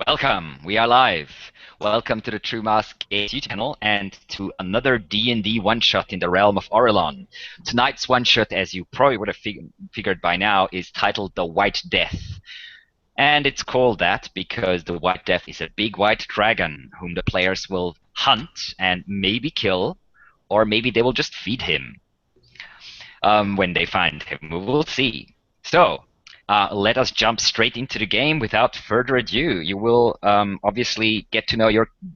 Welcome, we are live. Welcome to the True Mask YouTube channel and to another D&D one-shot in the realm of Orelon. Tonight's one-shot, as you probably would have figured by now, is titled The White Death. And it's called that because the White Death is a big white dragon whom the players will hunt and maybe kill, or maybe they will just feed him when they find him. We will see. So, let us jump straight into the game without further ado. You will obviously get to know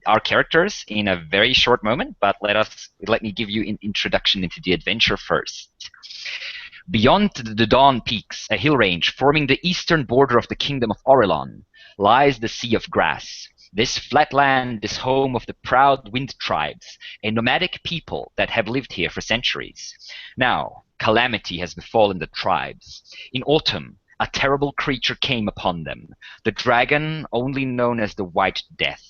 our characters in a very short moment, but let me give you an introduction into the adventure first. Beyond the Dawn Peaks, a hill range forming the eastern border of the kingdom of Orelon, lies the Sea of Grass. This flat land is home of the proud Wind Tribes, a nomadic people that have lived here for centuries. Now, calamity has befallen the tribes. In autumn, a terrible creature came upon them, the dragon only known as the White Death.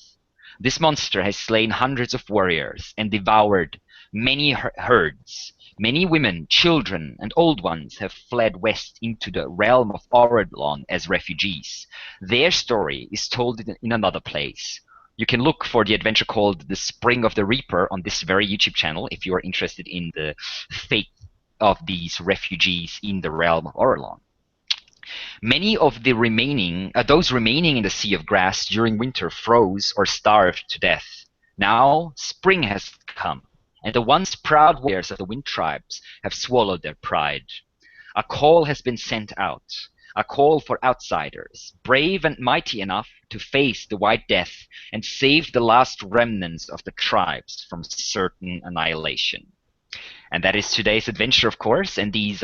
This monster has slain hundreds of warriors and devoured many herds. Many women, children, and old ones have fled west into the realm of Orelon as refugees. Their story is told in another place. You can look for the adventure called The Spring of the Reaper on this very YouTube channel if you are interested in the fate of these refugees in the realm of Orelon. Many of those remaining in the Sea of Grass during winter froze or starved to death. Now spring has come, and the once proud warriors of the Wind Tribes have swallowed their pride. A call has been sent out, a call for outsiders, brave and mighty enough to face the White Death and save the last remnants of the tribes from certain annihilation. And that is today's adventure, of course, and these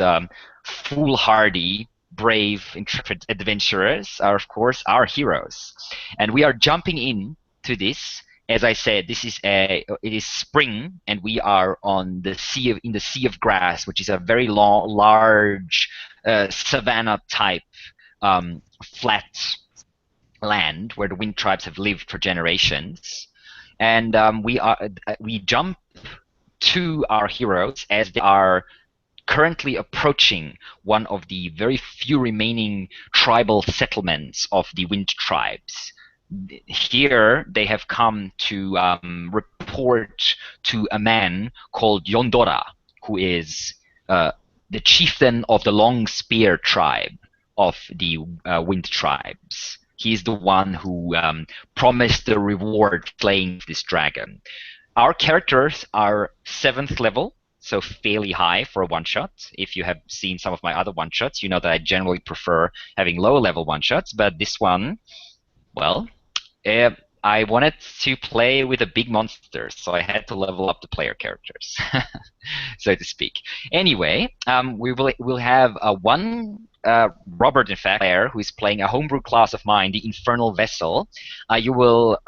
foolhardy, brave, intrepid adventurers are, of course, our heroes. And we are jumping in to this. As I said, it is spring, and we are in the Sea of Grass, which is a very large savanna type flat land where the Wind Tribes have lived for generations. And we jump to our heroes as they are currently approaching one of the very few remaining tribal settlements of the Wind Tribes. Here they have come to report to a man called Yondora, who is the chieftain of the Long Spear tribe of the Wind Tribes. He is the one who promised the reward slaying this dragon. Our characters are 7th level, so fairly high for a one-shot. If you have seen some of my other one-shots, you know that I generally prefer having lower-level one-shots, but this one, well, I wanted to play with a big monster, so I had to level up the player characters, so to speak. Anyway, we'll have one Robert, in fact, player who is playing a homebrew class of mine, the Infernal Vessel. You will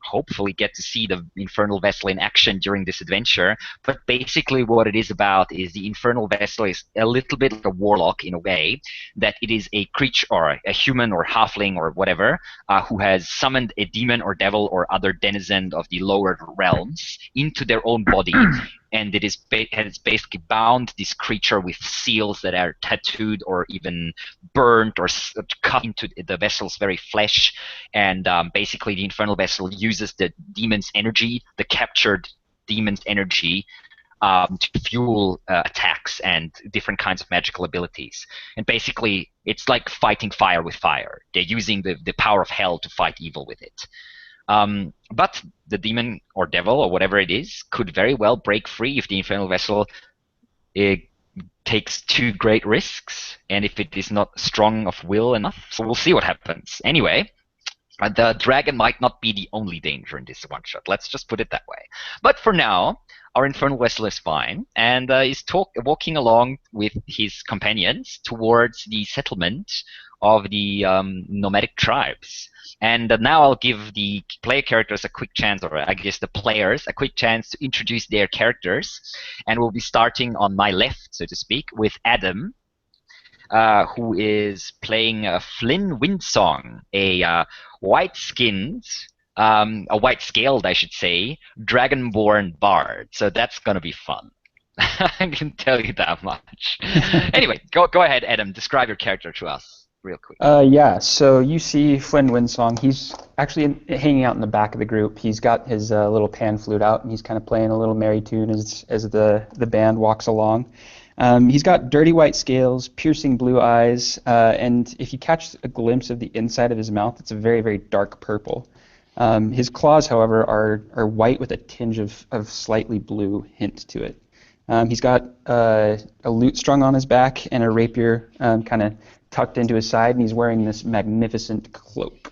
hopefully get to see the Infernal Vessel in action during this adventure. But basically what it is about is the Infernal Vessel is a little bit like a warlock in a way, that it is a creature or a human or halfling or whatever who has summoned a demon or devil or other denizen of the lower realms into their own body. And it has basically bound this creature with seals that are tattooed or even burnt or cut into the vessel's very flesh. And basically the Infernal Vessel uses the demon's energy, the captured demon's energy, to fuel attacks and different kinds of magical abilities. And basically, it's like fighting fire with fire. They're using the power of hell to fight evil with it. But the demon or devil or whatever it is could very well break free if the Infernal Vessel takes too great risks and if it is not strong of will enough. So we'll see what happens. Anyway, the dragon might not be the only danger in this one-shot. Let's just put it that way. But for now, our Infernal Vessel is fine and is walking along with his companions towards the settlement of the nomadic tribes. And now I'll give the player characters a quick chance, or I guess the players a quick chance to introduce their characters. And we'll be starting on my left, so to speak, with Adam, who is playing Flynn Windsong, a white-skinned, a white-scaled, I should say, dragonborn bard. So that's going to be fun. I can tell you that much. Anyway, go ahead, Adam. Describe your character to us. real quick. Yeah, so you see Flynn Winsong. He's actually hanging out in the back of the group. He's got his little pan flute out, and he's kind of playing a little merry tune as the band walks along. He's got dirty white scales, piercing blue eyes, and if you catch a glimpse of the inside of his mouth, it's a very, very dark purple. His claws, however, are white with a tinge of slightly blue hint to it. He's got a lute strung on his back and a rapier kind of tucked into his side, and he's wearing this magnificent cloak.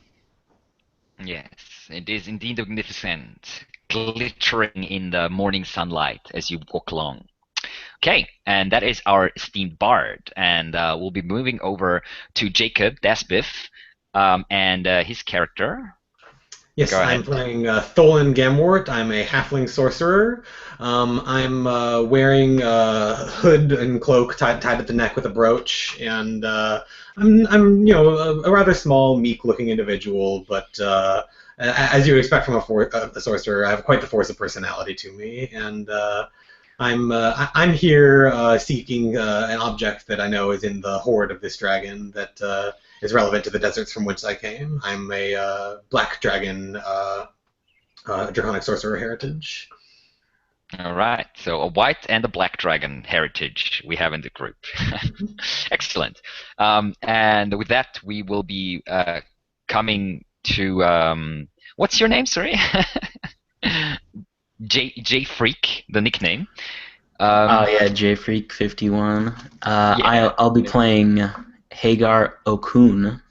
Yes, it is indeed magnificent, glittering in the morning sunlight as you walk along. Okay, and that is our esteemed bard, and we'll be moving over to Jacob Dasbiff and his character. Yes, Go I'm ahead. playing Tholan Gamwort. I'm a halfling sorcerer. I'm wearing a hood and cloak tied at the neck with a brooch, and I'm a rather small, meek-looking individual, but as you would expect from a sorcerer, I have quite the force of personality to me, and I'm here seeking an object that I know is in the hoard of this dragon that is relevant to the deserts from which I came. I'm a black dragon, draconic sorcerer heritage. All right, so a white and a black dragon heritage we have in the group. Excellent. And with that, we will be coming to what's your name? Sorry, J Freak, the nickname. Yeah, J Freak 51. Yeah. I'll be playing Hagar Okun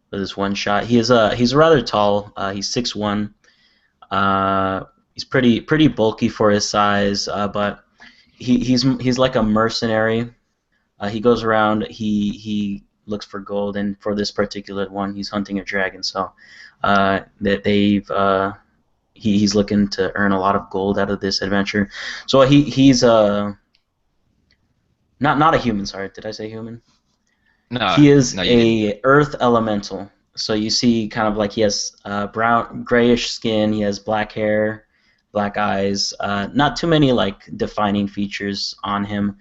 for this one shot. He's rather tall. He's 6'1". He's pretty bulky for his size, but he's like a mercenary. He goes around. He looks for gold, and for this particular one, he's hunting a dragon. So he's looking to earn a lot of gold out of this adventure. So he's not a human. Sorry, did I say human? No. He is no, a earth elemental. So you see, kind of like he has brown, grayish skin. He has black hair, black eyes. Not too many like defining features on him.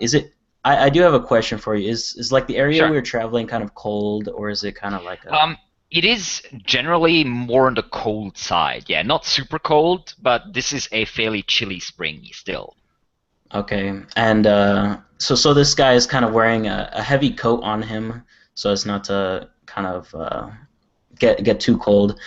Is it? I do have a question for you. Is like the area Sure. we were traveling kind of cold, or is it kind of like a? It is generally more on the cold side. Yeah, not super cold, but this is a fairly chilly spring still. Okay, and so this guy is kind of wearing a heavy coat on him, so as not to kind of get too cold.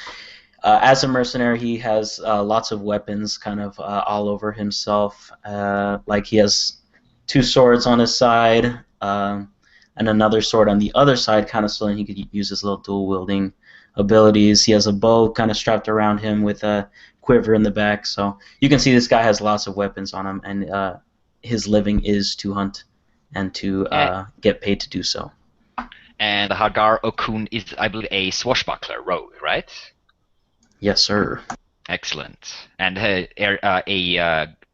As a mercenary, he has lots of weapons kind of all over himself. Like he has two swords on his side, and another sword on the other side, kind of so that he could use his little dual wielding abilities. He has a bow kind of strapped around him with a quiver in the back, so you can see this guy has lots of weapons on him, and his living is to hunt and to get paid to do so. And Hagar Okun is, I believe, a swashbuckler rogue, right? Yes, sir. Excellent. And a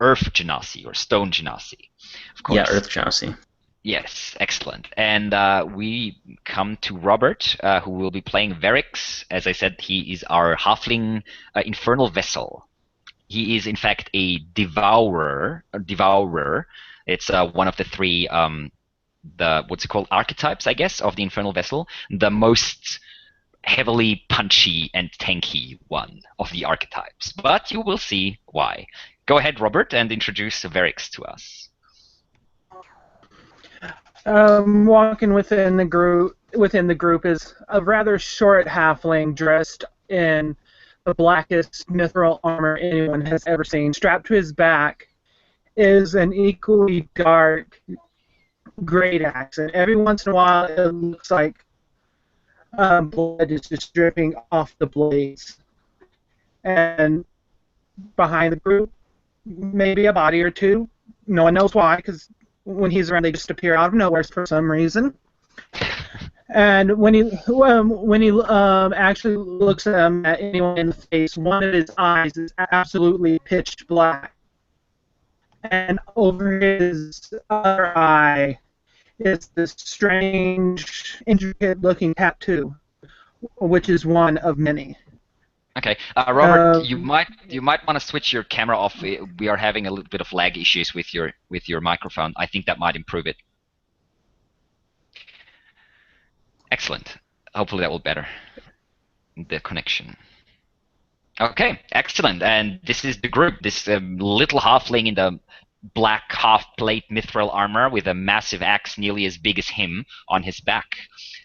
earth genasi or stone genasi, of course. Yeah, Earth Genasi. Yes, excellent. And we come to Robert, who will be playing Verix. As I said, he is our halfling infernal vessel. He is, in fact, a devourer. It's one of the three, what's it called, archetypes, I guess, of the infernal vessel. The most heavily punchy and tanky one of the archetypes. But you will see why. Go ahead, Robert, and introduce Verix to us. Walking within the group is a rather short halfling dressed in the blackest mithril armor anyone has ever seen. Strapped to his back is an equally dark great axe, and every once in a while it looks like blood is just dripping off the blades. And behind the group, maybe a body or two. No one knows why, because when he's around, they just appear out of nowhere for some reason. And when he actually looks at anyone in the face, one of his eyes is absolutely pitch black, and over his other eye is this strange, intricate-looking tattoo, which is one of many. Okay, Robert, you might want to switch your camera off. We are having a little bit of lag issues with your microphone. I think that might improve it. Excellent. Hopefully that will better the connection. Okay, excellent. And this is the group. This little halfling in the black half-plate mithril armor with a massive axe nearly as big as him on his back.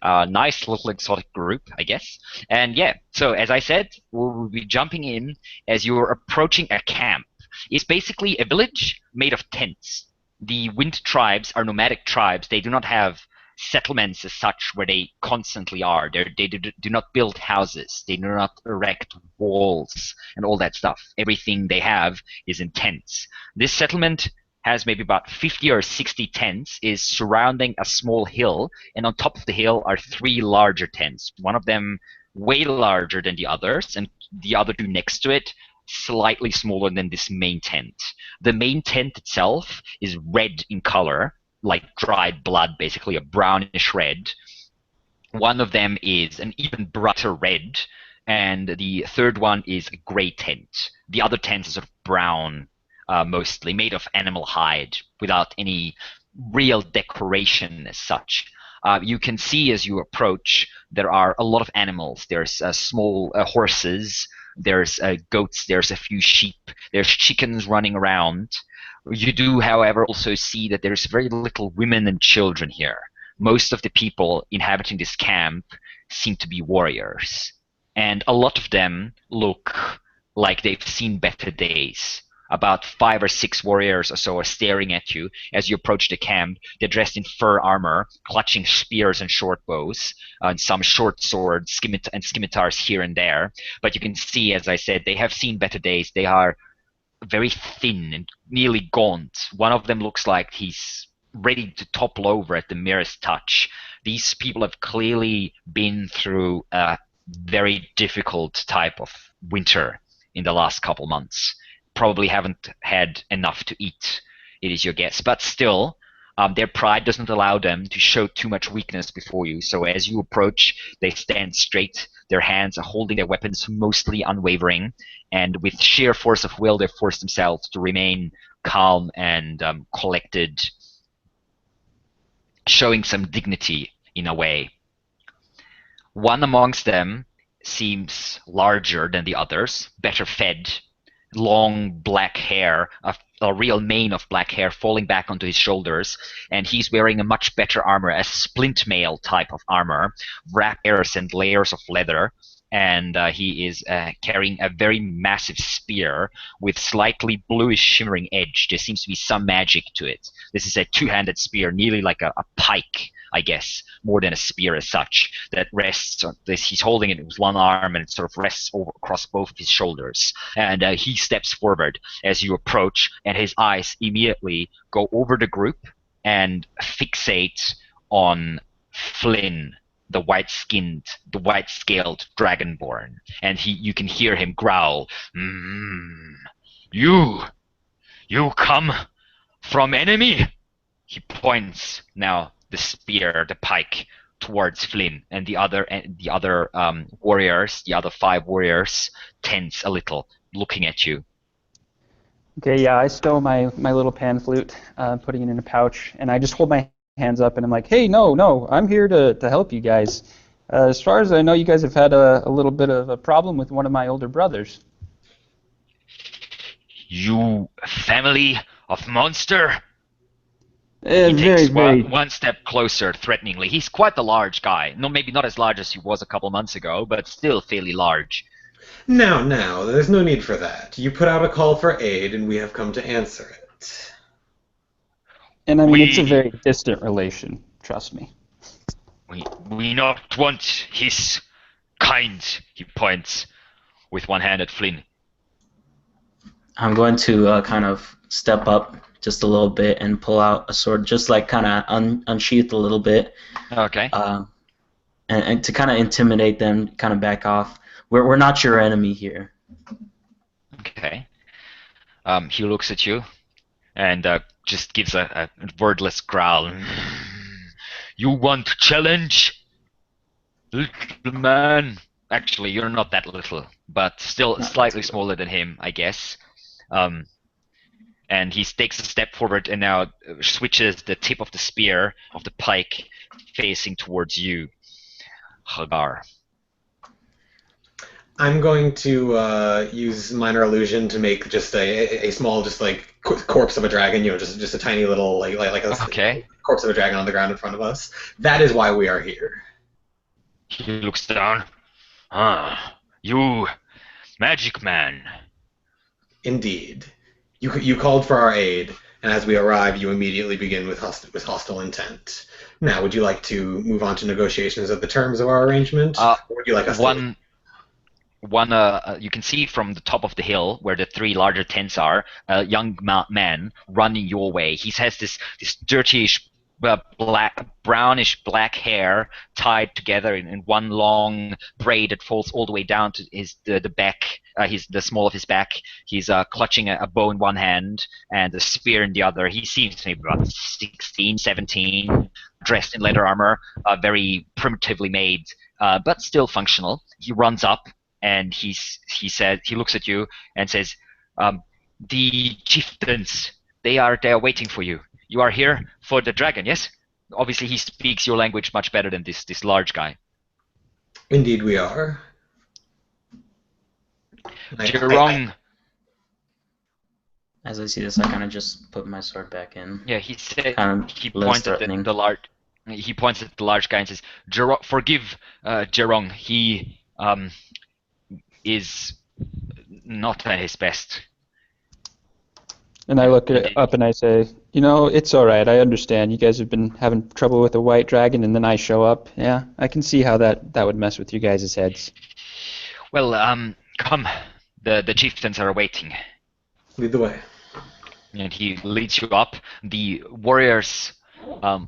Nice little exotic group, I guess. And yeah, so as I said, we'll be jumping in as you're approaching a camp. It's basically a village made of tents. The Wind tribes are nomadic tribes. They do not have settlements as such where they constantly are. They do not build houses. They do not erect walls and all that stuff. Everything they have is in tents. This settlement has maybe about 50 or 60 tents, is surrounding a small hill, and on top of the hill are 3 larger tents. One of them way larger than the others, and the other 2 next to it slightly smaller than this main tent. The main tent itself is red in color, like dried blood, basically a brownish red. One of them is an even brighter red, and the third one is a gray tent. The other tent is sort of brown, mostly made of animal hide, without any real decoration as such. You can see as you approach, there are a lot of animals. There's small horses, there's goats, there's a few sheep, there's chickens running around. You do, however, also see that there's very little women and children here. Most of the people inhabiting this camp seem to be warriors, and a lot of them look like they've seen better days. About 5 or 6 warriors or so are staring at you as you approach the camp. They're dressed in fur armor, clutching spears and short bows, and some short swords and scimitars here and there. But you can see, as I said, they have seen better days. They are very thin and nearly gaunt. One of them looks like he's ready to topple over at the merest touch. These people have clearly been through a very difficult type of winter in the last couple months. Probably haven't had enough to eat, it is your guess. But still, their pride doesn't allow them to show too much weakness before you. So as you approach, they stand straight. Their hands are holding their weapons mostly unwavering, and with sheer force of will, they've forced themselves to remain calm and collected, showing some dignity in a way. One amongst them seems larger than the others, better fed, long black hair, a real mane of black hair falling back onto his shoulders, and he's wearing a much better armor, a splint mail type of armor, wrappers and layers of leather, and he is carrying a very massive spear with slightly bluish shimmering edge. There seems to be some magic to it. This is a 2-handed spear, nearly like a pike, I guess, more than a spear as such, that rests on this. He's holding it with one arm, and it sort of rests across both of his shoulders. And he steps forward as you approach, and his eyes immediately go over the group and fixate on Flynn, the white-scaled dragonborn. And you can hear him growl, You come from enemy? He points now the spear, the pike, towards Flynn, and the other warriors, the other 5 warriors, tense a little, looking at you. Okay, yeah, I stow my little pan flute, putting it in a pouch, and I just hold my hands up, and I'm like, hey, no, I'm here to help you guys. As far as I know, you guys have had a little bit of a problem with one of my older brothers. You family of monster? He takes one step closer, threateningly. He's quite a large guy. No, maybe not as large as he was a couple months ago, but still fairly large. Now, there's no need for that. You put out a call for aid, and we have come to answer it. And I mean, it's a very distant relation, trust me. We not want his kind, he points with one hand at Flynn. I'm going to kind of step up just a little bit and pull out a sword, just like kind of unsheath a little bit. Okay. And to kind of intimidate them, kind of back off. We're not your enemy here. Okay. He looks at you and just gives a wordless growl. You want to challenge? Little man. Actually, you're not that little, but still slightly smaller than him, I guess. And he takes a step forward and now switches the tip of the spear, of the pike, facing towards you. Hagar. I'm going to use minor illusion to make just a small, just like corpse of a dragon. Just a tiny little like a Okay. corpse of a dragon on the ground in front of us. That is why we are here. He looks down. Ah, you, magic man. Indeed, you called for our aid, and as we arrive, you immediately begin with hostile intent. Now, would you like to move on to negotiations of the terms of our arrangement, or would you like us to? You can see from the top of the hill where the three larger tents are, a young man running your way. He has this dirtyish brownish black hair tied together in one long braid that falls all the way down to the back, the small of his back. He's clutching a bow in one hand and a spear in the other. He seems maybe about 16, 17, dressed in leather armor, very primitively made, but still functional. He runs up and he looks at you and says, "The chieftains, they are waiting for you. You are here for the dragon, yes?" Obviously, he speaks your language much better than this large guy. Indeed, we are. Jerong. As I see this, I kind of just put my sword back in. Yeah, he said. Kind of He less points at threatening. the large. He points at the large guy and says, "Forgive Jerong. He is not at his best." And I look up and I say, it's all right. I understand. You guys have been having trouble with a white dragon, and then I show up. Yeah, I can see how that would mess with you guys' heads. Well, come. The chieftains are waiting. Lead the way. And he leads you up. The warriors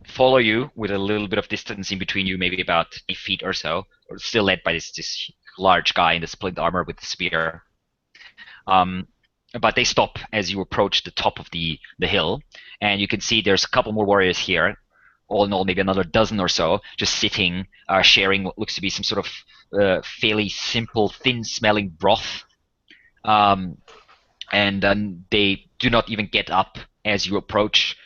follow you with a little bit of distance in between you, maybe about 8 feet or so, or still led by this large guy in the split armor with the spear. But they stop as you approach the top of the hill, and you can see there's a couple more warriors here. All in all, maybe another dozen or so, just sitting, sharing what looks to be some sort of fairly simple, thin-smelling broth. And they do not even get up as you approach.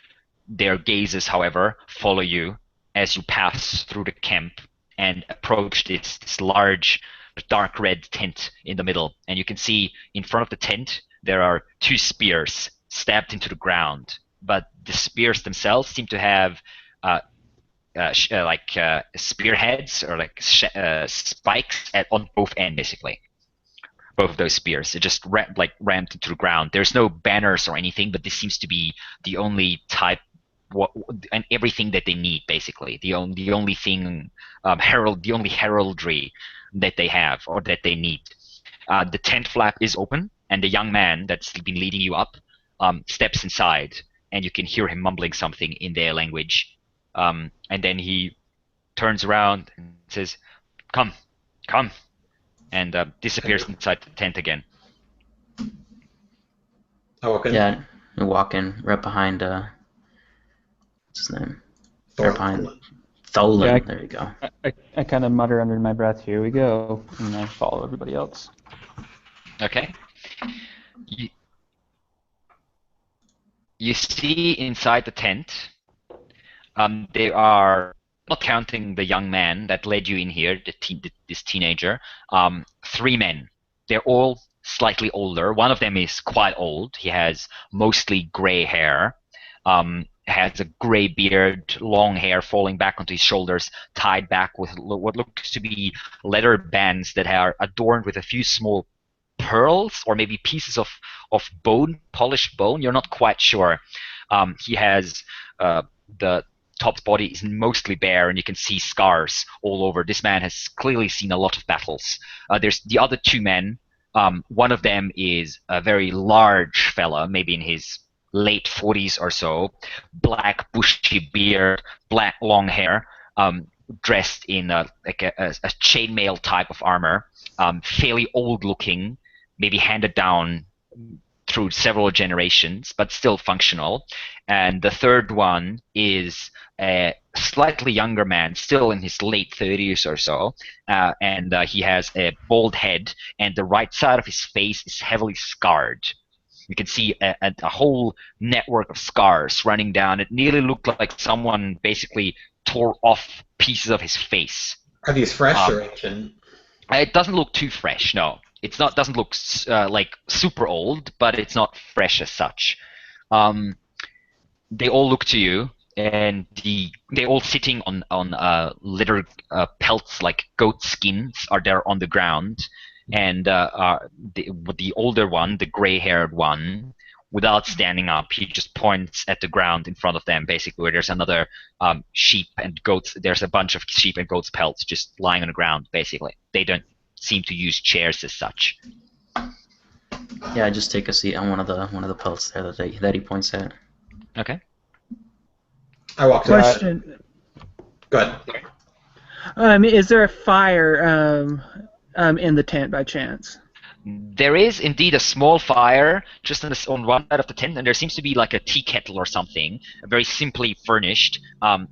Their gazes, however, follow you as you pass through the camp and approach this large, dark red tent in the middle. And you can see in front of the tent there are 2 spears stabbed into the ground, but the spears themselves seem to have spearheads or spikes on both ends, basically. Both of those spears. It just rammed into the ground. There's no banners or anything, but this seems to be the only type and everything that they need, basically. The only thing, the only heraldry that they have or that they need. The tent flap is open, and the young man that's been leading you up steps inside, and you can hear him mumbling something in their language. And then he turns around and says, "Come, come," and disappears inside the tent again. I walk in. Yeah, I walk in right behind, what's his name? Right behind Tholen. Yeah, there you go. I kind of mutter under my breath, "Here we go," and I follow everybody else. Okay. You see inside the tent, they are, not counting the young man that led you in here, this teenager, 3 men. They're all slightly older. One of them is quite old. He has mostly gray hair, has a gray beard, long hair falling back onto his shoulders, tied back with what looks to be leather bands that are adorned with a few small pearls or maybe pieces of bone, polished bone. You're not quite sure. He has the top body is mostly bare, and you can see scars all over. This man has clearly seen a lot of battles. There's the other 2 men. One of them is a very large fella, maybe in his late 40s or so, black bushy beard, black long hair, dressed in a chainmail type of armor, fairly old looking, maybe handed down through several generations, but still functional. And the third one is a slightly younger man, still in his late 30s or so, and he has a bald head, and the right side of his face is heavily scarred. You can see a whole network of scars running down. It nearly looked like someone basically tore off pieces of his face Are these fresh Um, or ancient? It doesn't look too fresh, no. It's not. Doesn't look like super old, but it's not fresh as such. Um, they all look to you, and they all sitting on litter pelts like goat skins are there on the ground, and the older one, the gray-haired one, without standing up, he just points at the ground in front of them, basically where there's another sheep and goats. There's a bunch of sheep and goats pelts just lying on the ground. Basically, they don't seem to use chairs as such. Yeah, I just take a seat on one of the pelts there that he points at. Okay. I walk to that. Question: Go ahead. Is there a fire in the tent by chance? There is indeed a small fire just on one side of the tent, and there seems to be like a tea kettle or something, very simply furnished,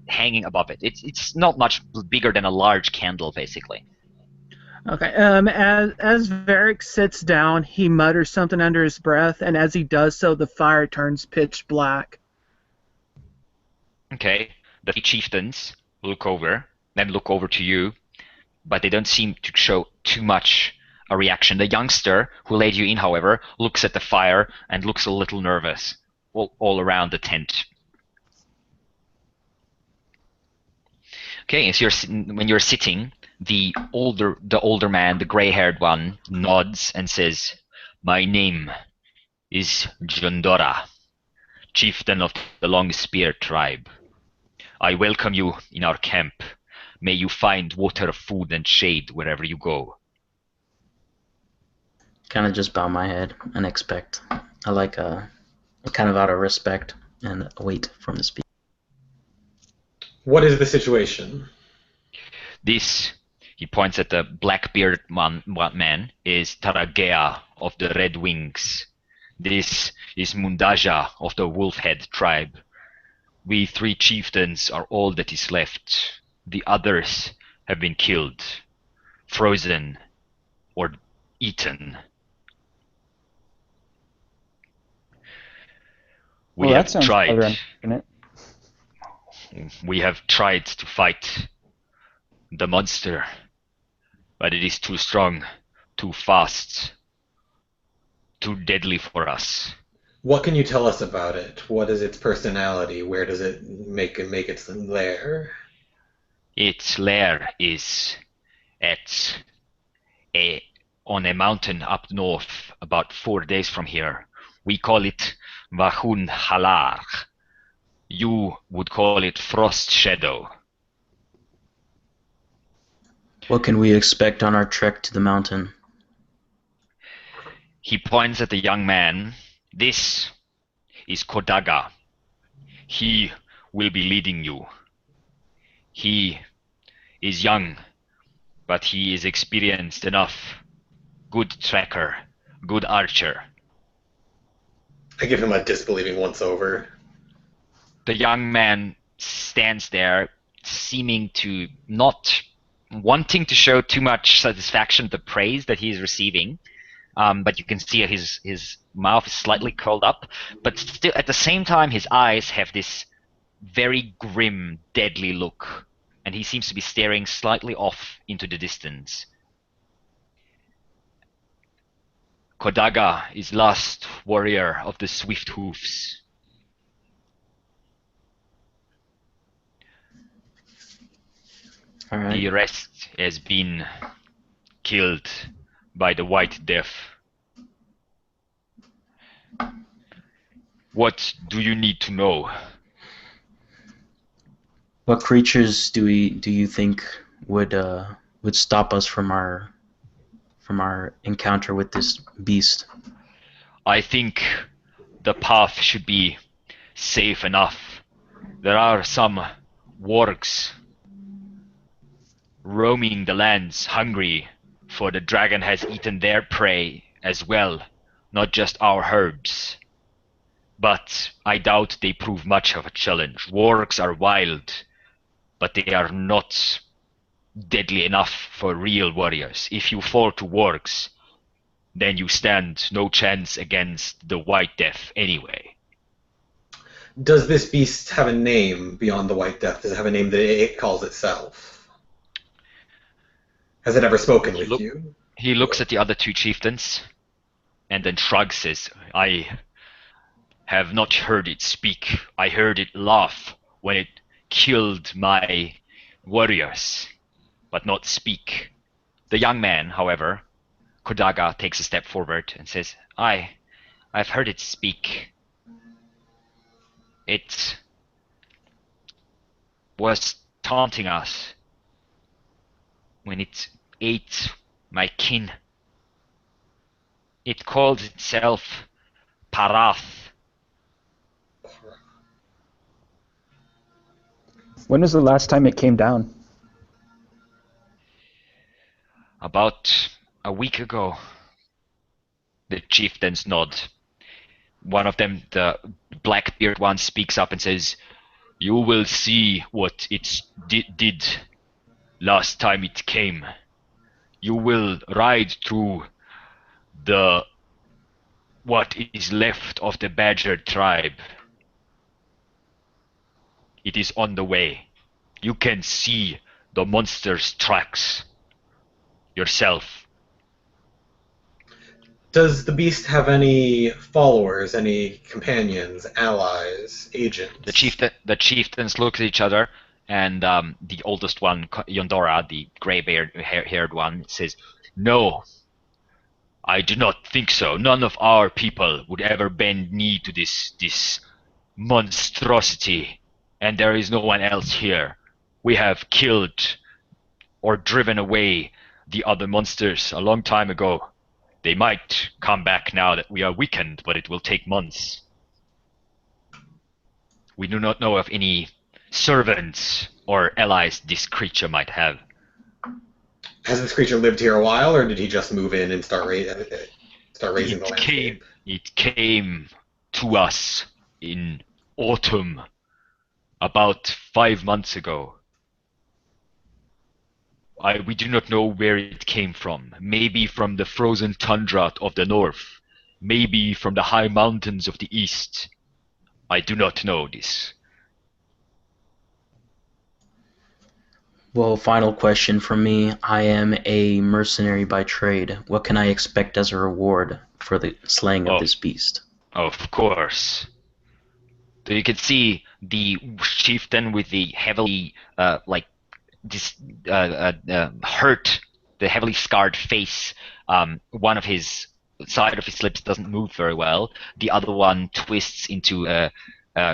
hanging above it. It's not much bigger than a large candle, basically. Okay. As Varric sits down, he mutters something under his breath, and as he does so, the fire turns pitch black. Okay. The chieftains look over, then look over to you, but they don't seem to show too much a reaction. The youngster who led you in, however, looks at the fire and looks a little nervous all around the tent. Okay, as when you're sitting, the older man, the gray-haired one, nods and says, "My name is Jondora, chieftain of the Long Spear tribe. I welcome you in our camp. May you find water, food, and shade wherever you go." Kind of just bow my head and expect. I like kind of out of respect and wait for him to speak. What is the situation? This, he points at the black-bearded man, is Taragea of the Red Wings. This is Mundaja of the Wolfhead tribe. We 3 chieftains are all that is left. The others have been killed, frozen, or eaten. Well, that sounds rather unfortunate. We have tried to fight the monster, but it is too strong, too fast, too deadly for us. What can you tell us about it? What is its personality? Where does it make its lair? Its lair is on a mountain up north, about 4 days from here. We call it Vahun Halar. You would call it Frost Shadow. What can we expect on our trek to the mountain? He points at the young man. This is Kodaga. He will be leading you. He is young, but he is experienced enough. Good tracker, good archer. I give him a disbelieving once over. The young man stands there, seeming to not wanting to show too much satisfaction at the praise that he is receiving. But you can see his mouth is slightly curled up, but still at the same time his eyes have this very grim, deadly look, and he seems to be staring slightly off into the distance. Kodaga is last warrior of the Swift Hoofs. All right. The rest has been killed by the White Death. What do you need to know? What creatures do you think would stop us from our encounter with this beast? I think the path should be safe enough. There are some wargs roaming the lands hungry, for the dragon has eaten their prey as well, not just our herds. But I doubt they prove much of a challenge. Wargs are wild, but they are not deadly enough for real warriors. If you fall to wargs, then you stand no chance against the White Death anyway. Does this beast have a name beyond the White Death? Does it have a name that it calls itself? Has it ever spoken He, with you? he looks at the other two chieftains and then shrugs, says, I have not heard it speak. I heard it laugh when it killed my warriors, but not speak. The young man, however, Kodaga, takes a step forward and says, I've heard it speak. It was taunting us when it ate my kin. It called itself Parath. When was the last time it came down? About a week ago. The chieftains nod. One of them, the black-bearded one, speaks up and says, You will see what it did last time it came. You will ride through what is left of the badger tribe. It is on the way. You can see the monster's tracks yourself. Does the beast have any followers, any companions, allies, agents? The chieftains look at each other, and the oldest one, Yondora, the gray-haired one, says, No, I do not think so. None of our people would ever bend knee to this monstrosity, and there is no one else here. We have killed or driven away the other monsters a long time ago. They might come back now that we are weakened, but it will take months. We do not know of any servants or allies this creature might have. Has this creature lived here a while, or did he just move in and start raising the landscape? It came to us in autumn, about 5 months ago. We do not know where it came from. Maybe from the frozen tundra of the north. Maybe from the high mountains of the east. I do not know this. Well, final question from me. I am a mercenary by trade. What can I expect as a reward for the slaying of this beast? Of course. So you can see the chieftain with the heavily, hurt, the heavily scarred face. One of his side of his lips doesn't move very well. The other one twists into a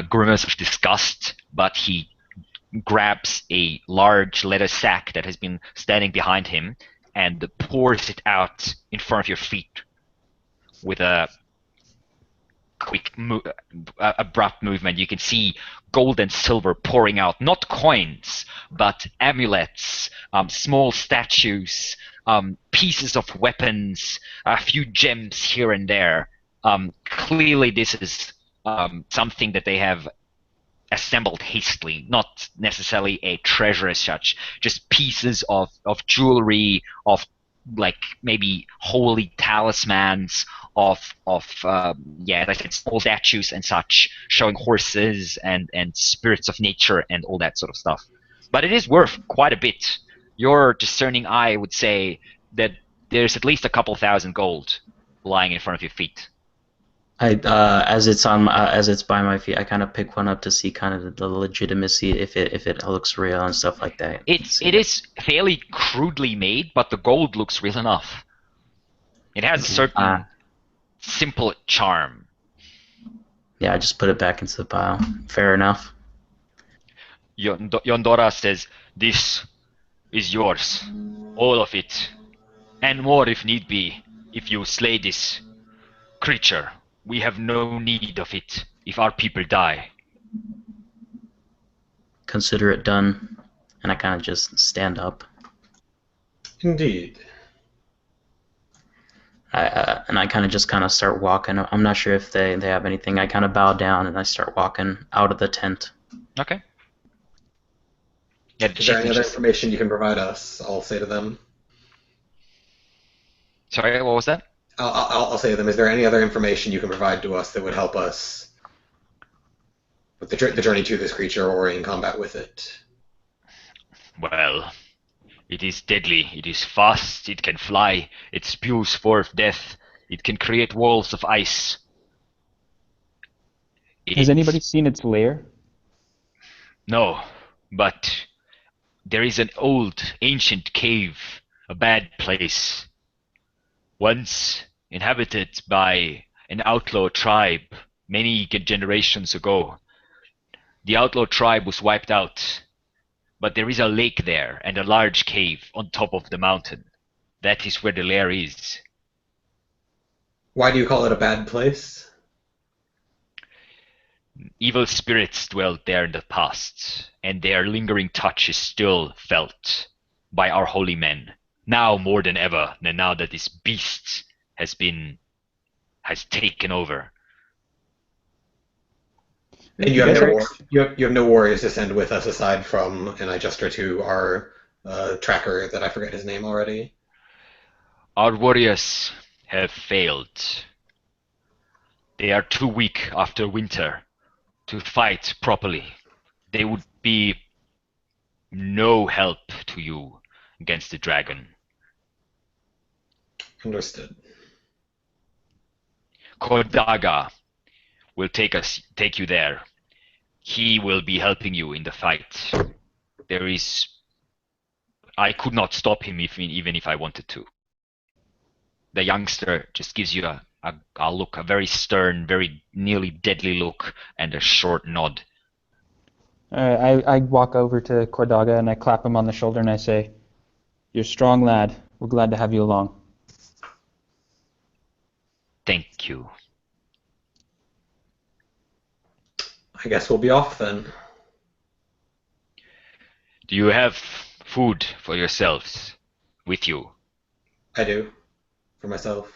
grimace of disgust, but he grabs a large leather sack that has been standing behind him and pours it out in front of your feet with a quick, abrupt movement. You can see gold and silver pouring out, not coins, but amulets, small statues, pieces of weapons, a few gems here and there. Clearly this is something that they have assembled hastily, not necessarily a treasure as such, just pieces of jewelry, of like maybe holy talismans, of as I said, small statues and such, showing horses and spirits of nature and all that sort of stuff. But it is worth quite a bit. Your discerning eye would say that there's at least a couple thousand gold lying in front of your feet. As it's by my feet, I kind of pick one up to see kind of the legitimacy, if it looks real and stuff like that. It is fairly crudely made, but the gold looks real enough. It has a certain simple charm. Yeah, I just put it back into the pile. Fair enough. Yondora says, "This is yours, all of it, and more if need be. If you slay this creature, we have no need of it if our people die." Consider it done. And I kind of just stand up. Indeed. I kind of just start walking. I'm not sure if they have anything. I kind of bow down and I start walking out of the tent. Okay. Yeah, is there any other information you can provide us? I'll say to them. Sorry, what was that? I'll say to them, is there any other information you can provide to us that would help us with the journey to this creature or in combat with it? Well, It is deadly. It is fast. It can fly. It spews forth death. It can create walls of ice. Has anybody It, seen its lair? no, but there is an old, ancient cave, a bad place, once inhabited by an outlaw tribe many generations ago. The outlaw tribe was wiped out, but there is a lake there and a large cave on top of the mountain. That is where the lair is. Why do you call it a bad place? Evil spirits dwelt there in the past, and their lingering touch is still felt by our holy men. Now more than ever, and now that this beast has taken over. And you have guys no are- you have no warriors to send with us aside from an I gesture to our tracker that I forget his name already. Our warriors have failed. They are too weak after winter to fight properly. They would be no help to you against the dragon. Understood. Kordaga will take you there. He will be helping you in the fight. I could not stop him even if I wanted to. The youngster just gives you a look, a very stern, very nearly deadly look, and a short nod. I walk over to Cordaga and I clap him on the shoulder and I say, "You're a strong lad. We're glad to have you along." Thank you. I guess we'll be off then. Do you have food for yourselves with you? I do. For myself.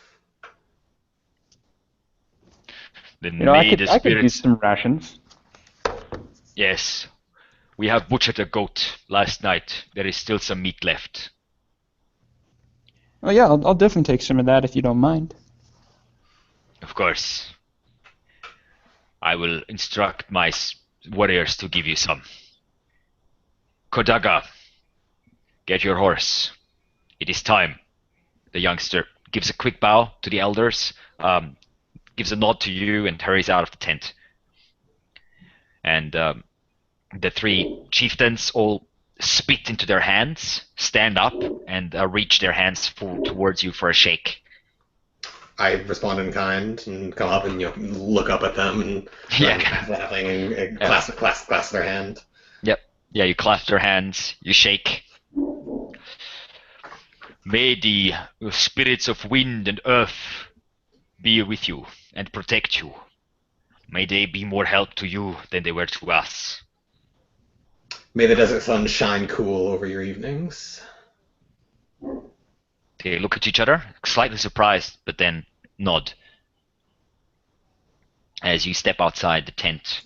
Then You know, may the I could use spirits. some rations. Yes, we have butchered a goat last night. There is still some meat left. Oh yeah, I'll definitely take some of that if you don't mind. Of course. I will instruct my warriors to give you some. Kodaga, get your horse. It is time. The youngster gives a quick bow to the elders, gives a nod to you, and hurries out of the tent. And the three chieftains all spit into their hands, stand up, and reach their hands towards you for a shake. I respond in kind and come up and look up at them and Yeah. laughing and Yeah. clasp their hand. Yep. Yeah, you clasp their hands, you shake. May the spirits of wind and earth be with you and protect you. May they be more help to you than they were to us. May the desert sun shine cool over your evenings. They look at each other, slightly surprised, but then nod. As you step outside the tent.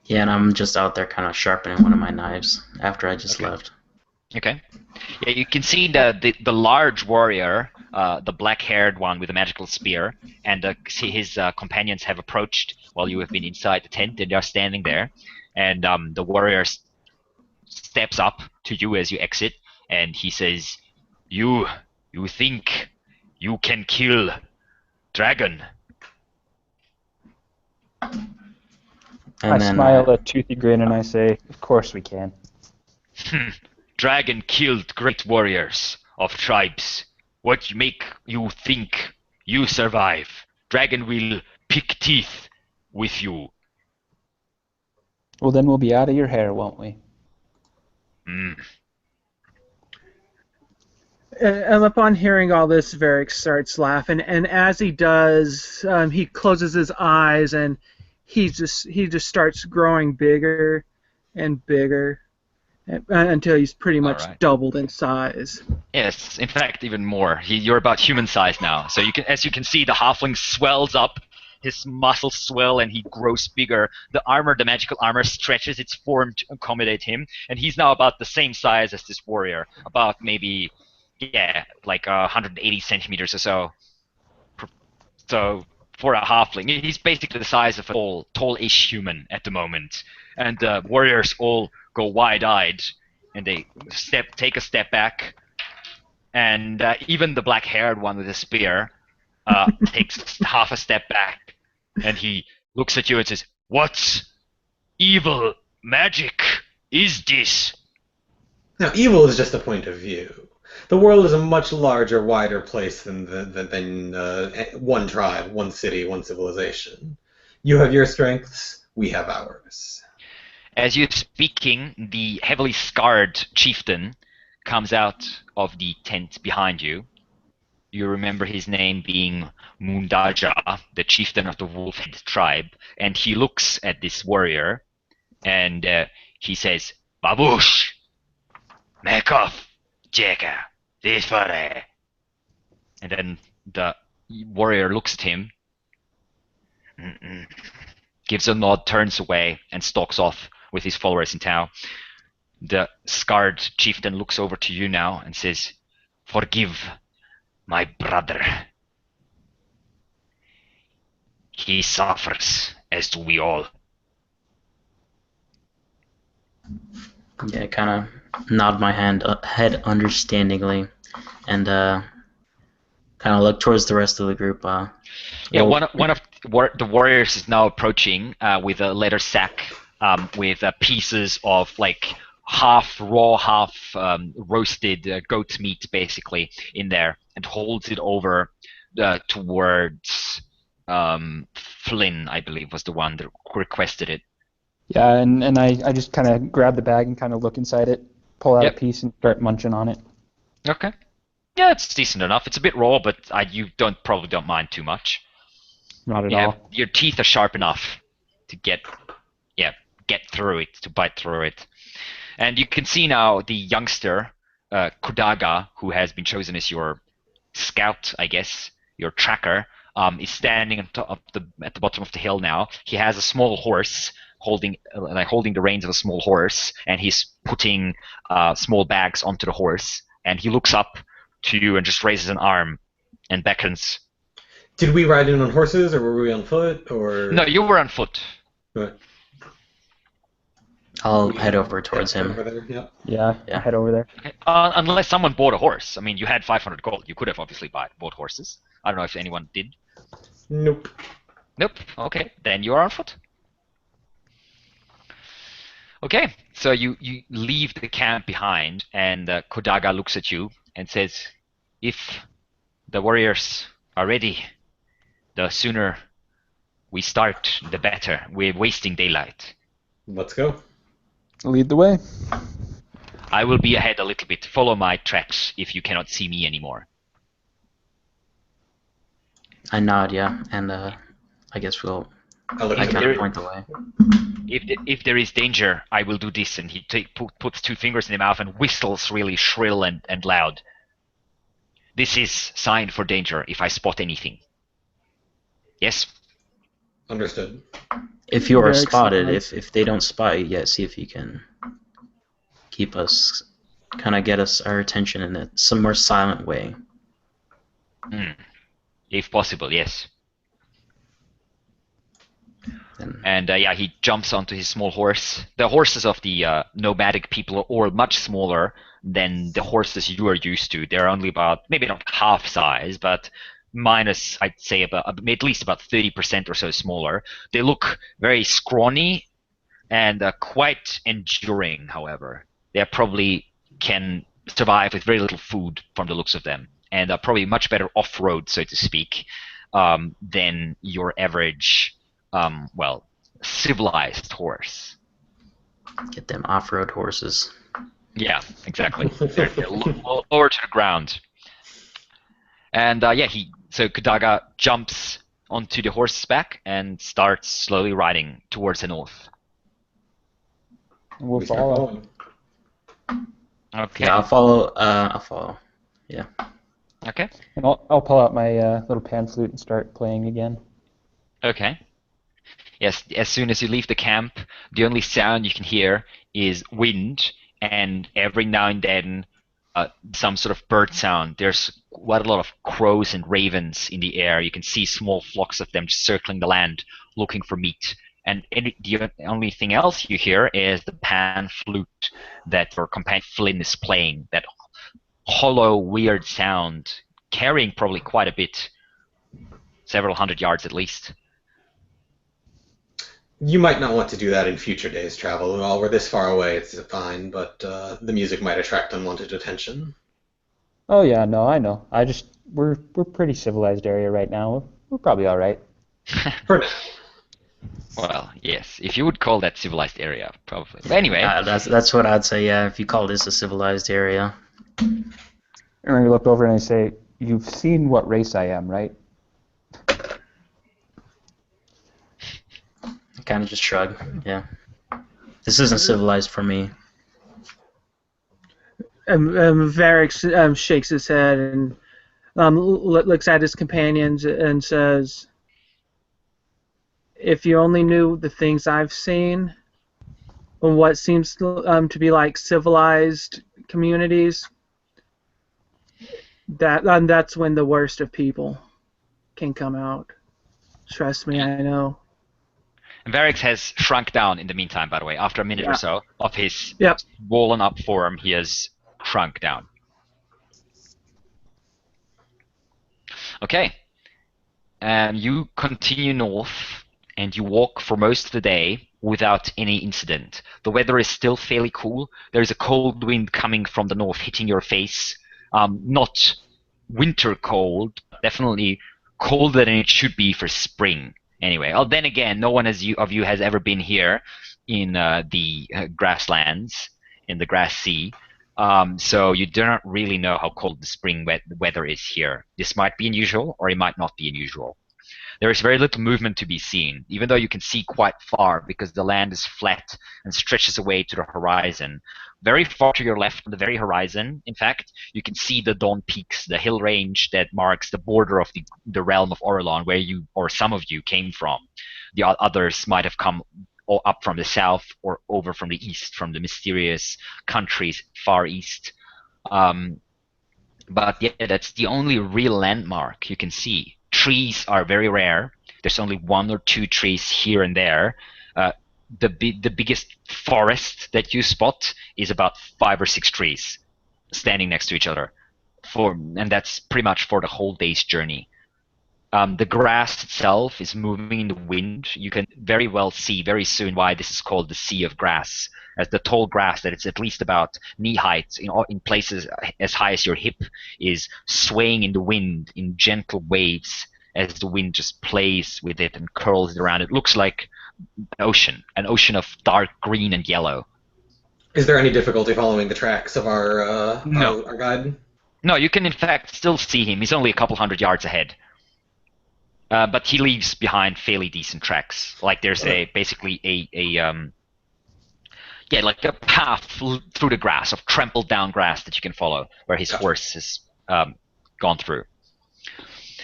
Yeah, and I'm just out there kind of sharpening one of my knives after I just left. Okay. Yeah, you can see the large warrior, the black-haired one with a magical spear, and see his companions have approached while you have been inside the tent, and they are standing there. And the warrior steps up to you as you exit, and he says, You think you can kill dragon?" And I then smile a toothy grin and I say, "Of course we can." Dragon killed great warriors of tribes. What make you think you survive? Dragon will pick teeth with you. Well, then we'll be out of your hair, won't we? And upon hearing all this, Varric starts laughing, and as he does, he closes his eyes, and he just starts growing bigger and bigger until he's pretty much Alright. doubled in size. Yes, in fact, even more. You're about human size now. So as you can see, the halfling swells up. His muscles swell and he grows bigger. The magical armor stretches its form to accommodate him, and he's now about the same size as this warrior. About maybe, like 180 centimeters or so. So for a halfling, he's basically the size of a tall-ish human at the moment. And warriors all go wide-eyed and they take a step back, and even the black-haired one with the spear takes half a step back, and he looks at you and says, "What evil magic is this?" Now, evil is just a point of view. The world is a much larger, wider place than one tribe, one city, one civilization. You have your strengths, we have ours. As you're speaking, the heavily scarred chieftain comes out of the tent behind you. You remember his name being Mundaja, the chieftain of the Wolfhead tribe, and he looks at this warrior, and he says, "Babush, make off, Jeka, this fare." And then the warrior looks at him, gives a nod, turns away, and stalks off with his followers in tow. The scarred chieftain looks over to you now and says, "Forgive my brother. He suffers, as do we all." Yeah, kind of nod my head understandingly, and kind of look towards the rest of the group. Yeah, one of the warriors is now approaching with a leather sack with pieces of like half raw, half roasted goat meat, basically, in there, and holds it over towards Flynn, I believe, was the one that requested it. Yeah, and I just kind of grab the bag and kind of look inside it, pull out Yep. a piece and start munching on it. Okay. Yeah, it's decent enough. It's a bit raw, but you probably don't mind too much. Not at all. Your teeth are sharp enough to get through it, to bite through it. And you can see now the youngster, Kudaga, who has been chosen as your scout, I guess, your tracker, is standing at the bottom of the hill now. He has a small horse, holding the reins of a small horse, and he's putting small bags onto the horse. And he looks up to you and just raises an arm and beckons. Did we ride in on horses, or were we on foot, or...? No, you were on foot. Right. I'll head over towards him. Over there, yeah. Yeah, Yeah. head over there. Okay. Unless someone bought a horse. I mean, you had 500 gold. You could have obviously bought horses. I don't know if anyone did. Nope. Nope. Okay, then you are on foot. Okay, so you leave the camp behind, and Kodaga looks at you and says, "If the warriors are ready, the sooner we start, the better. We're wasting daylight. Let's go. Lead the way. I will be ahead a little bit. Follow my tracks if you cannot see me anymore." I nod, yeah, and I guess I look I at kind the of point the way. If there is danger, I will do this. And he puts two fingers in the mouth and whistles really shrill and loud. "This is sign for danger if I spot anything." Yes? Understood. If you are Very spotted, excited. if they don't spot you yet, see if you can keep us, kind of get us our attention in some more silent way. If possible, yes. And And he jumps onto his small horse. The horses of the nomadic people are all much smaller than the horses you are used to. They're only about, maybe not half size, but minus, I'd say, at least about 30% or so smaller. They look very scrawny and quite enduring, however. They probably can survive with very little food from the looks of them, and are probably much better off-road, so to speak, than your average civilized horse. get them off-road horses. Yeah, exactly. They're lower to the ground. And so Kudaga jumps onto the horse's back and starts slowly riding towards the north. We'll We start follow. following. Okay. Yeah, I'll follow. I'll follow. Yeah. Okay. And I'll pull out my little pan flute and start playing again. Okay. Yes, as soon as you leave the camp, the only sound you can hear is wind, and every now and then some sort of bird sound. There's quite a lot of crows and ravens in the air. You can see small flocks of them just circling the land, looking for meat. And the only thing else you hear is the pan flute that your companion Flynn is playing. That hollow, weird sound, carrying probably quite a bit, several hundred yards at least. You might not want to do that in future days' travel. While we're this far away, it's fine, but the music might attract unwanted attention. Oh yeah, no, I know. We're pretty civilized area right now. We're probably all right. For now. Well, yes, if you would call that civilized area, probably. But anyway, That's what I'd say. Yeah, if you call this a civilized area. And then we look over and I say, "You've seen what race I am, right?" I kind of just shrug. Yeah, this isn't civilized for me. Varric shakes his head and looks at his companions and says, "If you only knew the things I've seen, or what seems to be like civilized communities, that's when the worst of people can come out. Trust me, I know." and Varix has shrunk down in the meantime, by the way. After a minute or so of his Yep. swollen up form, he has shrunk down. Okay. And you continue north, and you walk for most of the day without any incident. The weather is still fairly cool. There is a cold wind coming from the north, hitting your face. Not winter cold, definitely colder than it should be for spring. Anyway, then again, no one of you has ever been here in the grasslands, in the grass sea. So you do not really know how cold the spring weather is here. This might be unusual, or it might not be unusual. There is very little movement to be seen, even though you can see quite far because the land is flat and stretches away to the horizon. Very far to your left, on the very horizon, in fact, you can see the Dawn Peaks, the hill range that marks the border of the realm of Orelon, where you, or some of you, came from. The others might have come up from the south or over from the east, from the mysterious countries far east. But yeah, that's the only real landmark you can see. Trees are very rare. There's only one or two trees here and there. The biggest forest that you spot is about 5 or 6 trees standing next to each other, and that's pretty much for the whole day's journey. The grass itself is moving in the wind. You can very well see very soon why this is called the Sea of Grass, as the tall grass that it's at least about knee height, in places as high as your hip, is swaying in the wind in gentle waves as the wind just plays with it and curls it around. It looks like an ocean of dark green and yellow. Is there any difficulty following the tracks of our No. our guide? No, you can in fact still see him. He's only a couple hundred yards ahead. But he leaves behind fairly decent tracks. Like there's basically like a path through the grass, of trampled down grass that you can follow, where his horse has gone through.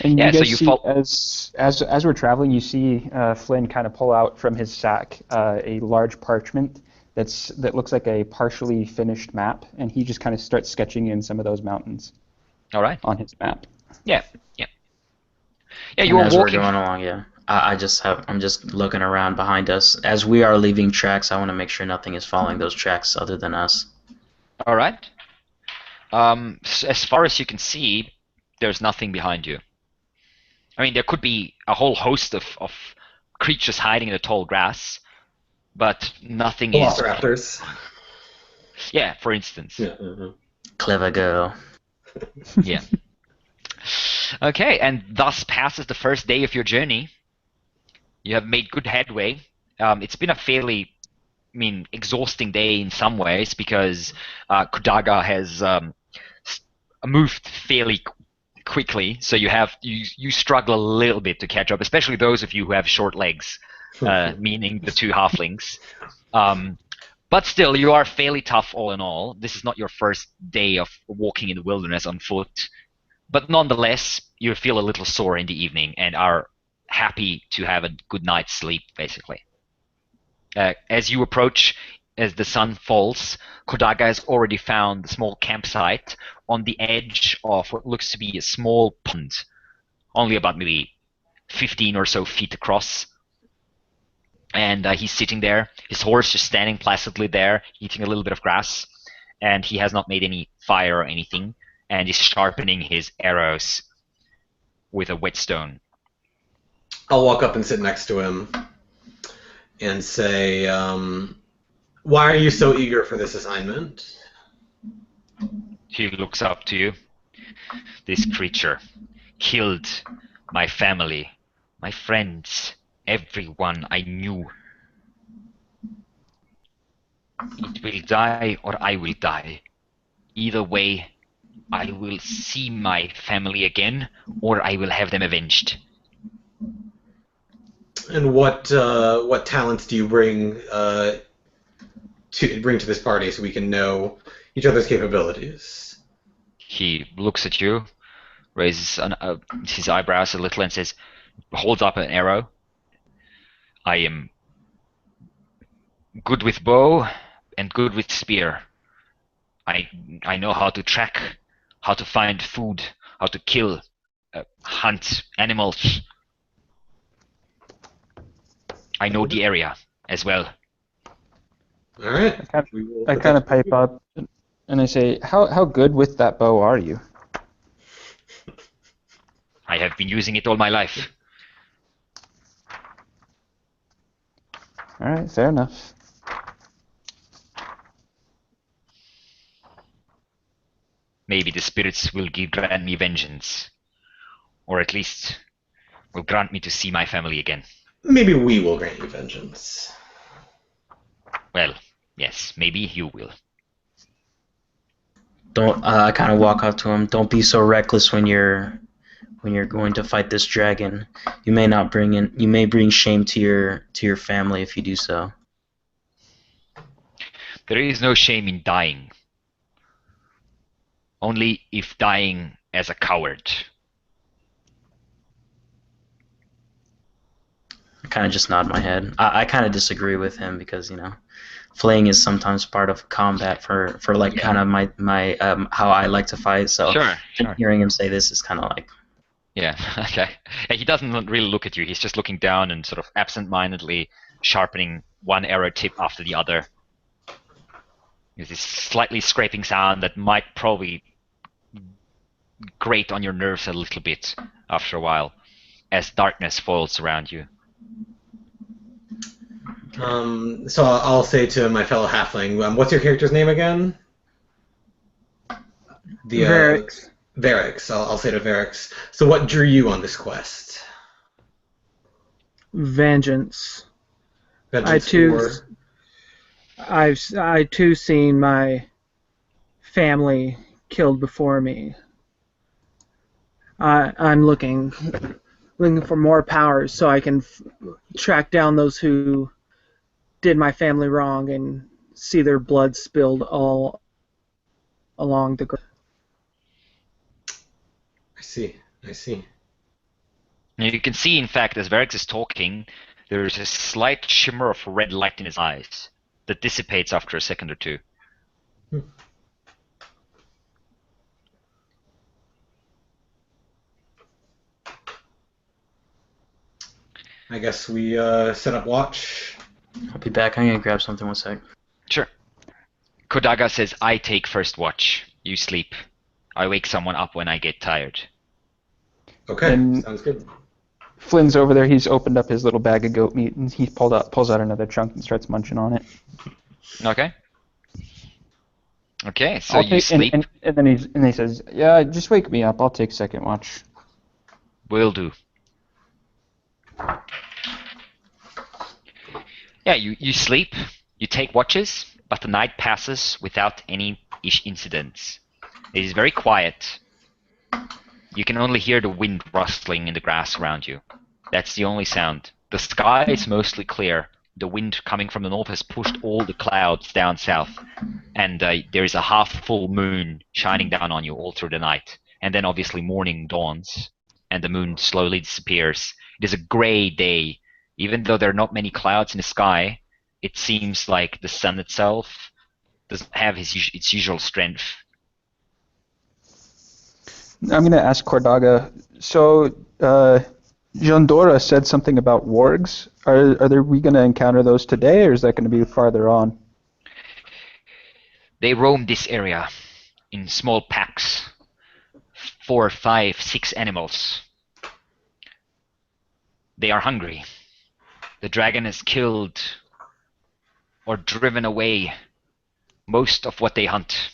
And Yeah, you guys so you see, as we're traveling, you see Flynn kind of pull out from his sack a large parchment that looks like a partially finished map, and he just kind of starts sketching in some of those mountains. All right. On his map. Yeah. Yeah, And as we're going along, I'm just looking around behind us. As we are leaving tracks, I want to make sure nothing is following those tracks other than us. All right. As far as you can see, there's nothing behind you. I mean, there could be a whole host of creatures hiding in the tall grass, but nothing Velociraptors. Yeah, for instance. Yeah. Clever girl. Yeah. Okay, and thus passes the first day of your journey. You have made good headway. It's been a fairly, exhausting day in some ways because Kudaga has moved fairly quickly, so you struggle a little bit to catch up, especially those of you who have short legs, meaning the 2 halflings. But still, you are fairly tough all in all. This is not your first day of walking in the wilderness on foot. But nonetheless, you feel a little sore in the evening and are happy to have a good night's sleep, basically. As you approach, as the sun falls, Kodaga has already found a small campsite on the edge of what looks to be a small pond, only about maybe 15 or so feet across. and he's sitting there. His horse just standing placidly there, eating a little bit of grass, and he has not made any fire or anything, and he's sharpening his arrows with a whetstone. I'll walk up and sit next to him and say, why are you so eager for this assignment? He looks up to you. This creature killed my family, my friends, everyone I knew. It will die or I will die. Either way, I will see my family again, or I will have them avenged. And what talents do you bring to this party so we can know each other's capabilities? He looks at you, raises his eyebrows a little, and says, holds up an arrow. I am good with bow and good with spear. I know how to track, how to find food, how to kill, hunt animals. I know the area as well. All right. I kind of pipe up and I say, how good with that bow are you? I have been using it all my life. All right, fair enough. Maybe the spirits will grant me vengeance, or at least will grant me to see my family again. Maybe we will grant you vengeance. Well, yes, maybe you will. Don't. I kind of walk up to him. Don't be so reckless when you're going to fight this dragon. You may bring shame to your family if you do so. There is no shame in dying. Only if dying as a coward. I kind of just nod my head. I kind of disagree with him because, flaying is sometimes part of combat for like kind of my how I like to fight. So Sure. hearing him say this is kind of like, Yeah, okay. And he doesn't really look at you. He's just looking down and sort of absent-mindedly sharpening one arrow tip after the other. There's this slightly scraping sound that might probably grate on your nerves a little bit after a while as darkness falls around you. So I'll say to my fellow halfling, what's your character's name again? Varix. Varix. I'll say to Varix. So what drew you on this quest? Vengeance. Vengeance I too seen my family killed before me. I'm looking for more powers so I can track down those who did my family wrong and see their blood spilled all along the ground. I see. And you can see, in fact, as Varix is talking, there's a slight shimmer of red light in his eyes that dissipates after a second or two. I guess we set up watch. I'll be back. I'm gonna grab something. 1 sec. Sure. Kodaga says, I take first watch. You sleep. I wake someone up when I get tired. Okay, And- sounds good. Flynn's over there. He's opened up his little bag of goat meat and he pulls out another chunk and starts munching on it. Okay. Okay, so I'll you take- sleep. And then he says, "Yeah, just wake me up. I'll take second watch." Will do. Yeah, you sleep, you take watches, but the night passes without any incidents. It is very quiet. You can only hear the wind rustling in the grass around you. That's the only sound. The sky is mostly clear. The wind coming from the north has pushed all the clouds down south. And there is a half-full moon shining down on you all through the night. And then obviously morning dawns, and the moon slowly disappears. It is a gray day. Even though there are not many clouds in the sky, it seems like the sun itself doesn't have its usual strength. I'm gonna ask Cordaga. So, Jondora said something about wargs. We going to encounter those today, or is that going to be farther on? They roam this area in small packs, 4, 5, 6 animals. They are hungry. The dragon has killed or driven away most of what they hunt.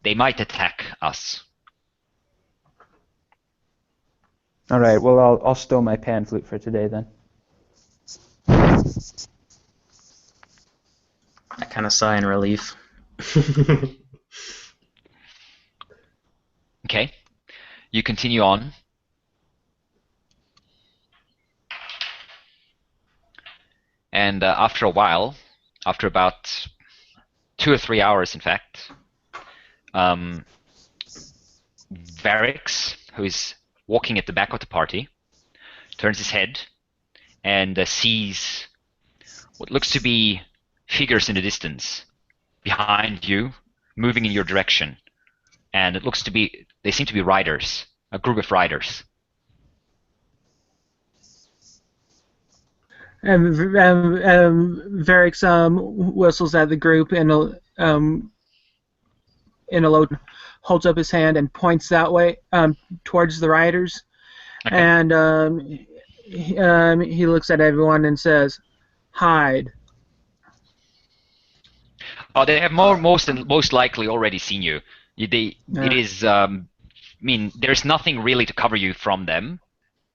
They might attack us. All right. Well, I'll stow my pan flute for today then. I kind of sigh in relief. Okay. You continue on. And after a while, after about 2 or 3 hours, in fact, Varix, who is walking at the back of the party, turns his head and sees what looks to be figures in the distance behind you, moving in your direction. And it looks to be, they seem to be riders, a group of riders. And Varix whistles at the group in a low, holds up his hand and points that way towards the riders. Okay. And he looks at everyone and says, "Hide." Oh, they have most likely already seen you. It is. I mean, there's nothing really to cover you from them.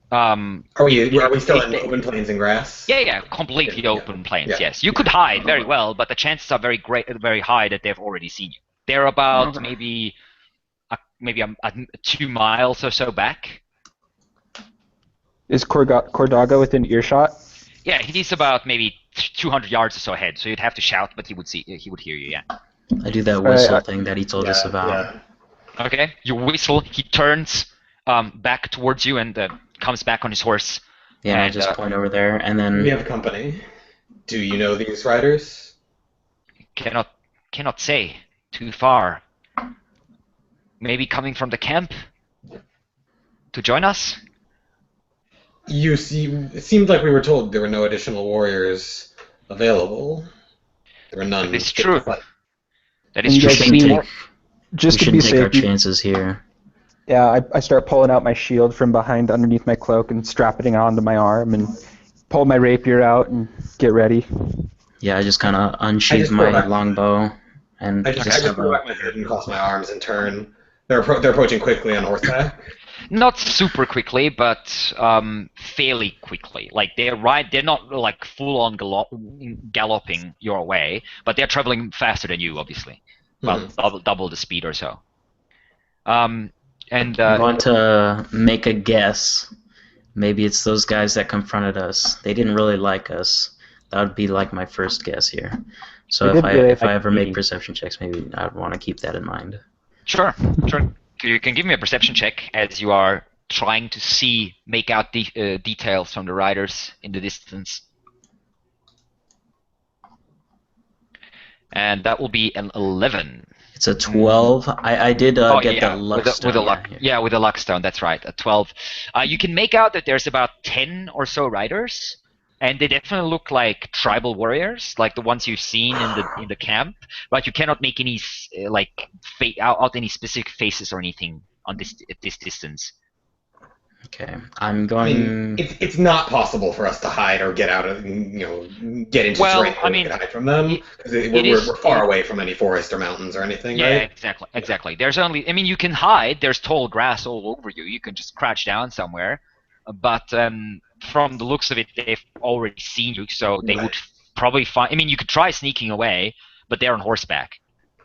Are we still in open plains and grass? Yeah, completely open plains. Yeah. Yes, you could hide very well, but the chances are very high that they've already seen you. They're about maybe 2 miles or so back. Is Cordaga within earshot? Yeah, he's about maybe 200 yards or so ahead. So you'd have to shout, but he would hear you. Yeah. I do that whistle thing that he told us about. Yeah. Okay, you whistle. He turns back towards you and comes back on his horse. Yeah, and I just point over there, and then We have company. Do you know these riders? Cannot say. Too far. Maybe coming from the camp to join us. It seemed like we were told there were no additional warriors available. There were none. It's true. That And is you true. guys shouldn't see- take, Just we to be shouldn't take our safe, chances here. yeah, I start pulling out my shield from behind underneath my cloak and strapping it onto my arm and pull my rapier out and get ready. Yeah, I just kind of unsheath just my pull back- longbow and I just have throw a- back my head and cross my arms and turn. They're approaching quickly on horseback. Not super quickly, but fairly quickly. Like they're not like full on galloping your way, but they're traveling faster than you, obviously. Well, double the speed or so. And I'm going to make a guess. Maybe it's those guys that confronted us. They didn't really like us. That would be like my first guess here. So They if did really I like ever me. make perception checks, maybe I'd want to keep that in mind. Sure. You can give me a perception check as you are trying to make out the details from the riders in the distance. And that will be an 11. It's a 12. I did get the luck stone. With the luck stone, that's right. A 12. You can make out that there's about 10 or so riders, and they definitely look like tribal warriors, like the ones you've seen in the camp. But you cannot make any out any specific faces or anything at this distance. Okay, I'm I going. mean, it's not possible for us to hide or get out of, get into terrain where we can hide from them because we're far away from any forest or mountains or anything. Yeah, right? exactly. There's only, you can hide. There's tall grass all over you. You can just crouch down somewhere. But from the looks of it, they've already seen you, so they would probably find. You could try sneaking away, but they're on horseback.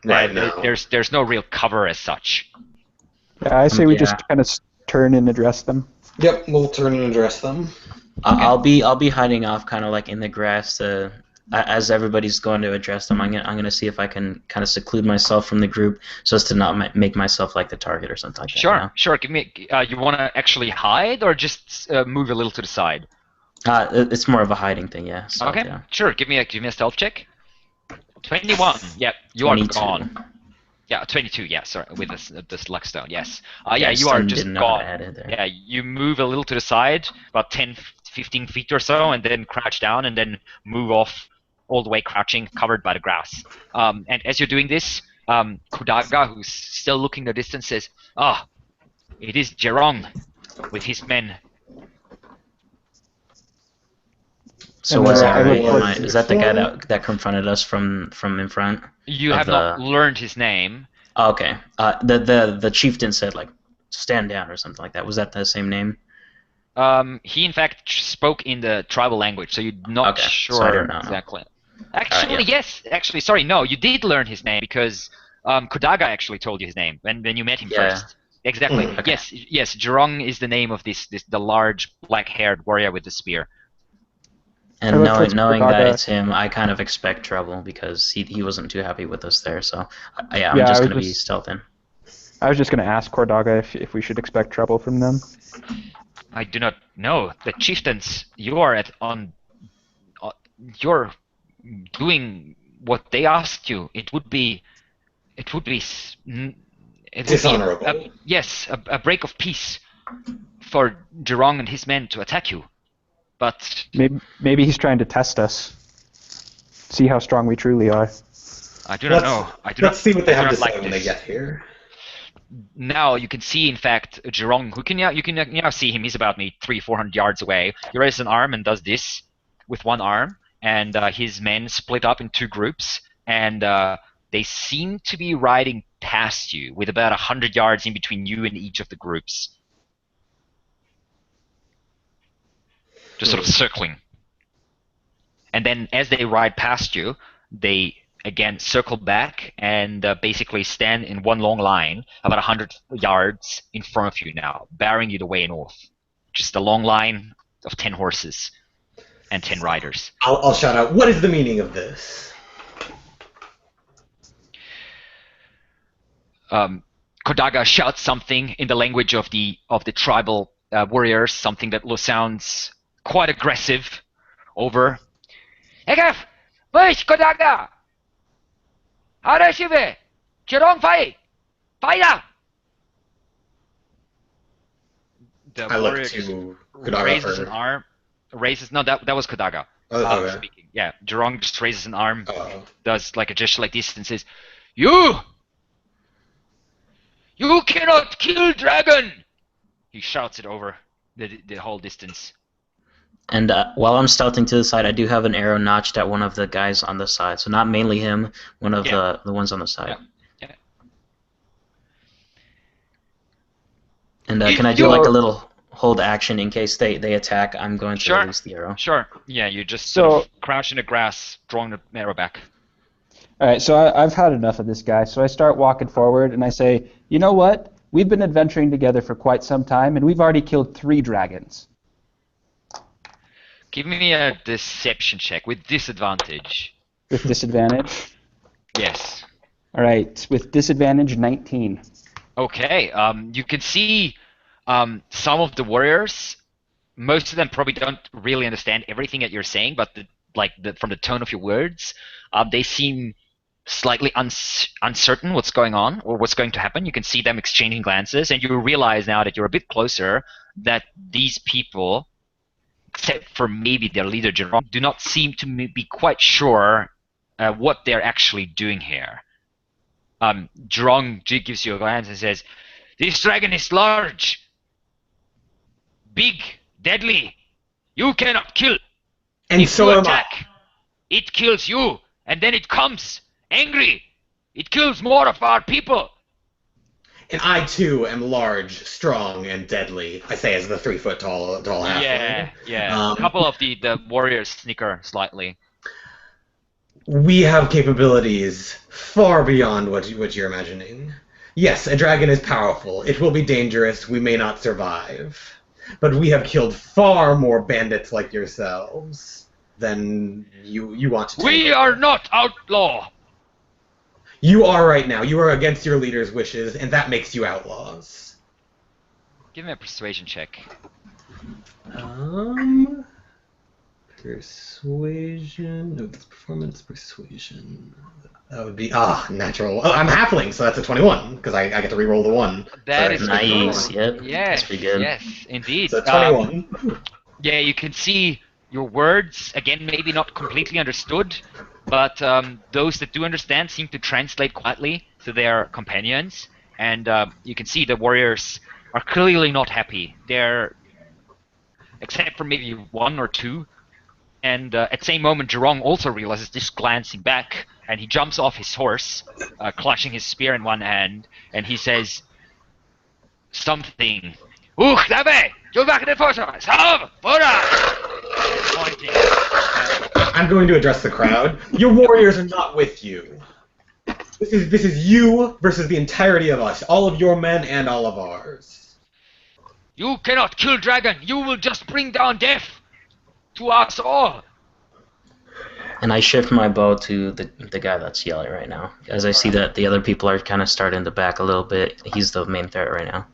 Right now. There's no real cover as such. Yeah, I say we just kind of turn and address them. Yep, we'll turn and address them. I'll be hiding off, kind of like in the grass. As everybody's going to address them, I'm gonna see if I can kind of seclude myself from the group so as to not make myself like the target or something like that. Sure. Give me. You want to actually hide or just move a little to the side? It's more of a hiding thing, yeah. So, Okay. Yeah. Sure. Give me a stealth check. 21. Yep. You are 22. gone. Yeah, 22. Yeah, sorry, with this luck stone. Yes. Yeah, Yeah, I you are still just didn't know how to gone. add it there. Yeah, you move a little to the side, about 10, 15 feet or so, and then crouch down, and then move off all the way crouching, covered by the grass. And as you're doing this, Kudaga, who's still looking the distance, says, "Ah, it is Jerong with his men." So And was then that I right? look towards. Is that the guy that confronted us from in front? You Of have not learned his name. Oh, okay. The chieftain said like stand down or something like that. Was that the same name? He in fact spoke in the tribal language, so you're not Okay, sure so I don't know. exactly. Alright, Actually, yeah. yes. Actually, sorry, no, you did learn his name because Kudaga actually told you his name when you met him Yeah. first. Exactly. Hmm. Okay. Yes. Jerong is the name of the large black-haired warrior with the spear. I And look towards knowing that Kudaga. it's him, I kind of expect trouble because he wasn't too happy with us there. So yeah, I'm Yeah, just I gonna was be just- stealthing. I was just going to ask Kordaga if we should expect trouble from them. I do not know. The chieftains, you are you're doing what they asked you. It would be it would be Dishonorable. yes, a break of peace for Jerong and his men to attack you. But Maybe he's trying to test us, see how strong we truly are. I do not know. Let's see what they have to like say when they this. get here. Now you can see, in fact, Jerong, who can you can now see him. He's about maybe 300-400 yards away. He raises an arm and does this with one arm, and his men split up in two groups, and they seem to be riding past you with about 100 yards in between you and each of the groups. Just sort of circling. And then as they ride past you, they again circle back and basically stand in one long line about 100 yards in front of you now, barring you the way north. Just a long line of 10 horses and 10 riders. I'll shout out, what is the meaning of this? Kodaga shouts something in the language of the tribal warriors, something that sounds quite aggressive over. Egaf! Push, Kodaga! Harashive! Jerong Fai! Faida! The I look warrior to Kudaga raises for... an arm. No, that was Kodaga. Oh, okay. Speaking. Yeah, Jerong just raises an arm, Oh. does like a gesture like this, and says, "You cannot kill dragon!" He shouts it over the whole distance. And while I'm stealthing to the side, I do have an arrow notched at one of the guys on the side. So not mainly him, one of the ones on the side. Yeah. And can I do like a little hold action in case they attack? I'm going to release the arrow. Sure. Yeah, you just sort of crouch in the grass, drawing the arrow back. All right, so I've had enough of this guy. So I start walking forward and I say, you know what? We've been adventuring together for quite some time, and we've already killed 3 dragons. Give me a deception check with disadvantage. With disadvantage? Yes. All right, with disadvantage, 19. Okay. You can see some of the warriors. Most of them probably don't really understand everything that you're saying, but from the tone of your words, they seem slightly uncertain what's going on or what's going to happen. You can see them exchanging glances, and you realize now that you're a bit closer that these people, except for maybe their leader, Jerome, do not seem to be quite sure what they're actually doing here. Jerome gives you a glance and says, "This dragon is large, big, deadly. You cannot kill. And If so you am I. attack, it kills you, and then it comes angry. It kills more of our people." And I too am large, strong, and deadly. I say as the 3-foot-tall halfling. Yeah. A couple of the warriors snicker slightly. We have capabilities far beyond what you're imagining. Yes, a dragon is powerful. It will be dangerous. We may not survive. But we have killed far more bandits like yourselves than you want to take. We are not outlaw. You are right now. You are against your leader's wishes, and that makes you outlaws. Give me a persuasion check. Persuasion. No, that's performance. Persuasion. That would be natural. Oh, I'm halfling, so that's a 21 because I get to re-roll the one. That Sorry. is Nice. cool. Yep. That's Yes, pretty good. yes, indeed. So 21. Yeah, you can see your words, again, maybe not completely understood, but those that do understand seem to translate quietly to their companions. And you can see the warriors are clearly not happy. They're, except for maybe one or two. And at the same moment, Jurong also realizes this, glancing back, and he jumps off his horse, clutching his spear in one hand, and he says something. Uch, dabei! You back in the force! Salve! Pointing. I'm going to address the crowd. Your warriors are not with you. This is you versus the entirety of us, all of your men and all of ours. You cannot kill dragon. You will just bring down death to us all. And I shift my bow to the guy that's yelling right now, as I see that the other people are kind of starting to back a little bit. He's the main threat right now.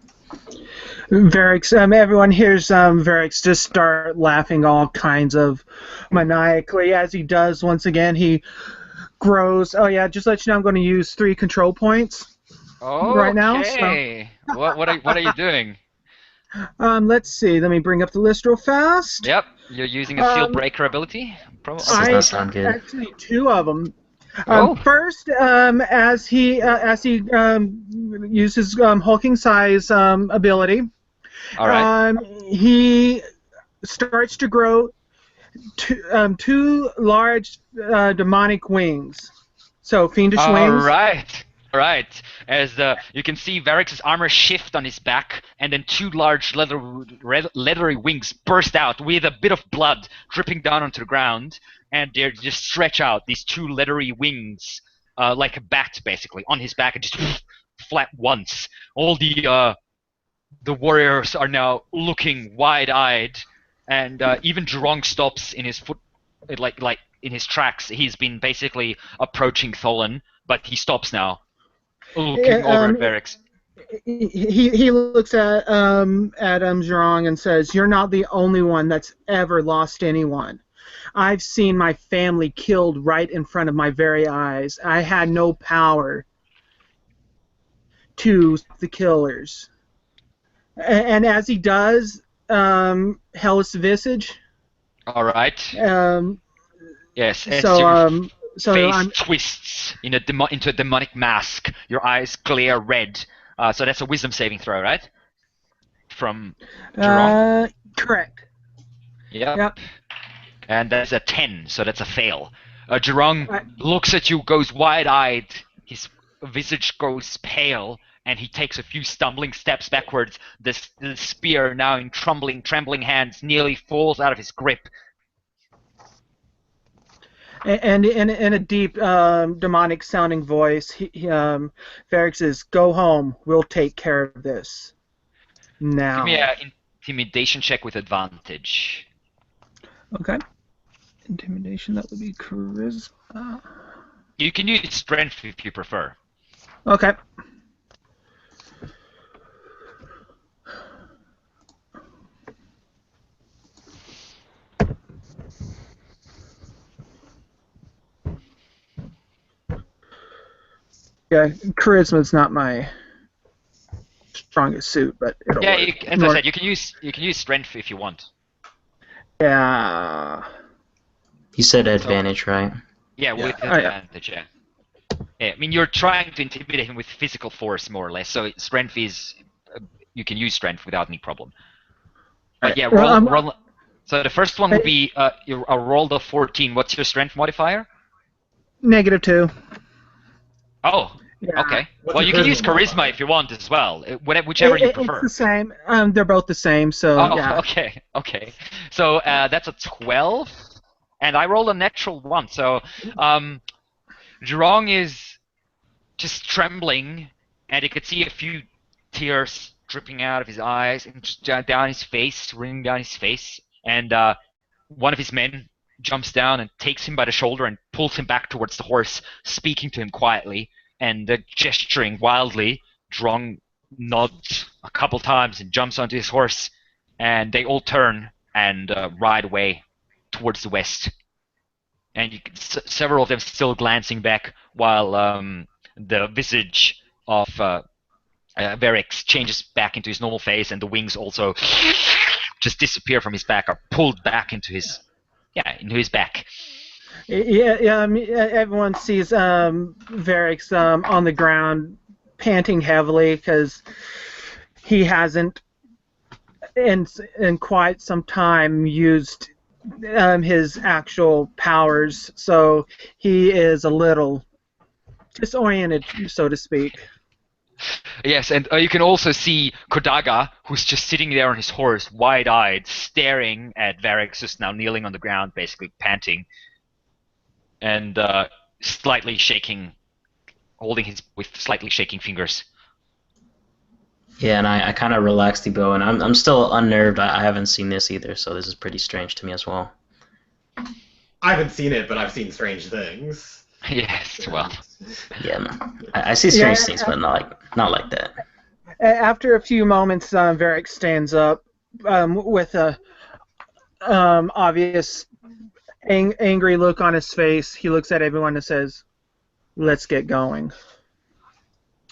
Varix, everyone hears Varix just start laughing all kinds of maniacally as he does. Once again, he grows. Oh yeah, just let you know, I'm going to use 3 control points right now. Okay. So. What are you doing? Let's see. Let me bring up the list real fast. Yep, you're using a field breaker ability. This does not sound good. Actually, 2 of them. Oh. First, as he uses hulking size ability, All right. he starts to grow 2 large demonic wings. So fiendish wings. All right. As you can see, Varix's armor shift on his back, and then 2 large leathery wings burst out with a bit of blood dripping down onto the ground, and they just stretch out, these 2 leathery wings, like a bat, basically, on his back, and just flap once. All the warriors are now looking wide-eyed, and even Jurong stops in his like in his tracks. He's been basically approaching Tholen, but he stops now, looking over at Varix. He looks at Jurong and says, "You're not the only one that's ever lost anyone. I've seen my family killed right in front of my very eyes. I had no power to stop the killers." And as he does, Hellas Visage. All right. Yes. So face twists into a demonic mask. Your eyes glare red. So that's a wisdom saving throw, right? From Jurong? Correct. Yep. And that's a 10, so that's a fail. Jurong looks at you, goes wide-eyed. His visage goes pale, and he takes a few stumbling steps backwards. The spear, now in trembling hands, nearly falls out of his grip. And in a deep, demonic-sounding voice, Varix says, "Go home. We'll take care of this now." Give me an intimidation check with advantage. Okay. Intimidation, that would be charisma. You can use strength if you prefer. Okay. Yeah, charisma's not my strongest suit, but it'll work. As I said, you can use strength if you want. Yeah. You said advantage, right? Yeah, with advantage. Yeah. I mean, you're trying to intimidate him with physical force, more or less. So strength is, you can use strength without any problem. But yeah, roll. So the first one would be a roll of 14. What's your strength modifier? -2. Oh, yeah. Okay. Well, you can use charisma if you want as well, whichever you prefer. It's the same. They're both the same, so yeah. Okay. So that's a 12, and I rolled a natural 1. So Jurong is just trembling, and you could see a few tears dripping out of his eyes and just down his face, running down his face. And one of his men jumps down and takes him by the shoulder and pulls him back towards the horse, speaking to him quietly and gesturing wildly. Jurong nods a couple times and jumps onto his horse, and they all turn and ride away towards the west, and you can, several of them still glancing back, while the visage of Varix changes back into his normal face, and the wings also just disappear from his back, are pulled back into his back. Yeah. Everyone sees Varix on the ground, panting heavily because he hasn't in quite some time used his actual powers, so he is a little disoriented, so to speak. Yes, and you can also see Kodaga, who's just sitting there on his horse, wide-eyed, staring at Varix, who's now kneeling on the ground, basically panting, and slightly shaking, holding his with slightly shaking fingers. Yeah, and I kind of relaxed the bow, and I'm still unnerved. I haven't seen this either, so this is pretty strange to me as well. I haven't seen it, but I've seen strange things. Yes, well. Yeah, man. I see strange things, but not like that. After a few moments, Varric stands up with a obvious angry look on his face. He looks at everyone and says, "Let's get going."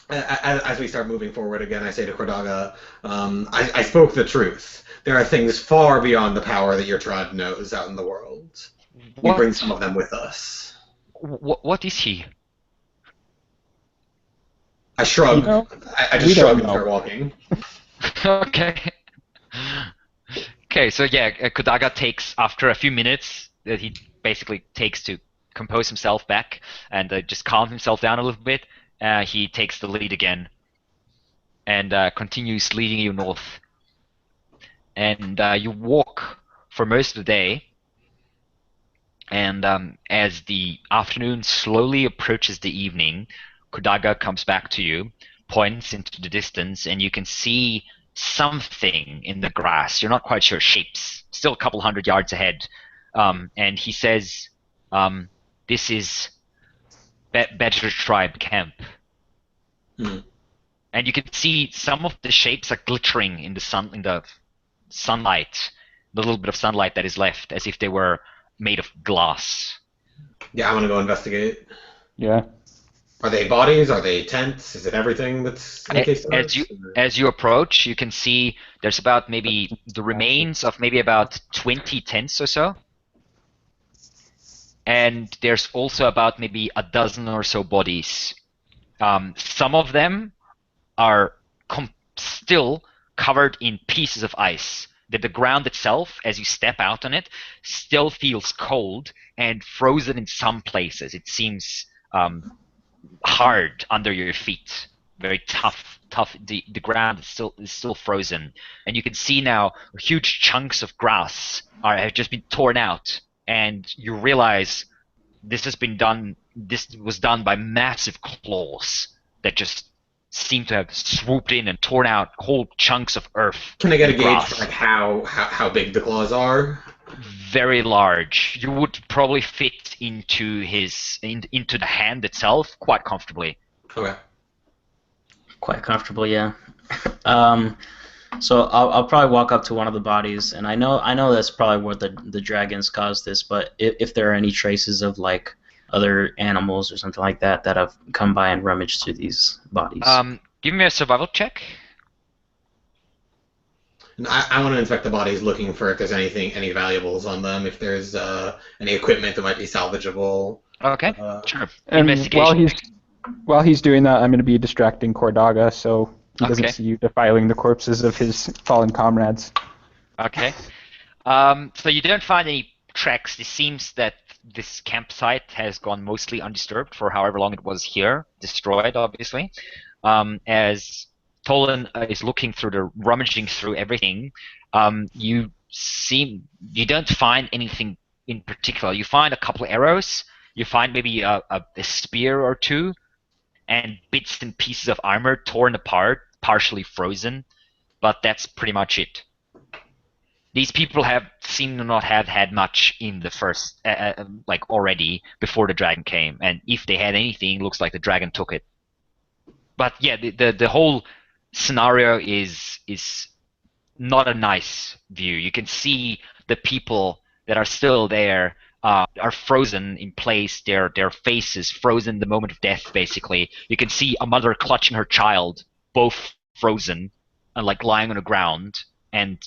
As we start moving forward again, I say to Cordaga, I spoke the truth. There are things far beyond the power that your tribe knows out in the world. We bring some of them with us. What is he? I shrug. You know, I just shrug and start walking. Okay. Okay, so yeah, Kodaga takes, after a few minutes that he basically takes to compose himself back and just calm himself down a little bit, he takes the lead again and continues leading you north. And you walk for most of the day, and as the afternoon slowly approaches the evening, Kodaga comes back to you, points into the distance, and you can see something in the grass. You're not quite sure. Shapes. Still a couple 100 yards ahead. And he says, this is Badger Tribe Camp. Hmm. And you can see some of the shapes are glittering in the sunlight, the little bit of sunlight that is left, as if they were made of glass. Yeah, I want to go investigate. Yeah. Are they bodies? Are they tents? Is it everything that's in the case of As you approach, you can see there's about maybe the remains of maybe about 20 tents or so. And there's also about maybe a dozen or so bodies. Some of them are still covered in pieces of ice. That the ground itself, as you step out on it, still feels cold and frozen in some places. It seems hard under your feet, very tough. The ground is still frozen, and you can see now huge chunks of grass have just been torn out, and you realize this was done by massive claws that just seem to have swooped in and torn out whole chunks of earth. Can I get a gauge grass. for like how big the claws are? Very large. You would probably fit into into the hand itself quite comfortably. Okay. Quite comfortable, yeah. So I'll probably walk up to one of the bodies, and I know that's probably where the dragons caused this, but if there are any traces of like other animals or something like that have come by and rummaged through these bodies. Give me a survival check. And I want to inspect the bodies, looking for if there's any valuables on them, if there's any equipment that might be salvageable. Okay, sure. And Investigation. while he's doing that, I'm going to be distracting Cordaga so he doesn't Okay. see you defiling the corpses of his fallen comrades. Okay. So you don't find any tracks. It seems that this campsite has gone mostly undisturbed for however long it was here, destroyed, obviously. As Tolan is rummaging through everything, you don't find anything in particular. You find a couple of arrows. You find maybe a spear or two, and bits and pieces of armor torn apart, partially frozen, but that's pretty much it. These people seem to not have had much in the first, already before the dragon came, and if they had anything, it looks like the dragon took it. But yeah, the whole scenario is not a nice view. You can see the people that are still there are frozen in place. Their faces frozen the moment of death, basically. You can see a mother clutching her child, both frozen and like lying on the ground, and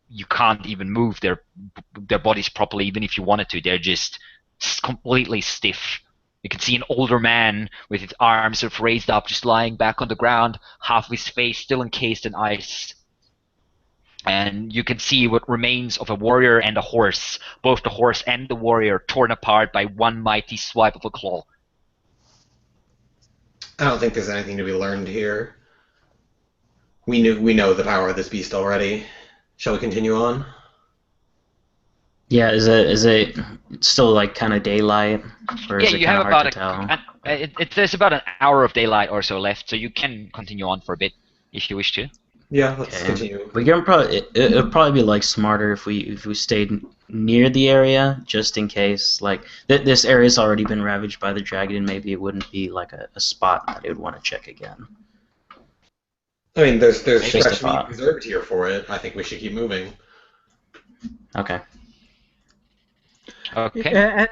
you can't even move their bodies properly, even if you wanted to. They're just completely stiff. You can see an older man with his arms sort of raised up, just lying back on the ground, half of his face still encased in ice. And you can see what remains of a warrior and a horse, both the horse and the warrior torn apart by one mighty swipe of a claw. I don't think there's anything to be learned here. We know the power of this beast already. Shall we continue on? Yeah, is it still like kind of daylight, or is Yeah, it you kind have of hard to about tell? there's about an hour of daylight or so left, so you can continue on for a bit if you wish to. Yeah, let's Okay. continue. We can probably it'd probably be like smarter if we stayed near the area just in case like this area's already been ravaged by the dragon, and maybe it wouldn't be like a spot that it would want to check again. I mean, there's Just a fresh meat thought. preserved here for it. I think we should keep moving. Okay. Okay.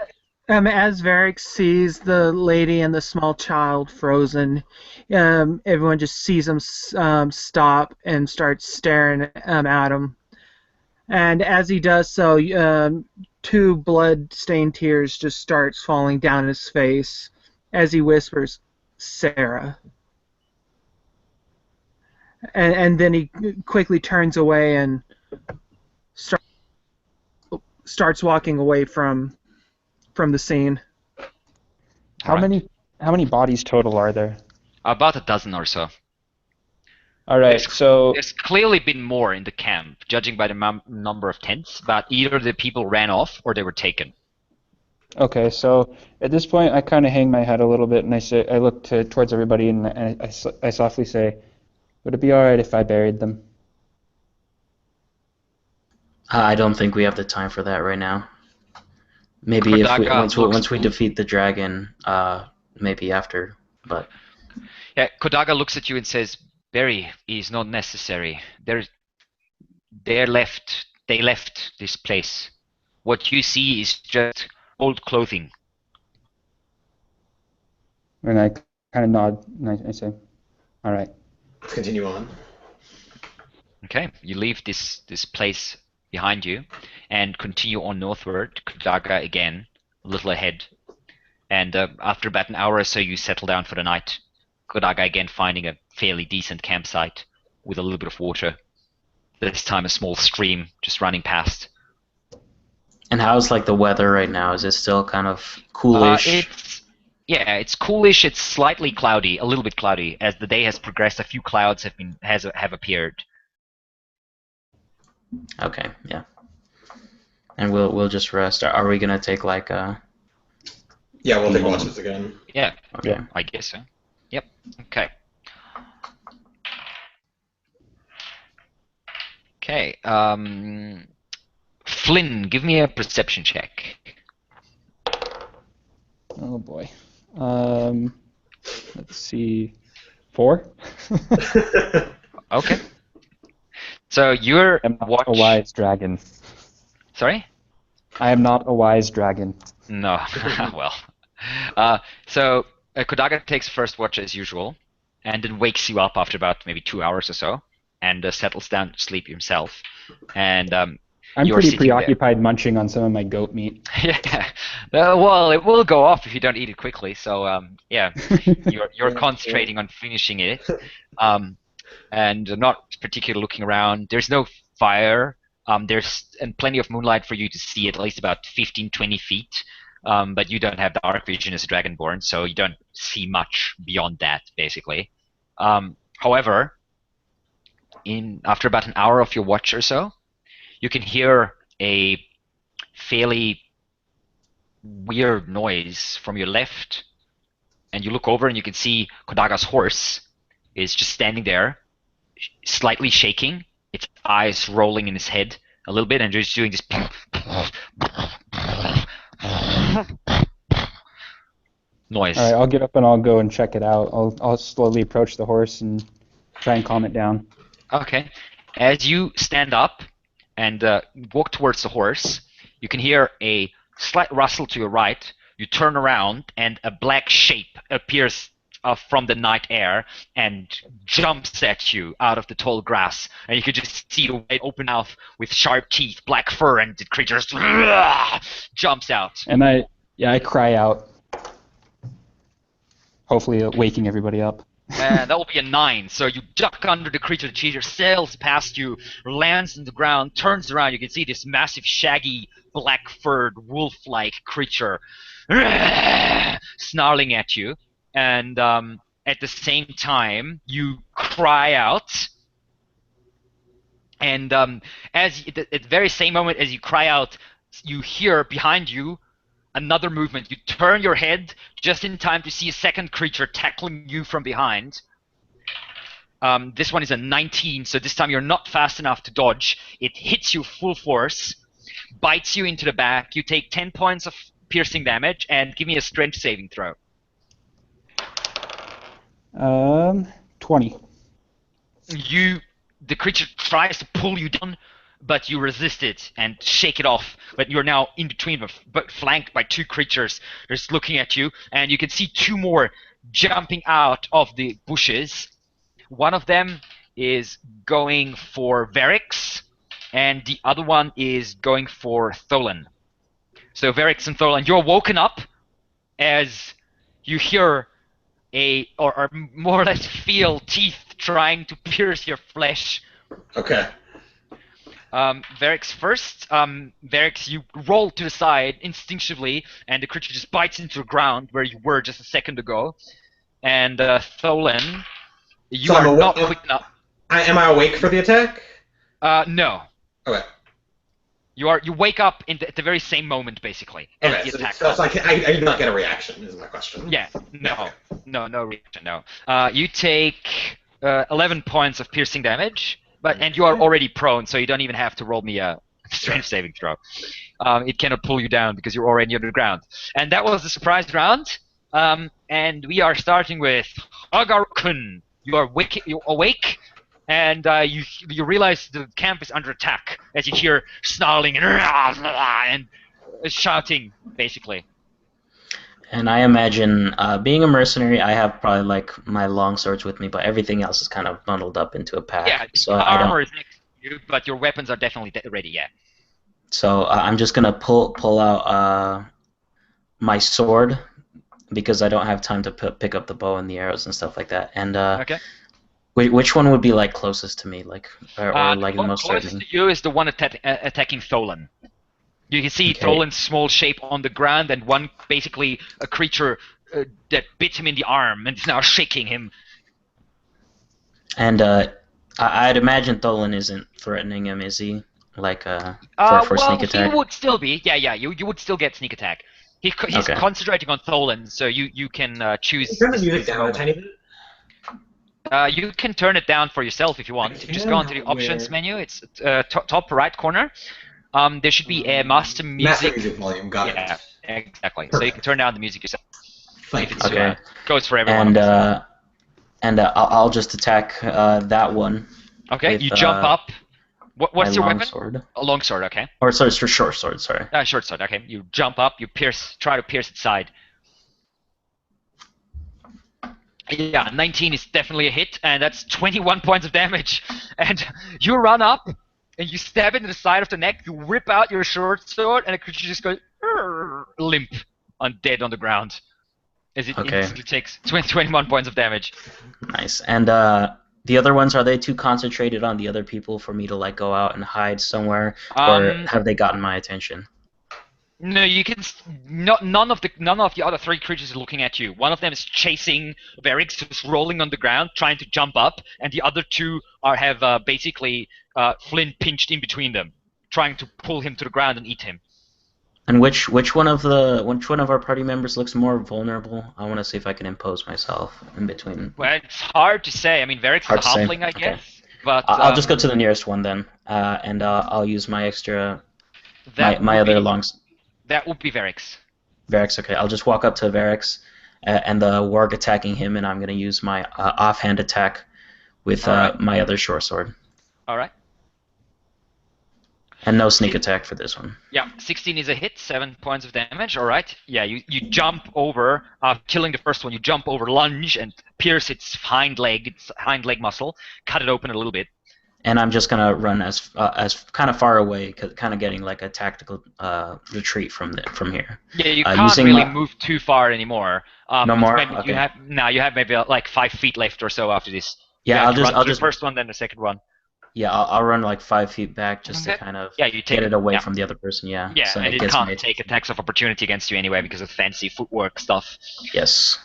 As Varric sees the lady and the small child frozen, everyone just sees him stop and starts staring at him. And as he does so, two blood-stained tears just starts falling down his face as he whispers, "Sarah." And then he quickly turns away and starts walking away from the scene. How many bodies total are there? About a dozen or so. All right, so There's clearly been more in the camp, judging by the number of tents, but either the people ran off or they were taken. okay, so at this point, I kind of hang my head a little bit, and I look towards everybody, and I softly say, "Would it be all right if I buried them?" I don't think we have the time for that right now. Maybe if once we defeat the dragon, maybe after. But yeah, Kodaga looks at you and says, "Bury is not necessary. They left this place. What you see is just old clothing." And I kind of nod, and I say, "All right." Let's continue on. Okay, you leave this place behind you and continue on northward. Kodaga again, a little ahead. And after about an hour or so, you settle down for the night. Kodaga again finding a fairly decent campsite with a little bit of water. This time a small stream just running past. and how's like the weather right now? Is it still kind of coolish? It's coolish. It's slightly cloudy, a little bit cloudy. As the day has progressed, a few clouds have appeared. Okay, yeah. And we'll just rest. Are we gonna take like a? Yeah, we'll take watches again. Yeah, Okay. I guess so. Yep. Okay. Okay. Flynn, give me a perception check. Oh boy. Let's see. 4? Okay. So you're I'm not a wise dragon. Sorry? I am not a wise dragon. No. Well. So Kodaga takes first watch as usual, and then wakes you up after about maybe 2 hours or so, and settles down to sleep himself. And I'm you're pretty sitting there. preoccupied munching on some of my goat meat. Yeah. Well, it will go off if you don't eat it quickly. So yeah, you're concentrating on finishing it, and not particularly looking around. There's no fire. There's plenty of moonlight for you to see at least about 15-20 feet. But you don't have the dark vision as a dragonborn, so you don't see much beyond that, basically. However, after about an hour of your watch or so, you can hear a fairly weird noise from your left, and you look over and you can see Kodaga's horse is just standing there, slightly shaking, its eyes rolling in his head a little bit, and just doing this noise. All right, I'll get up and I'll go and check it out. I'll slowly approach the horse and try and calm it down. Okay. As you stand up and walk towards the horse, you can hear a slight rustle to your right. You turn around, and a black shape appears from the night air and jumps at you out of the tall grass. And you can just see the wide open mouth with sharp teeth, black fur, and the creature just jumps out. And I cry out, hopefully waking everybody up. And that will be a 9. So you duck under the creature. The creature sails past you, lands on the ground, turns around. You can see this massive, shaggy, black-furred, wolf-like creature snarling at you. And at the same time, you cry out. And at the very same moment as you cry out, you hear behind you another movement. You turn your head just in time to see a second creature tackling you from behind. This one is a 19, so this time you're not fast enough to dodge. It hits you full force, bites you into the back. You take 10 points of piercing damage, and give me a strength saving throw. 20. The creature tries to pull you down, but you resist it and shake it off. But you're now in between, but flanked by 2 creatures just looking at you, and you can see 2 more jumping out of the bushes. One of them is going for Verix, and the other one is going for Tholen. So Verix and Tholen, you're woken up as you hear or more or less feel teeth trying to pierce your flesh. Okay. Verix first. Verix, you roll to the side instinctively, and the creature just bites into the ground where you were just a second ago. And Tholen, you are not quick enough. Am I awake for the attack? No. Okay. You wake up at the very same moment, basically. Okay, the attack so I do not get a reaction, is my question. Yeah, no reaction, no. You take 11 points of piercing damage, and you are already prone, so you don't even have to roll me a strength saving throw. It cannot pull you down because you're already under the ground. And that was the surprise round. And we are starting with Agarukun. You're awake. And you realize the camp is under attack as you hear snarling and shouting, basically. And I imagine, being a mercenary, I have probably like my long swords with me, but everything else is kind of bundled up into a pack. Yeah, so armor is next to you, but your weapons are definitely ready. Yeah. So I'm just gonna pull out my sword because I don't have time to pick up the bow and the arrows and stuff like that. And okay. Which one would be like closest to me, like or like the most closest threatening? to you is the one attacking Tholen. You can see Tholen's small shape on the ground, and one basically a creature that bit him in the arm and is now shaking him. And I'd imagine Tholen isn't threatening him, is he? Like for sneak attack. He would still be. Yeah. You would still get sneak attack. He's concentrating on Tholen, so you can choose. Turn the music down a tiny bit. You can turn it down for yourself if you want. Just go into the options menu. It's top right corner. There should be a master music. Master music volume, got it. Yeah, exactly. So you can turn down the music yourself. Thank you. Okay. Goes for everyone. And I'll just attack that one. Okay, with, you jump up. What's your weapon? Sword. A long sword, okay. Or sorry, it's for short sword, sorry. Short sword, okay. You jump up, you try to pierce its side. Yeah, 19 is definitely a hit, and that's 21 points of damage. And you run up, and you stab it in the side of the neck, you whip out your short sword, and the creature just goes limp, dead on the ground. As it instantly takes 21 points of damage. Nice. And the other ones, are they too concentrated on the other people for me to like go out and hide somewhere, or have they gotten my attention? No, you can. None of the other 3 creatures are looking at you. One of them is chasing Verix, who's rolling on the ground, trying to jump up, and the other 2 have basically Flynn pinched in between them, trying to pull him to the ground and eat him. And which one of our party members looks more vulnerable? I want to see if I can impose myself in between. Well, it's hard to say. I mean, Verix is a halfling, I guess. But I'll just go to the nearest one then, and I'll use my extra, my other longs. That would be Verix. Verix, okay. I'll just walk up to Verix and the warg attacking him, and I'm going to use my offhand attack with my other short sword. All right. And no sneak attack for this one. Yeah, 16 is a hit, 7 points of damage. All right. Yeah, you jump over, killing the first one. You jump over, lunge, and pierce its hind leg muscle, cut it open a little bit. And I'm just gonna run as kind of far away, kind of getting like a tactical retreat from here. Yeah, you can't really move too far anymore. No more. Maybe Okay. you have maybe like 5 feet left or so after this. Yeah, I'll just the first one, then the second one. Yeah, I'll run like 5 feet back just to kind of get it away from the other person. Yeah. Yeah, so and it can't take attacks of opportunity against you anyway because of fancy footwork stuff. Yes.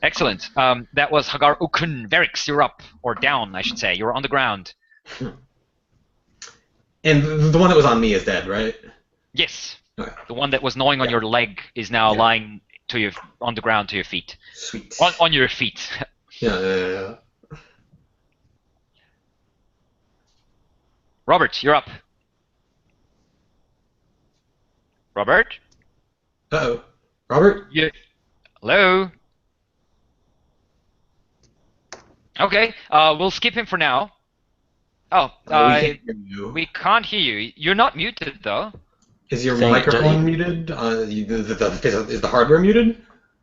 Excellent. That was Hagar Ukun. Verix, you're up, or down, I should say. You're on the ground. And the one that was on me is dead, right? Yes. Okay. The one that was gnawing on your leg is now lying on the ground to your feet. Sweet. On your feet. Yeah. Robert, you're up. Robert? Uh-oh. Robert? Yeah. Hello? Okay, we'll skip him for now. Oh, we can't hear you. we can't hear you. You're not muted, though. Is your microphone muted? Is the hardware muted?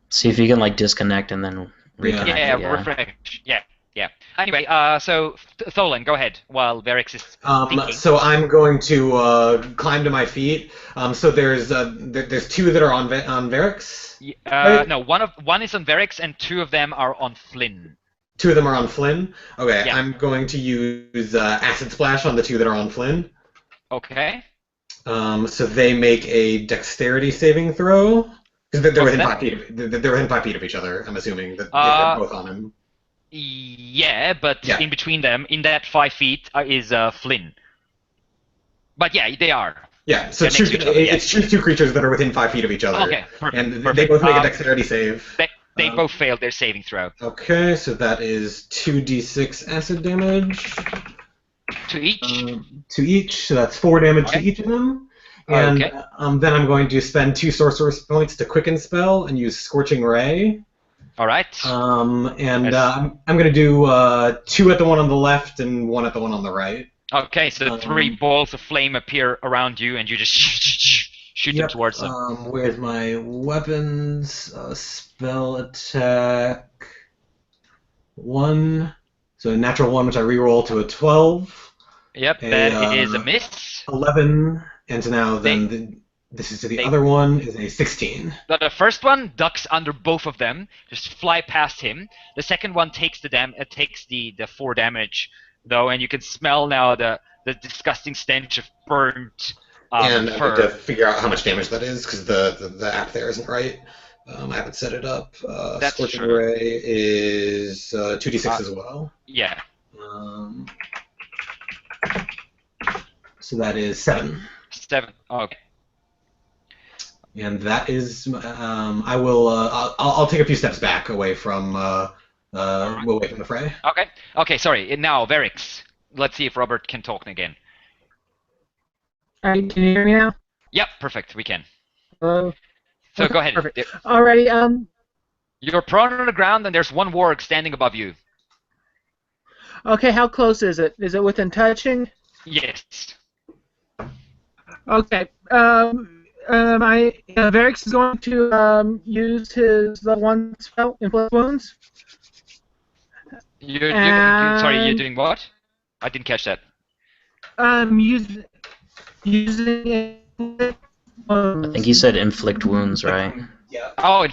See if you can like disconnect and then reconnect. Yeah, refresh. Yeah. Anyway, so Tholan, go ahead while Verix is thinking. So I'm going to climb to my feet. So there's 2 that are on Verix. Right? No, one is on Verix and 2 of them are on Flynn. 2 of them are on Flynn. Okay, Yeah. I'm going to use Acid Splash on the 2 that are on Flynn. Okay. So they make a Dexterity saving throw because they're within 5 feet. They're within 5 feet of each other. I'm assuming that they're both on him. Yeah, but in between them, in that 5 feet, is Flynn. But yeah, they are. Yeah, so it's choose 2 creatures that are within 5 feet of each other. Okay, perfect. And they both make a Dexterity save. They both failed their saving throw. Okay, so that is 2d6 acid damage. To each? So that's 4 damage to each of them. And then I'm going to spend 2 sorcerer's points to quicken spell and use Scorching Ray. All right. I'm going to do 2 at the one on the left and 1 at the one on the right. Okay, so 3 balls of flame appear around you, and you just shoot them towards them. Where's my weapons? Spell attack. 1. So a natural 1, which I reroll to a 12. Yep, that is a miss. 11, and so now this is to the other one, is a 16. The first one ducks under both of them, just fly past him. The second one takes the 4 damage, though, and you can smell now the disgusting stench of burnt and fur. I need to figure out how much damage that is, because the app there isn't right. I haven't set it up. Scorching Ray is 2d6 as well. Yeah. So that is 7. 7. Okay. And that is, I'll take a few steps back away from the fray. Okay. Sorry. Now Verix. Let's see if Robert can talk again. Can you hear me now? Yep. Perfect. We can. Hello. So Okay, go ahead. Perfect. Alrighty. You're prone on the ground, and there's one warg standing above you. Okay. How close is it? Is it within touching? Yes. Okay. Verix is going to use his level 1 spell, Inflict Wounds. Sorry, you're doing what? I didn't catch that. Using I think you said inflict wounds, right? Yeah. Oh,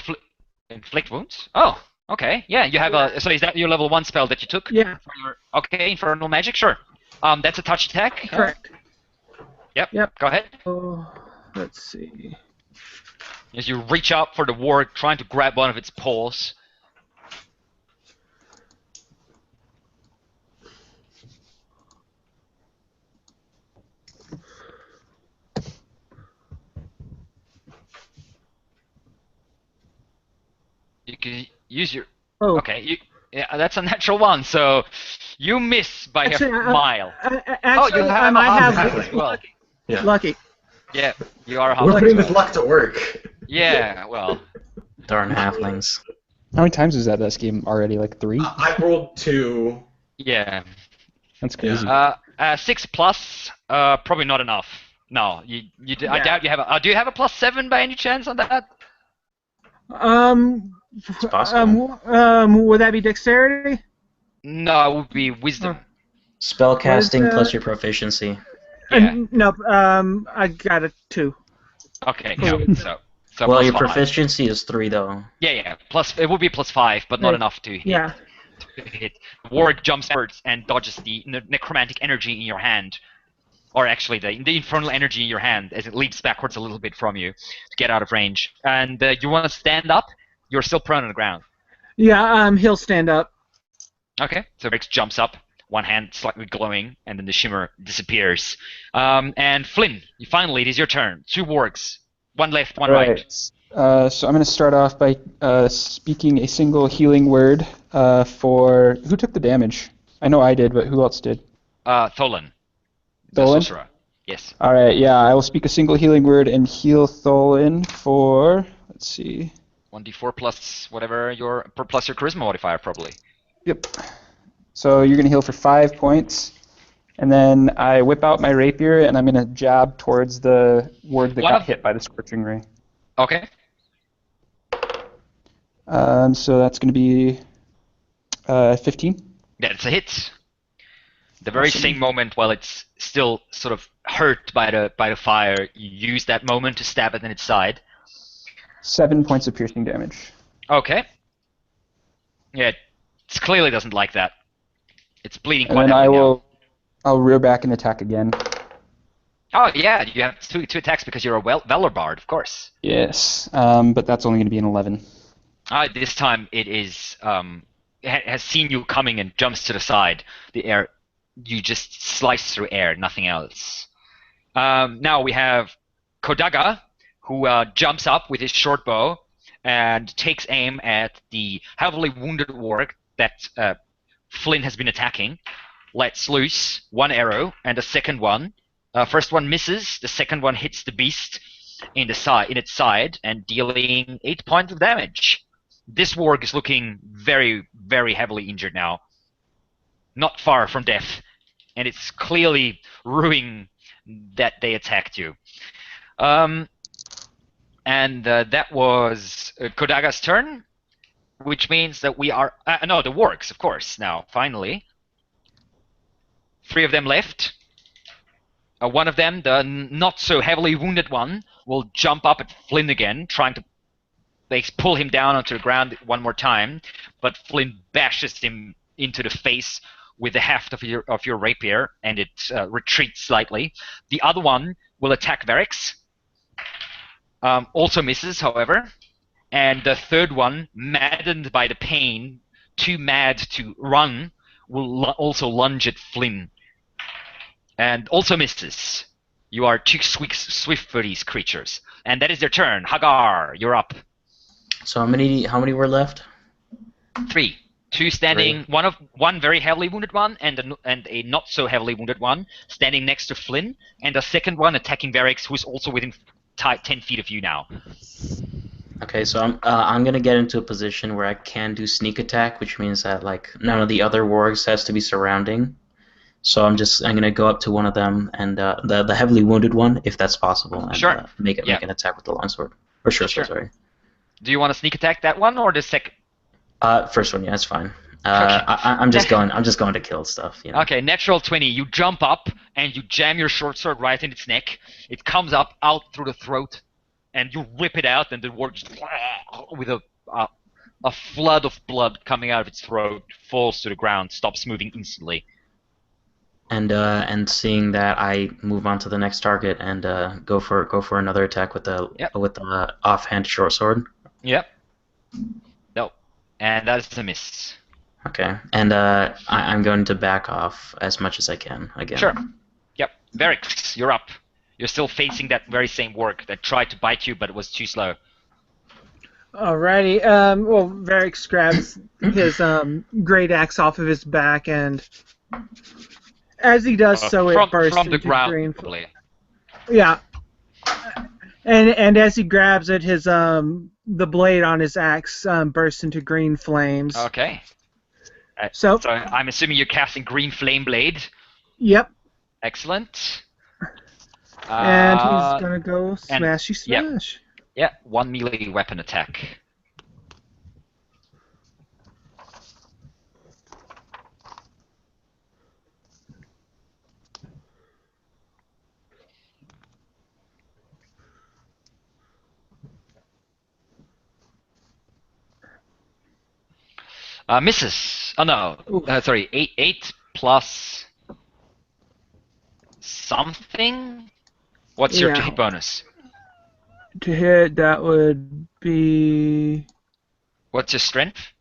inflict wounds? Oh, okay. Yeah, you have a. So is that your level 1 spell that you took? Yeah. Okay, Infernal Magic, sure. That's a touch attack. Correct. Yep. Go ahead. Let's see. As you reach out for the warg, trying to grab one of its paws. You can use your. Oh. Okay. Yeah, that's a natural 1. So you miss by a mile. Actually, you have I have halfling. Well, Yeah. lucky. yeah, you are a We're halfling. putting this luck to work. Yeah, well. Darn halflings. How many times was that game already? Like 3? I rolled 2. Yeah. That's crazy. 6 plus, probably not enough. No, I doubt you have a. Do you have a +7 by any chance on that? It's possible. Would that be dexterity? No, it would be wisdom. Spellcasting What is, plus your proficiency. Yeah. No, I got a 2. Okay. Cool. No. So Well, plus your 5. proficiency is 3 though. Yeah. Plus, it would be +5, but not Right. enough to hit. Yeah. The warg jumps backwards and dodges the necromantic energy in your hand, or actually the infernal energy in your hand as it leaps backwards a little bit from you to get out of range. And you want to stand up? You're still prone on the ground. Yeah, he'll stand up. Okay, so Rex jumps up, one hand slightly glowing, and then the shimmer disappears. And Flynn, finally, it is your turn. 2 wargs, one left, one right. So I'm going to start off by speaking a single healing word for... Who took the damage? I know I did, but who else did? Tholan. The Tholan? sorcerer. Yes. All right, yeah, I will speak a single healing word and heal Tholan for... Let's see. 1d4 plus whatever plus your charisma modifier, probably. Yep. So you're going to heal for 5 points. And then I whip out my rapier, and I'm going to jab towards the ward that got hit by the scorching ray. Okay. So that's going to be 15. That's a hit. The very same moment, while it's still sort of hurt by the fire, you use that moment to stab it in its side. 7 points of piercing damage. Okay. Yeah, it clearly doesn't like that. It's bleeding And quite then heavily now. I'll rear back and attack again. Oh yeah, you have two attacks because you're a Valor Bard, of course. Yes, but that's only going to be an 11. This time it is has seen you coming and jumps to the side. The air, you just slice through air, nothing else. Now we have Kodaga, who jumps up with his short bow and takes aim at the heavily wounded warg that Flynn has been attacking. Lets loose one arrow, and the second one. First one misses. The second one hits the beast in its side, and dealing 8 points of damage. This warg is looking very, very heavily injured now. Not far from death, and it's clearly ruining that they attacked you. And that was Kodaga's turn, which means that we are... no, the wargs, of course, now, finally. 3 of them left. One of them, the not so heavily wounded one, will jump up at Flynn again, trying to pull him down onto the ground one more time, but Flynn bashes him into the face with the haft of your rapier, and it retreats slightly. The other one will attack Varix. Also misses, however. And the third one, maddened by the pain, too mad to run, will also lunge at Flynn. And also misses. You are too swift for these creatures. And that is their turn. Hagar, you're up. So how many were left? 3. 2 standing, 3. one very heavily wounded one, and a not so heavily wounded one standing next to Flynn, and the second one attacking Varix, who's also within 10 feet of you now. Okay, so I'm gonna get into a position where I can do sneak attack, which means that like none of the other wargs has to be surrounding. So I'm gonna go up to one of them and the heavily wounded one, if that's possible, and sure. Make an attack with the longsword or short sword. Sorry. Do you want to sneak attack that one or the second? First one, yeah, that's fine. Okay. I'm just going to kill stuff. You know? Okay, natural 20. You jump up and you jam your short sword right in its neck. It comes up out through the throat, and you rip it out, and the warg just with a flood of blood coming out of its throat falls to the ground, stops moving instantly. And seeing that, I move on to the next target and go for another attack with the offhand short sword. Yep. No, and that is a miss. Okay, and I'm going to back off as much as I can again. Sure. Yep. Varix, you're up. You're still facing that very same warg that tried to bite you, but it was too slow. Alrighty. Well, Varix grabs his great axe off of his back, and as he does so, it bursts from the into ground, green. probably. Yeah. And as he grabs it, his the blade on his axe bursts into green flames. Okay. So I'm assuming you're casting Green Flame Blade. Yep. Excellent. And he's gonna go smashy Yep. smash. Yeah, 1 melee weapon attack. Misses. Oh no. Sorry. 8 plus something. What's your hit bonus? To hit, that would be. What's your strength?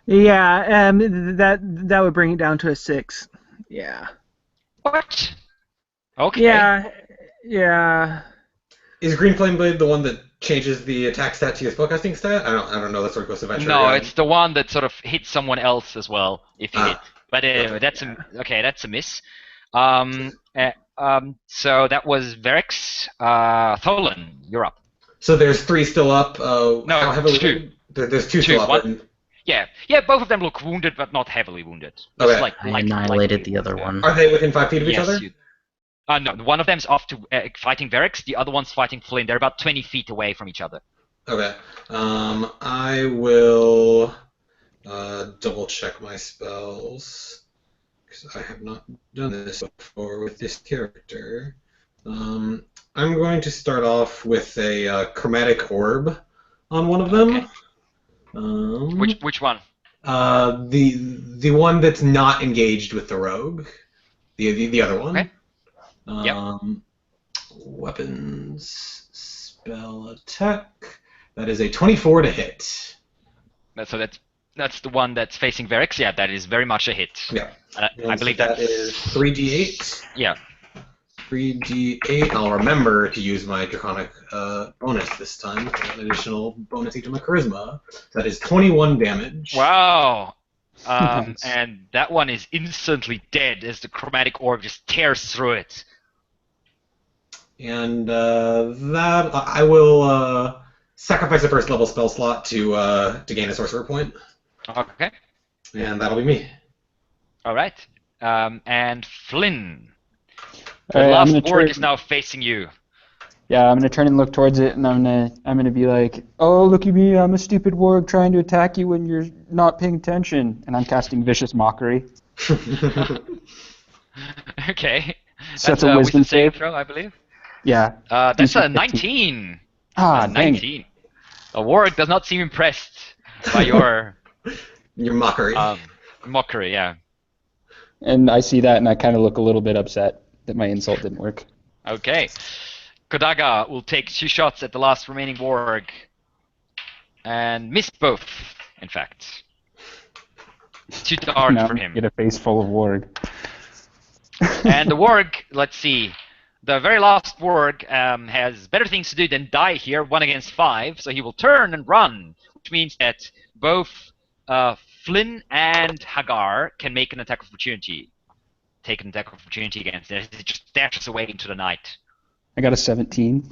Yeah, that would bring it down to a 6. Yeah. What? Okay. Yeah. Is Green Flame Blade the one that changes the attack stat to your spellcasting stat? I don't know the Sword Coast Adventure. No, it's the one that sort of hits someone else as well if you hit. But that's a miss. So that was Verix. Tholen, you're up. So there's 3 still up. No, how heavily 2. There's 2 still up. One. Yeah, both of them look wounded, but not heavily wounded. Okay. Just I annihilated the other one. Are they within 5 feet of each other? No, one of them's off to fighting Verix, the other one's fighting Flynn. They're about 20 feet away from each other. Okay. I will double check my spells, because I have not done this before with this character. I'm going to start off with a chromatic orb on one of them. Okay. Which one? The one that's not engaged with the rogue. The other one. Okay. Weapons, spell attack. That is a 24 to hit. So that's the one that's facing Verix. Yeah, that is very much a hit. Yeah. I believe that is 3d8. Yeah. 3d8. I'll remember to use my draconic bonus this time. An additional bonus to my charisma. That is 21 damage. Wow. Nice. And that one is instantly dead as the chromatic orb just tears through it. And that I will sacrifice a first level spell slot to gain a sorcerer point. Okay. And that'll be me. All right. And Flynn. All The right, I'm last gonna orc turn- is now facing you. Yeah, I'm gonna turn and look towards it, and I'm gonna be like, "Oh, look at me! I'm a stupid warg trying to attack you when you're not paying attention." And I'm casting vicious mockery. Okay. So That's that's a wisdom save save. throw, I believe. Yeah. That's a 15. 19. Ah, That's dang. 19. The warg does not seem impressed by your Your mockery. mockery. Yeah. And I see that, and I kind of look a little bit upset that my insult didn't work. Okay. Kodaga will take 2 shots at the last remaining warg and miss both, in fact. Too dark Now for him. get a face full of warg. And the warg, let's see. The very last warg has better things to do than die here, 1 against 5, so he will turn and run, which means that both Flynn and Hagar can make an attack of opportunity. Take an attack of opportunity against it. It just dashes away into the night. I got a 17.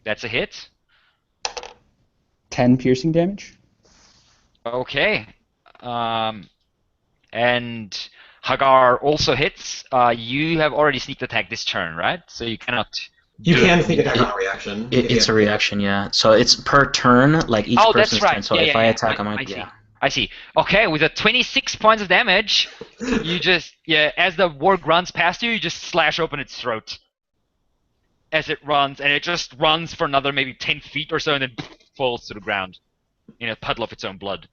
That's a hit. 10 piercing damage. Okay. And Hagar also hits. You have already sneak attack this turn, right? So you cannot. You can sneak attack on a reaction. It's a reaction, yeah. So it's per turn, like each Oh, person's that's right. turn. So Yeah, if yeah, I yeah. attack, I see. yeah. I see. Okay, with a 26 points of damage, you just as the warg runs past you, you just slash open its throat as it runs, and it just runs for another maybe 10 feet or so, and then falls to the ground in a puddle of its own blood.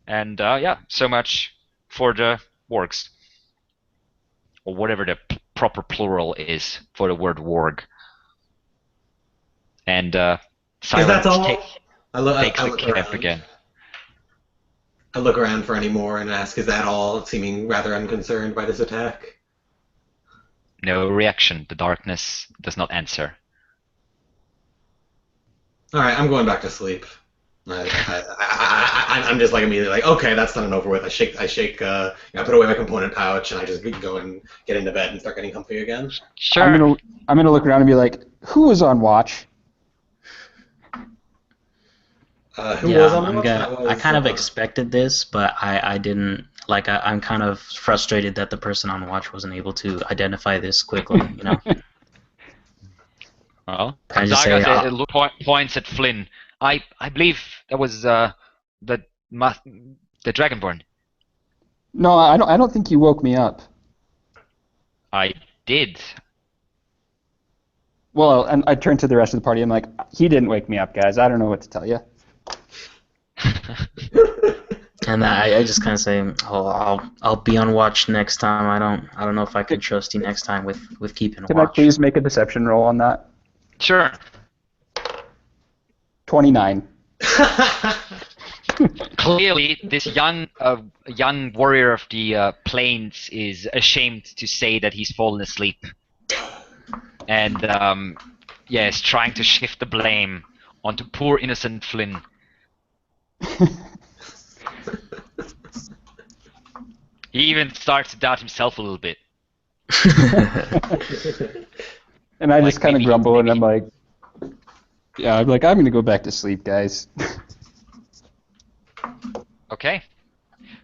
And so much for the wargs, or whatever the proper plural is for the word warg. And Silent all? takes I the look camp around. again. I look around for any more and ask, is that all, seeming rather unconcerned by this attack? No reaction. The darkness does not answer. Alright, I'm going back to sleep. I'm just like immediately like, okay, that's done and over with. I put away my component pouch, and I just go and get into bed and start getting comfy again. Sure. I'm gonna look around and be like, "Who was on watch?" Who was on watch? I kind of expected this, but I didn't. Like, I'm kind of frustrated that the person on watch wasn't able to identify this quickly, you know? Well, I just say, points at Flynn. I believe that was the Dragonborn. No, I don't think you woke me up. I did. Well, and I turned to the rest of the party. I'm like, he didn't wake me up, guys. I don't know what to tell you. and I just kind of say, oh, I'll be on watch next time. I don't know if I can trust you next time with keeping Can watch. I please make a deception roll on that? Sure. 29. Clearly, this young warrior of the plains is ashamed to say that he's fallen asleep, and is trying to shift the blame onto poor innocent Flynn. He even starts to doubt himself a little bit. And I just kind of grumble, and I'm maybe- like, yeah, I'm going to go back to sleep, guys. Okay.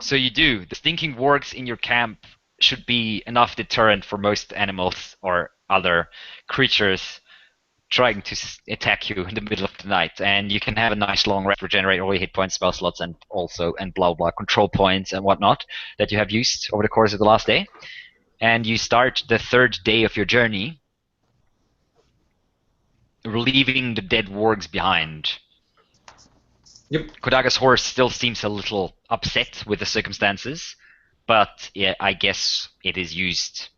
So you do. The stinking wargs in your camp should be enough deterrent for most animals or other creatures trying to attack you in the middle of the night. And you can have a nice long rest, regenerate all your hit points, spell slots, and blah blah control points and whatnot that you have used over the course of the last day. And you start the third day of your journey, leaving the dead wargs behind. Yep. Kodaga's horse still seems a little upset with the circumstances, but yeah, I guess it is used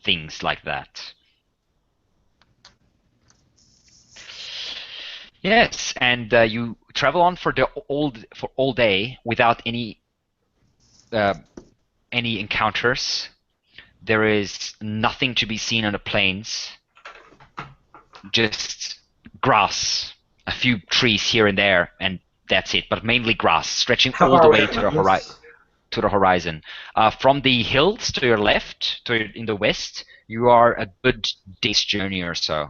things like that. Yes, and you travel on for all day without any encounters. There is nothing to be seen on the plains. Just grass, a few trees here and there, and that's it. But mainly grass, stretching all the way to the horizon. From the hills to your left, in the west, you are a good day's journey or so.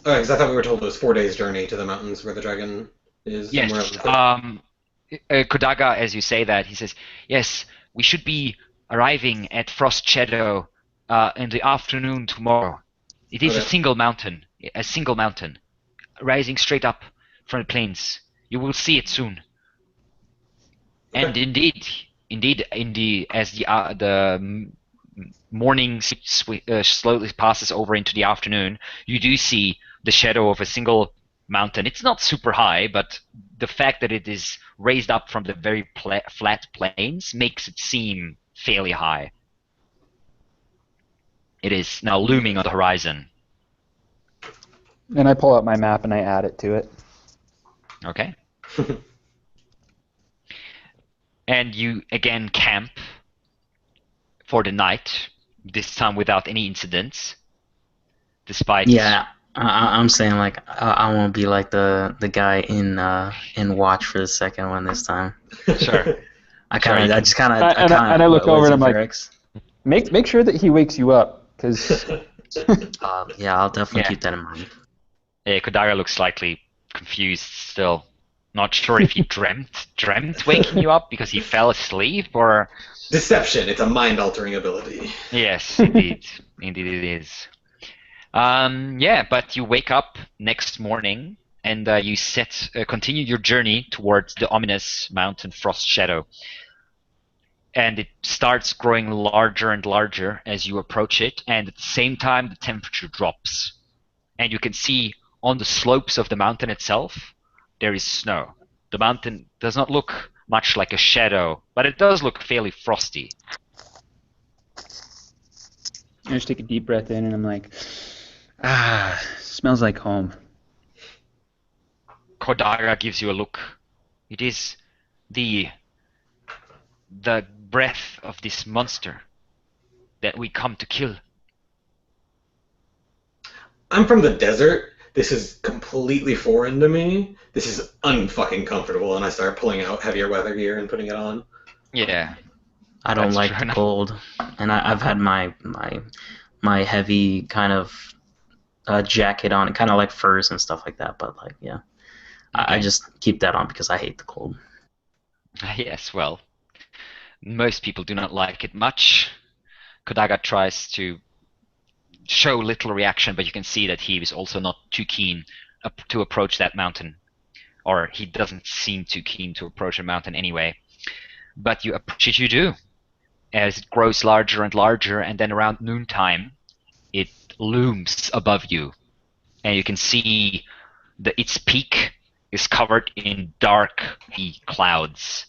Because I thought we were told it was 4 days' journey to the mountains where the dragon is. Yes. Kodaga, as you say that, he says, yes, we should be arriving at Frost Shadow in the afternoon tomorrow. It is a single mountain, rising straight up from the plains. You will see it soon. Okay. And indeed, as the morning slowly passes over into the afternoon, you do see the shadow of a single mountain. It's not super high, but the fact that it is raised up from the very flat plains makes it seem fairly high. It is now looming on the horizon. And I pull out my map and I add it to it. Okay. And you again camp for the night, this time without any incidents, despite... Yeah, I'm saying, like, I won't be like the guy in Watch for the second one this time. Sure. I just kind of... And I look over and I'm like, Varix? make sure that he wakes you up, because... Yeah, I'll definitely keep that in mind. Yeah, Kodaga looks slightly confused still. Not sure if he dreamt waking you up because he fell asleep, or... Deception, it's a mind-altering ability. Yes, indeed. Indeed it is. Yeah, but you wake up next morning and you continue your journey towards the ominous mountain Frost Shadow. And it starts growing larger and larger as you approach it, and at the same time the temperature drops. And you can see on the slopes of the mountain itself, there is snow. The mountain does not look much like a shadow, but it does look fairly frosty. I just take a deep breath in and I'm like, smells like home. Kodaga gives you a look. It is the breath of this monster that we come to kill. I'm from the desert. This is completely foreign to me. This is unfucking comfortable, and I start pulling out heavier weather gear and putting it on. Yeah. I don't That's like true the enough. cold, and I've had my heavy kind of jacket on, kind of like furs and stuff like that. But like, yeah, I Okay. just keep that on because I hate the cold. Yes, well, most people do not like it much. Kodaga tries to show little reaction, but you can see that he is also not too keen to approach that mountain. Or he doesn't seem too keen to approach a mountain anyway. But you approach it, you do. As it grows larger and larger, and then around noontime, it looms above you. And you can see that its peak is covered in dark, heavy clouds.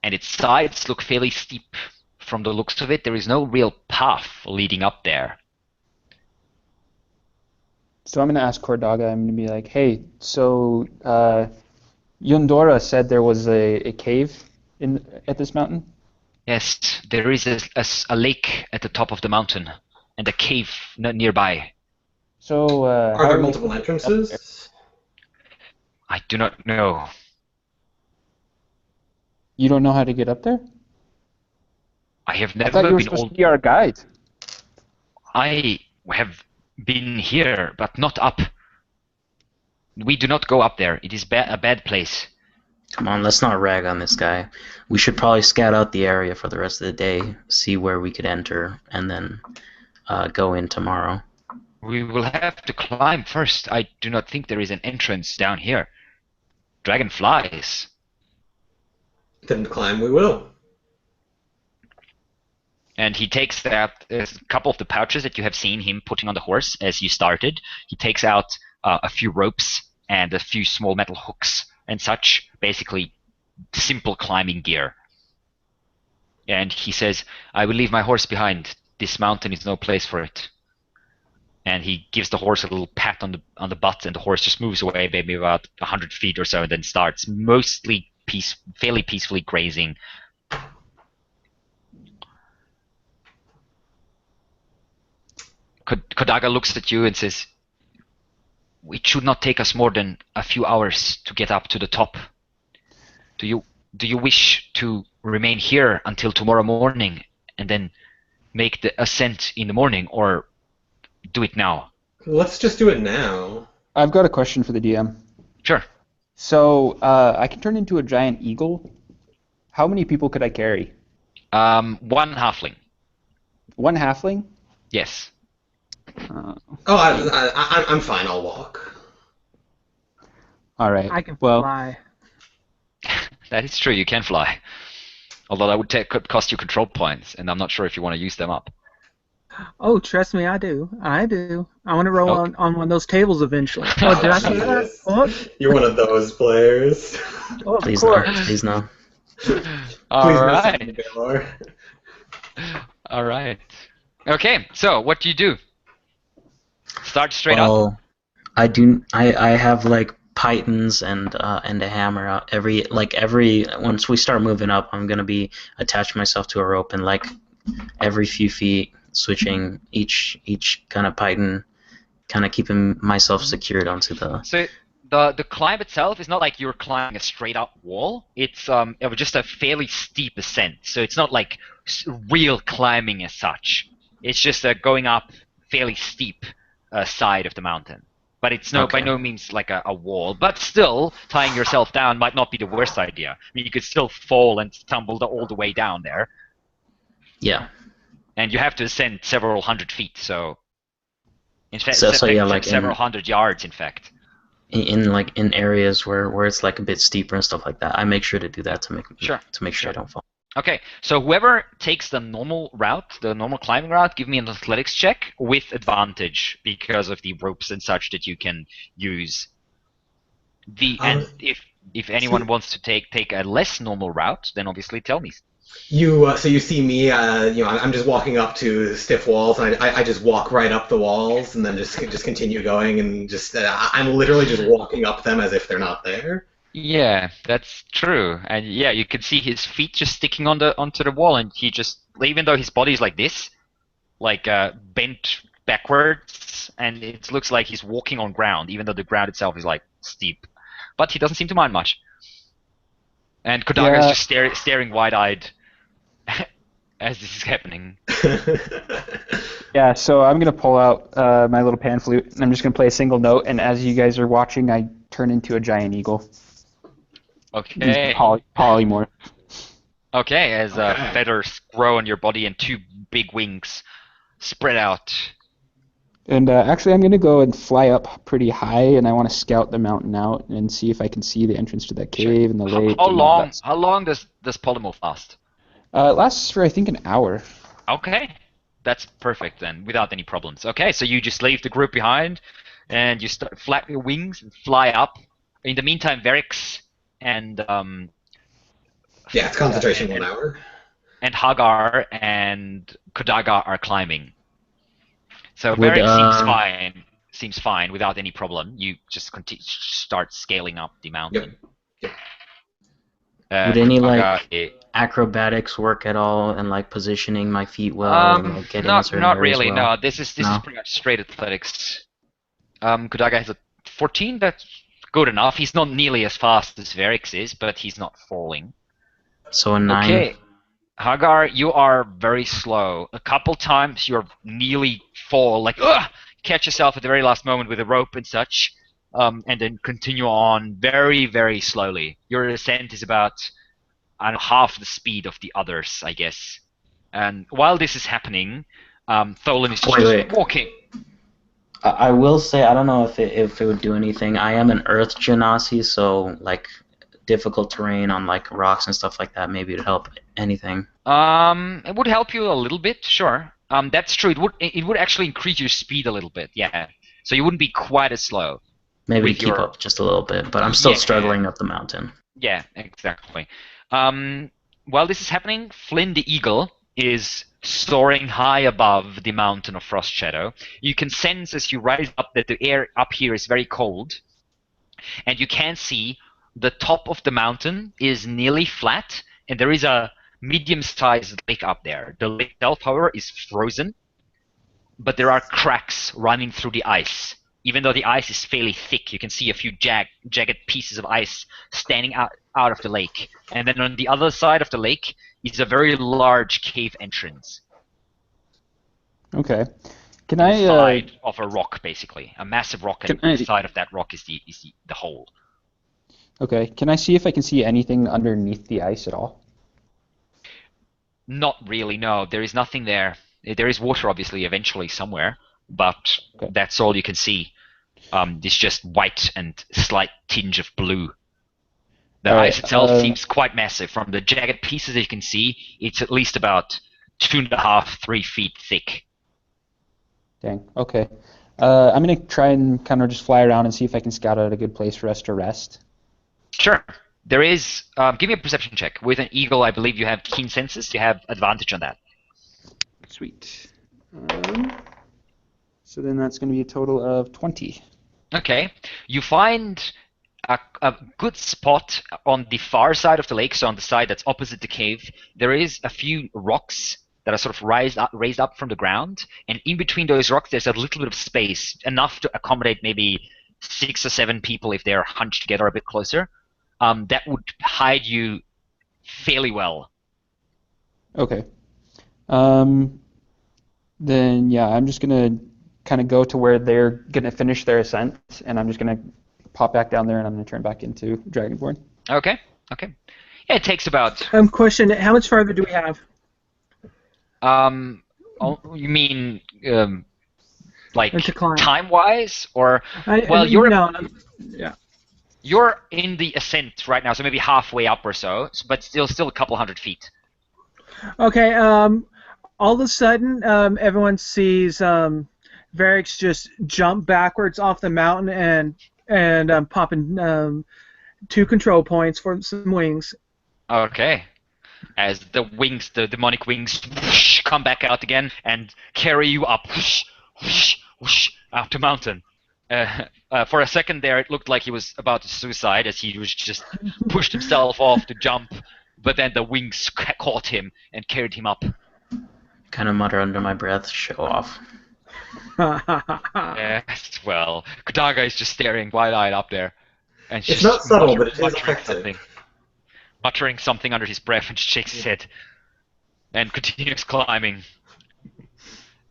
And its sides look fairly steep. From the looks of it, there is no real path leading up there. So I'm going to ask Cordaga, I'm going to be like, hey, so Yundora said there was a cave at this mountain? Yes, there is a lake at the top of the mountain, and a cave nearby. So Are there multiple entrances? I do not know. You don't know how to get up there? I have I never thought you were been supposed to be our guide. I have been here, but not up. We do not go up there. It is a bad place. Come on, let's not rag on this guy. We should probably scout out the area for the rest of the day, see where we could enter, and then go in tomorrow. We will have to climb first. I do not think there is an entrance down here. Dragonflies. Then climb we will. And he takes out a couple of the pouches that you have seen him putting on the horse as you started. He takes out a few ropes and a few small metal hooks and such, basically simple climbing gear. And he says, I will leave my horse behind. This mountain is no place for it. And he gives the horse a little pat on the butt, and the horse just moves away maybe about 100 feet or so, and then starts mostly fairly peacefully grazing. Kodaga looks at you and says, it should not take us more than a few hours to get up to the top. Do you wish to remain here until tomorrow morning and then make the ascent in the morning, or do it now? Let's just do it now. I've got a question for the DM. Sure. So I can turn into a giant eagle. How many people could I carry? One halfling. One halfling? Yes. I'm fine. I'll walk. All right. I can well, fly. That is true, you can fly. Although that could cost you control points, and I'm not sure if you want to use them up. Oh, trust me, I do. I want to roll Okay. on one of those tables eventually. Oh, did I say that? Jesus. Oh, You're one of those players. oh, of Please no, course. please no. All Please right. no. All right. Okay, so what do you do? Start straight up. Well, I have like pythons and a hammer out every once we start moving up, I'm gonna be attaching myself to a rope and like every few feet switching each kind of python, kind of keeping myself secured onto the. So the climb itself is not like you're climbing a straight up wall. It's just a fairly steep ascent. So it's not like real climbing as such. It's just going up fairly steep side of the mountain. But it's by no means like a wall. But still, tying yourself down might not be the worst idea. I mean, you could still fall and tumble all the way down there. Yeah. And you have to ascend several hundred feet, so in fact, like several hundred yards, in fact. In areas where it's like a bit steeper and stuff like that, I make sure to do that to make sure I don't fall. Okay, so whoever takes the normal route, the normal climbing route, give me an athletics check with advantage because of the ropes and such that you can use. And if anyone wants to take a less normal route, then obviously tell me. So you see me, I'm just walking up to stiff walls, and I just walk right up the walls, and then just continue going, and I'm literally just walking up them as if they're not there. Yeah, that's true, and yeah, you can see his feet just sticking onto the wall, and he just, even though his body is like this, like bent backwards, and it looks like he's walking on ground, even though the ground itself is like steep, but he doesn't seem to mind much. And Kodaga is just staring wide-eyed as this is happening. Yeah, so I'm going to pull out my little pan flute, and I'm just going to play a single note, and as you guys are watching, I turn into a giant eagle. Okay. Polymorph. Okay, as Okay. feathers grow on your body and two big wings spread out. And actually, I'm going to go and fly up pretty high, and I want to scout the mountain out and see if I can see the entrance to that Sure. cave and the lake How and all long? that. How long does polymorph last? It lasts for, I think, an hour. Okay, that's perfect then, without any problems. Okay, so you just leave the group behind, and you start flap your wings and fly up. In the meantime, Verix and Yeah, it's concentration 1 hour. and Hagar and Kodaga are climbing. So Would Verix seems fine without any problem. You just start scaling up the mountain. Yep. would any Kodaga, like acrobatics work at all, and like positioning my feet well, and like getting in certain not areas really. well? No, this is No? pretty much straight athletics. Kodaga has a 14. That's good enough. He's not nearly as fast as Verix is, but he's not falling. So a 9. Okay, Hagar, you are very slow. A couple times you're nearly fall, like catch yourself at the very last moment with a rope and such, and then continue on very, very slowly. Your ascent is about, I don't know, half the speed of the others, I guess. And while this is happening, Tholen is just walking. I will say, I don't know if it would do anything. I am an earth genasi, so like difficult terrain on like rocks and stuff like that, maybe it'd help anything. It would help you a little bit, sure. That's true. It would actually increase your speed a little bit, yeah. So you wouldn't be quite as slow. Maybe with keep your- up just a little bit, but I'm still Yeah. struggling up the mountain. Yeah, exactly. While this is happening, Flynn the Eagle is soaring high above the mountain of Frost Shadow. You can sense as you rise up that the air up here is very cold, and you can see the top of the mountain is nearly flat, and there is a medium-sized lake up there. The lake itself, however, is frozen, but there are cracks running through the ice. Even though the ice is fairly thick, you can see a few jagged pieces of ice standing out of the lake. And then on the other side of the lake is a very large cave entrance. Okay. Can I? Side of a rock, basically, a massive rock, and Can I- the side of that rock is the hole. Okay. Can I see if I can see anything underneath the ice at all? Not really, no. There is nothing there. There is water, obviously, eventually somewhere, but Okay. that's all you can see. It's just white and slight tinge of blue. The All right, ice itself seems quite massive. From the jagged pieces that you can see, it's at least about 2.5, 3 feet thick. Dang. Okay. I'm gonna try and kind of just fly around and see if I can scout out a good place for us to rest. Sure. There is. Give me a perception check. With an eagle, I believe you have keen senses. You have advantage on that. Sweet. So then that's going to be a total of 20. Okay. You find a good spot on the far side of the lake, so on the side that's opposite the cave. There is a few rocks that are sort of raised up from the ground, and in between those rocks there's a little bit of space, enough to accommodate maybe 6 or 7 people if they're hunched together a bit closer. That would hide you fairly well. Okay. Then yeah, I'm just gonna kind of go to where they're gonna finish their ascent, and I'm just gonna pop back down there, and I'm gonna turn back into Dragonborn. Okay. Okay. Yeah, it takes about. Question: how much farther do we have? You mean like To climb. time-wise, or you're yeah. you're in the ascent right now, so maybe halfway up or so, but still a couple hundred feet. Okay. All of a sudden, everyone sees Varix just jump backwards off the mountain and popping 2 control points for some wings. Okay. As the wings, the demonic wings, whoosh, come back out again and carry you up, whoosh, whoosh, whoosh, up the mountain. For a second there, it looked like he was about to suicide as he was just pushed himself off to jump, but then the wings caught him and carried him up. Kind of mutter under my breath, show off. Yes, well, Kodaga is just staring wide-eyed up there. And It's just not subtle, but it is muttering effective. something. Muttering something under his breath and shakes his head. And continues climbing.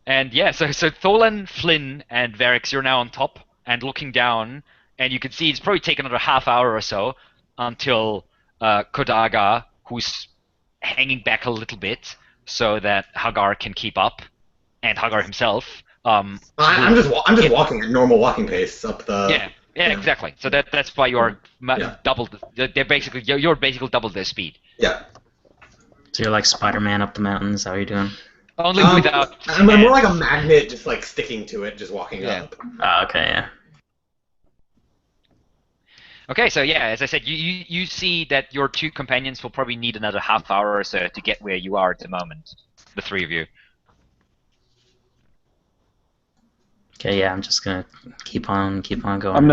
And yeah, so Tholen, Flynn, and Varix, you're now on top and looking down, and you can see it's probably taken another half hour or so until Kodaga, who's hanging back a little bit so that Hagar can keep up, and Hagar himself. I'm just walking at normal walking pace up the. Yeah, exactly. So that's why you're double. They're basically you're basically double their speed. Yeah. So you're like Spider-Man up the mountains. How are you doing? Only without. I'm more like a magnet, just like sticking to it, just walking up. Okay, yeah. Okay, so yeah, as I said, you see that your two companions will probably need another half hour or so to get where you are at the moment. The three of you. Okay, yeah, I'm just gonna keep on going. I'm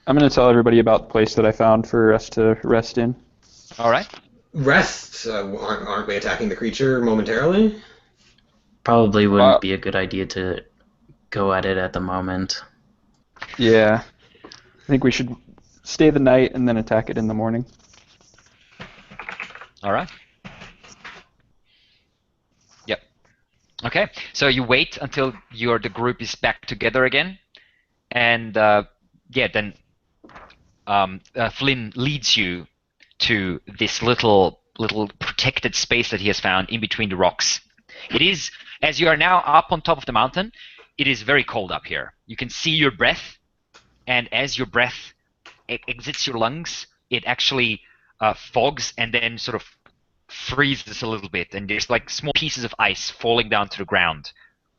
gonna tell everybody about the place that I found for us to rest in. All right. Rest? Aren't we attacking the creature momentarily? Probably wouldn't be a good idea to go at it at the moment. Yeah. I think we should stay the night and then attack it in the morning. All right. Yep. Okay, so you wait until the group is back together again, and then Flynn leads you to this little protected space that he has found in between the rocks. It is, as you are now up on top of the mountain, it is very cold up here. You can see your breath, and as your breath exits your lungs, it actually fogs and then sort of freezes a little bit, and there's like small pieces of ice falling down to the ground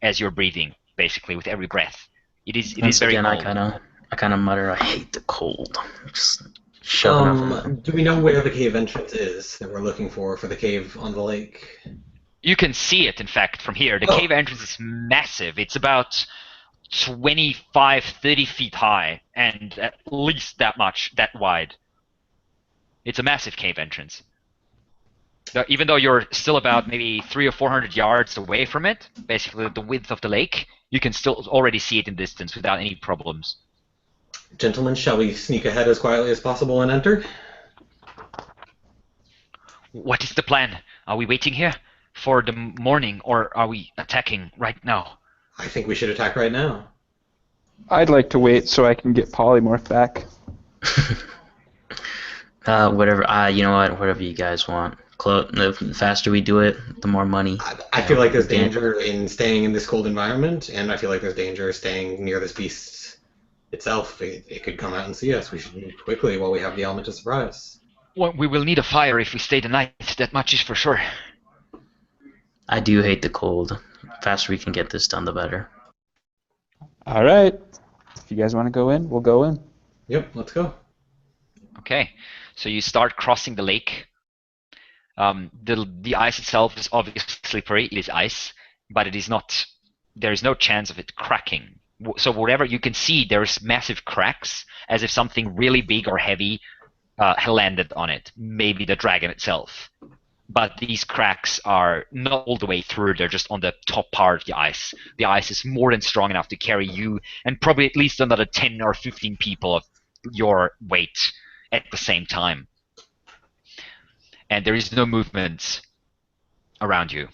as you're breathing, basically with every breath. It is very cold. I kind of mutter, I hate the cold. Just shoving do we know where the cave entrance is that we're looking for the cave on the lake? You can see it, in fact, from here. The cave entrance is massive. It's about 25, 30 feet high, and at least that wide. It's a massive cave entrance. Even though you're still about maybe 300 or 400 yards away from it, basically the width of the lake, you can still already see it in distance without any problems. Gentlemen, shall we sneak ahead as quietly as possible and enter? What is the plan? Are we waiting here for the morning, or are we attacking right now? I think we should attack right now. I'd like to wait so I can get polymorph back. Whatever. You know what? Whatever you guys want. The faster we do it, the more money. I feel like there's danger in staying in this cold environment, and I feel like there's danger staying near this beast itself. It could come out and see us. We should move quickly while we have the element of surprise. Well, we will need a fire if we stay the night. That much is for sure. I do hate the cold. The faster we can get this done, the better. All right. If you guys want to go in, we'll go in. Yep, let's go. Okay, so you start crossing the lake. The ice itself is obviously slippery. It is ice, but it is not. There is no chance of it cracking. So whatever you can see, there's massive cracks, as if something really big or heavy had landed on it. Maybe the dragon itself. But these cracks are not all the way through. They're just on the top part of the ice. The ice is more than strong enough to carry you and probably at least another 10 or 15 people of your weight at the same time. And there is no movement around you.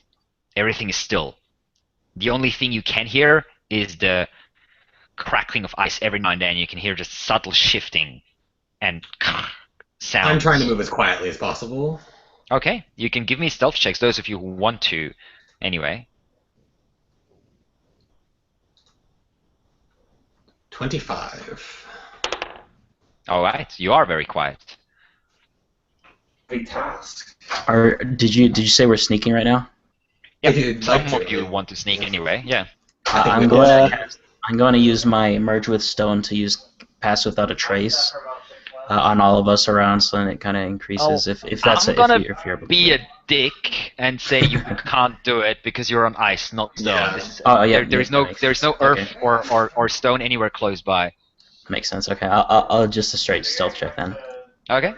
Everything is still. The only thing you can hear is the crackling of ice every now and then. You can hear just subtle shifting and sounds. I'm trying to move as quietly as possible. Okay, you can give me stealth checks, those of you who want to, anyway. 25. Alright, you are very quiet. Big task. Did you say we're sneaking right now? Yeah, some of you want to sneak anyway, yeah. I'm going to use my merge with stone to use pass without a trace on all of us around, so then it kind of increases. If that's I'm gonna if you're able to be do a dick and say you can't do it because you're on ice, not stone. Yeah. There's no earth or stone anywhere close by. Makes sense. Okay, I'll just a straight stealth check then. Okay.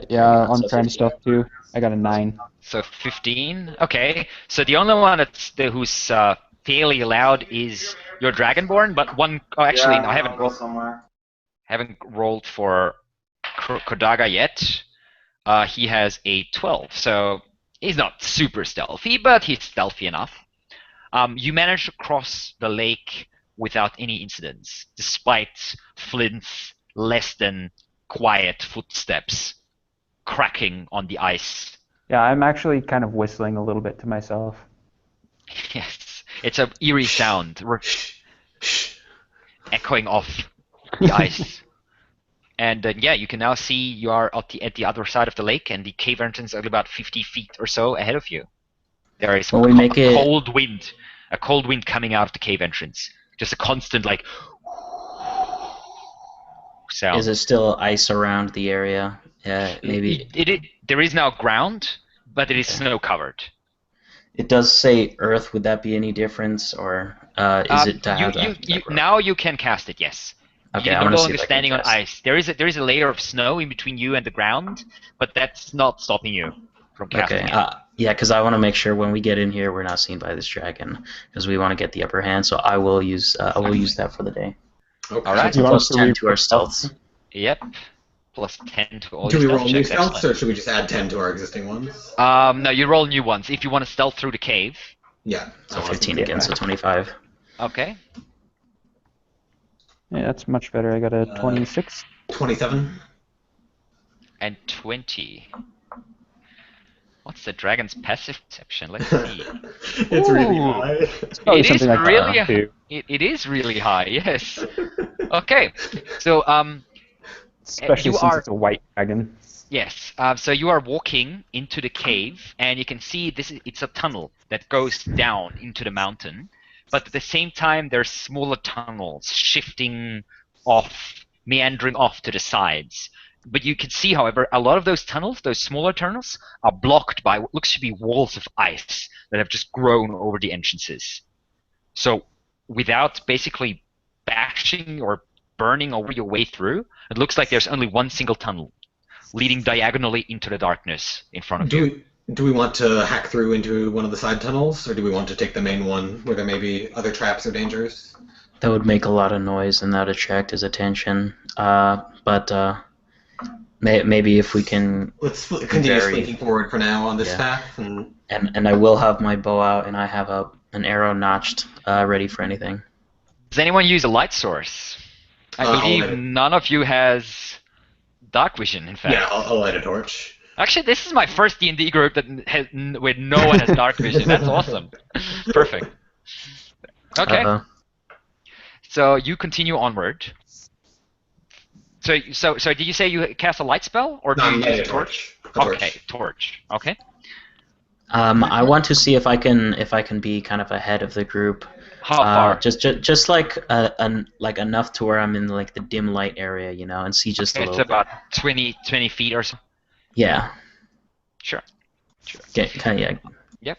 Yeah, I'm trying to stealth too. I got a 9. So 15. Okay. So the only one who's fairly loud is your dragonborn, but one. Oh, actually, I haven't rolled for Kodaga yet. He has a 12, so he's not super stealthy, but he's stealthy enough. You manage to cross the lake without any incidents, despite Flint's less than quiet footsteps cracking on the ice Yeah, I'm actually kind of whistling a little bit to myself. Yes, it's a eerie sound. We're Shh. echoing off the ice. And yeah, you can now see you are at the other side of the lake, and the cave entrance is about 50 feet or so ahead of you. There is When we make a it, cold wind coming out of the cave entrance. Just a constant like sound. is there still ice around the area? Yeah, maybe. There is now ground, but it is Okay. snow covered. It does say Earth. Would that be any difference, or is it to have that? Now you can cast it. Yes. Okay, You're I no want to see longer if I can standing on cast. ice. There is a layer of snow in between you and the ground, but that's not stopping you from casting Okay, it. yeah, because I want to make sure when we get in here, we're not seen by this dragon, because we want to get the upper hand. So I will use that for the day. Okay. All right. It's You want plus us to 10 to our re-roll stealths. Yep. Plus 10 to all Do we your roll stealth new checks. stealths, or Excellent. should we just add 10 to our existing ones? No, you roll new ones. If you want to stealth through the cave. Yeah. So 15 again, so 25. Okay. Yeah, that's much better. I got a 26. 27. And 20. What's the dragon's passive perception? Let's see. It's really Ooh. high. It's probably It is something like really that too. it is really high. Yes. Okay. So Especially you since are- it's a white dragon. yes. So you are walking into the cave, and you can see it's a tunnel that goes down into the mountain. But at the same time, there's smaller tunnels shifting off, meandering off to the sides. But you can see, however, a lot of those tunnels, those smaller tunnels, are blocked by what looks to be walls of ice that have just grown over the entrances. So without basically bashing or burning over your way through, it looks like there's only one single tunnel leading diagonally into the darkness in front of you. Do we want to hack through into one of the side tunnels, or do we want to take the main one where there may be other traps or dangers? That would make a lot of noise and that would attract his attention. But maybe if we can. Let's continue slinking forward for now on this path. And I will have my bow out, and I have an arrow notched, ready for anything. Does anyone use a light source? I believe none of you has dark vision, in fact. Yeah, I'll light a torch. Actually, this is my first D&D group where no one has dark vision. That's awesome. Perfect. Okay. So you continue onward. So did you say you cast a light spell, or do you use a torch? Okay, torch. Okay. I want to see if I can be kind of ahead of the group. How far? Just like like enough to where I'm in like the dim light area, and see just a little. It's about 20 feet or so. Yeah. Sure. Yeah. Yep.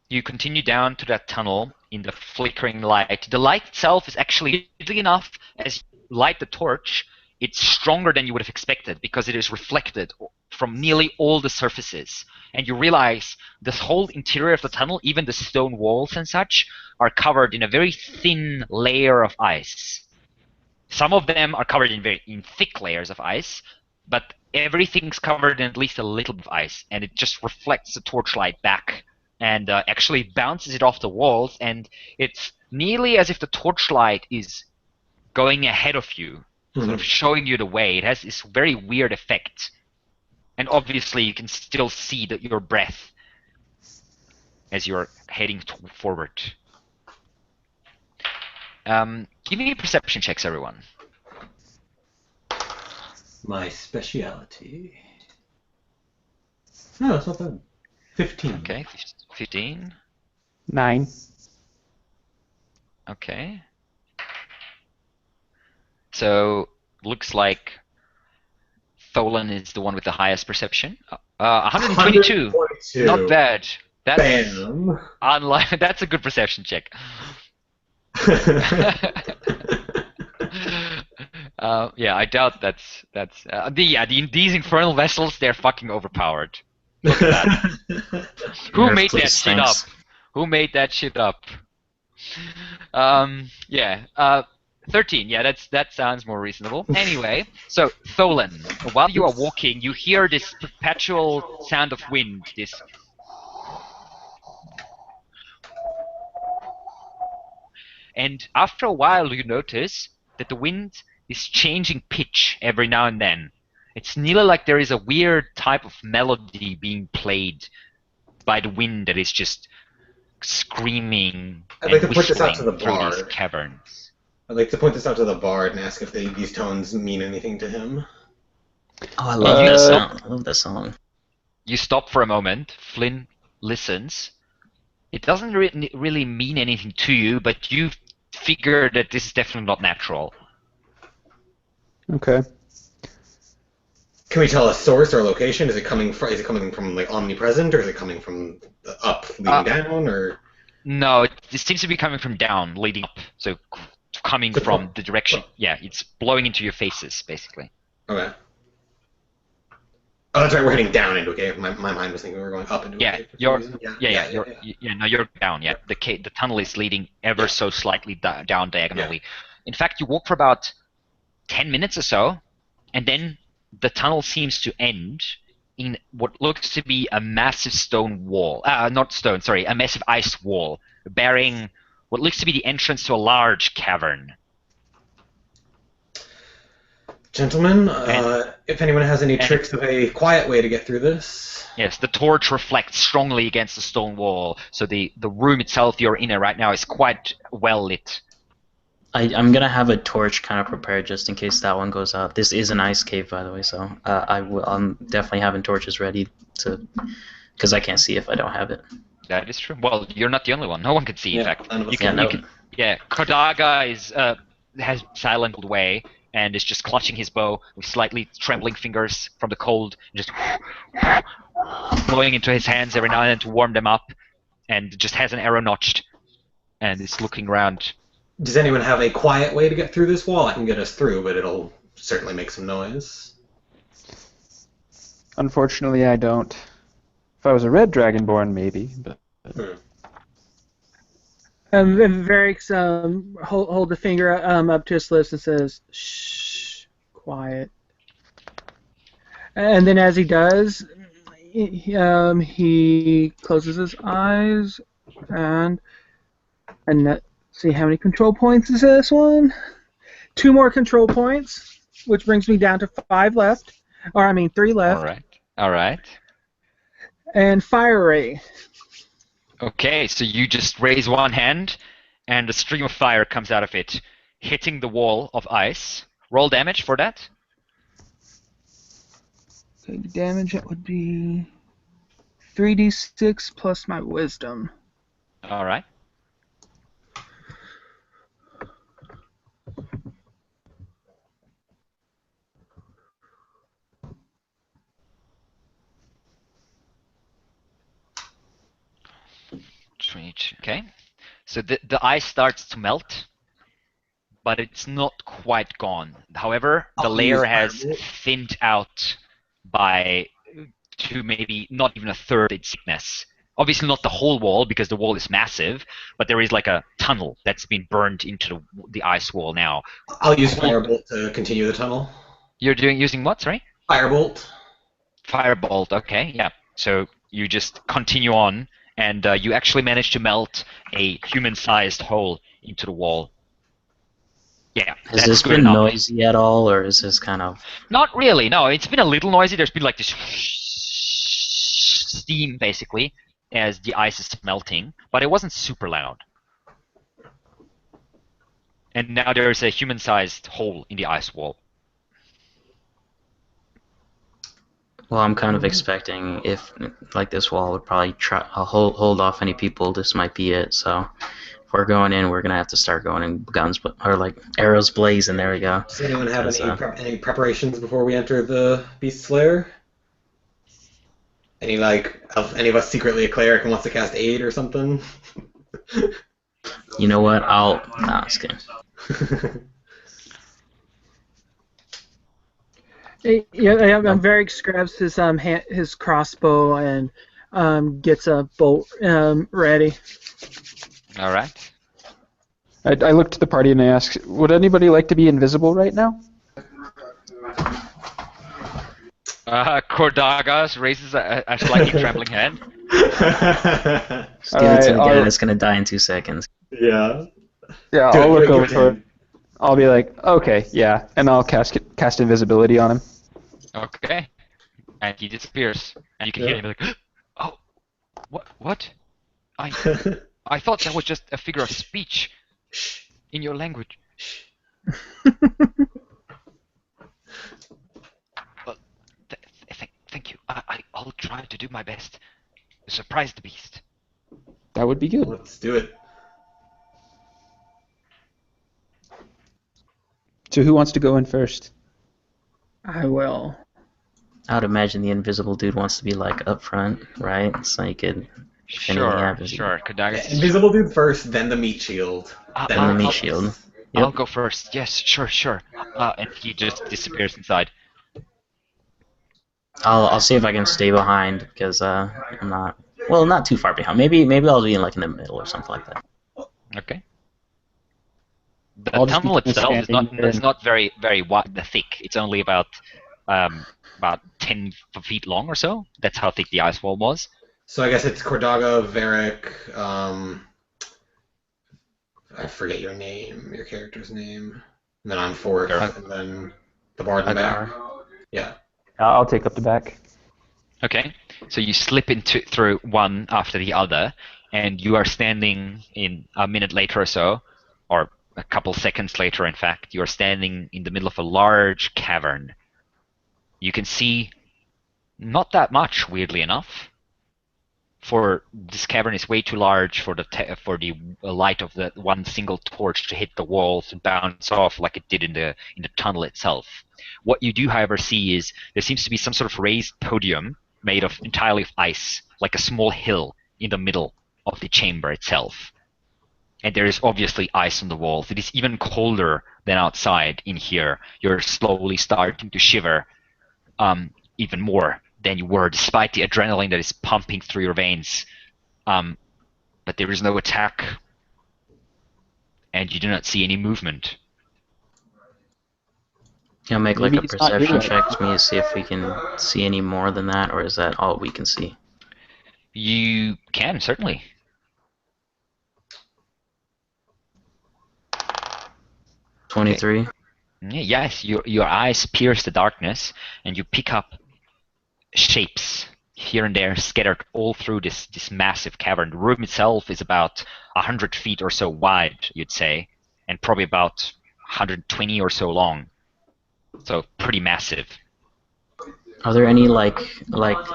You continue down to that tunnel in the flickering light. The light itself is actually big enough as you light the torch. It's stronger than you would have expected because it is reflected from nearly all the surfaces. And you realize this whole interior of the tunnel, even the stone walls and such, are covered in a very thin layer of ice. Some of them are covered in thick layers of ice, but everything's covered in at least a little bit of ice, and it just reflects the torchlight back and actually bounces it off the walls, and it's nearly as if the torchlight is going ahead of you, sort of showing you the way. It has this very weird effect. And obviously you can still see your breath as you're heading forward. Give me perception checks, everyone. My speciality. No, it's not bad. 15. Okay, 15. 9. Okay. So, looks Tholen is the one with the highest perception. 122. 122. Not bad. That's Bam. That's a good perception check. Yeah, I doubt that's these infernal vessels. They're fucking overpowered. Look at that. Who made that shit up? Who made that shit up? Yeah. 13. Yeah, that sounds more reasonable. Anyway, so Tholen, while you are walking, you hear this perpetual sound of wind. This. And after a while, you notice that the wind is changing pitch every now and then. It's nearly like there is a weird type of melody being played by the wind that is just screaming I'd like and to point this out to whistling the through these bard. caverns. I'd like to point this out to the bard and ask if these tones mean anything to him. Oh, I love that Uh, sound. I love that song. You stop for a moment. Flynn listens. It doesn't really mean anything to you, but you figure that this is definitely not natural. Okay. Can we tell a source or a location? Is it coming from like omnipresent, or is it coming from up leading down, or? No, it seems to be coming from down, leading up. So coming from the direction. Yeah, it's blowing into your faces, basically. Okay. Oh, that's right. We're heading down into a cave. My mind was thinking we were going up into a cave. You're Yeah. down. Yeah, the tunnel is leading ever so slightly down diagonally. Yeah. In fact, you walk for about 10 minutes or so, and then the tunnel seems to end in what looks to be a massive stone wall. Not stone, sorry, a massive ice wall, bearing what looks to be the entrance to a large cavern. Gentlemen, if anyone has any tricks of a quiet way to get through this. Yes, the torch reflects strongly against the stone wall, so the room itself you're in right now is quite well lit. I'm gonna have a torch kind of prepared just in case that one goes out. This is an ice cave, by the way, so I'm definitely having torches ready because I can't see if I don't have it. That is true. Well, you're not the only one. No one can see. In fact, Kodaga has silent way and is just clutching his bow with slightly trembling fingers from the cold, and just blowing into his hands every now and then to warm them up, and just has an arrow notched, and is looking around. Does anyone have a quiet way to get through this wall? I can get us through, but it'll certainly make some noise. Unfortunately, I don't. If I was a red dragonborn, maybe, but... Varix hold the finger up to his lips and says, "Shh, quiet." And then, as he does, he closes his eyes and see how many control points is this one? 2 more control points, which brings me down to 3 left. All right. And fire ray. Okay, so you just raise one hand, and a stream of fire comes out of it, hitting the wall of ice. Roll damage for that. Okay, the damage, that would be 3d6 plus my wisdom. All right. Okay, so the ice starts to melt, but it's not quite gone. However, the layer has thinned out to maybe not even a third its thickness. Obviously not the whole wall, because the wall is massive, but there is like a tunnel that's been burned into the ice wall now. I'll use Firebolt to continue the tunnel. You're using what, sorry? Firebolt. Firebolt, okay, yeah. So you just continue on, and you actually manage to melt a human-sized hole into the wall. Yeah. Has this been noisy at all, or is this kind of... Not really, no. It's been a little noisy. There's been like this steam, basically, as the ice is melting, but it wasn't super loud. And now there's a human-sized hole in the ice wall. Well, I'm kind of expecting if, like, this wall would probably hold off any people, this might be it. So if we're going in, we're going to have to start going in guns, or like arrows blazing. There we go. Does anyone have any preparations before we enter the Beast Slayer? Any of us secretly a cleric and wants to cast aid or something? You know what? Nah, just kidding. Varix grabs his crossbow and gets a bolt ready. All right. I look to the party and I ask, would anybody like to be invisible right now? Kordagas raises a slightly trembling hand. Just give it to the guy that's going to die in 2 seconds. Yeah. Yeah, I'll look over for it. I'll be like, okay, yeah, and I'll cast invisibility on him. Okay. And he disappears. And you can hear him like, oh, what? I thought that was just a figure of speech in your language. Well, thank you. I'll try to do my best. Surprise the beast. That would be good. Let's do it. So who wants to go in first? I will. I would imagine the invisible dude wants to be like up front, right? So you could. If anything happens, Sure. Kodagas. Invisible dude first, then the meat shield. Then the meat shield. Yep. I'll go first. Yes, sure. And he just disappears inside. I'll see if I can stay behind because I'm not too far behind. Maybe I'll be in the middle or something like that. Okay. The I'll just tunnel be itself is standing there. not very wide, thick. It's only about 10 feet long or so. That's how thick the ice wall was. So I guess it's Cordaga, Varric, I forget your character's name. And then I'm fourth, Sure. and then the bard in the back. Yeah. I'll take up the back. Okay, so you slip through one after the other, and you are standing in a minute later or so, or a couple seconds later, in fact, you are standing in the middle of a large cavern. You can see not that much, weirdly enough. For this cavern is way too large for the light of the one single torch to hit the walls and bounce off like it did in the tunnel itself. What you do, however, see is there seems to be some sort of raised podium made of entirely of ice, like a small hill in the middle of the chamber itself. And there is obviously ice on the walls. It is even colder than outside in here. You're slowly starting to shiver even more than you were, despite the adrenaline that is pumping through your veins. But there is no attack, and you do not see any movement. Can I make Maybe a it's not perception here. check to me to see if we can see any more than that, or is that all we can see? You can, certainly. $23. Yes, your eyes pierce the darkness, and you pick up shapes here and there scattered all through this massive cavern. The room itself is about 100 feet or so wide, you'd say, and probably about 120 or so long. So pretty massive. Are there any I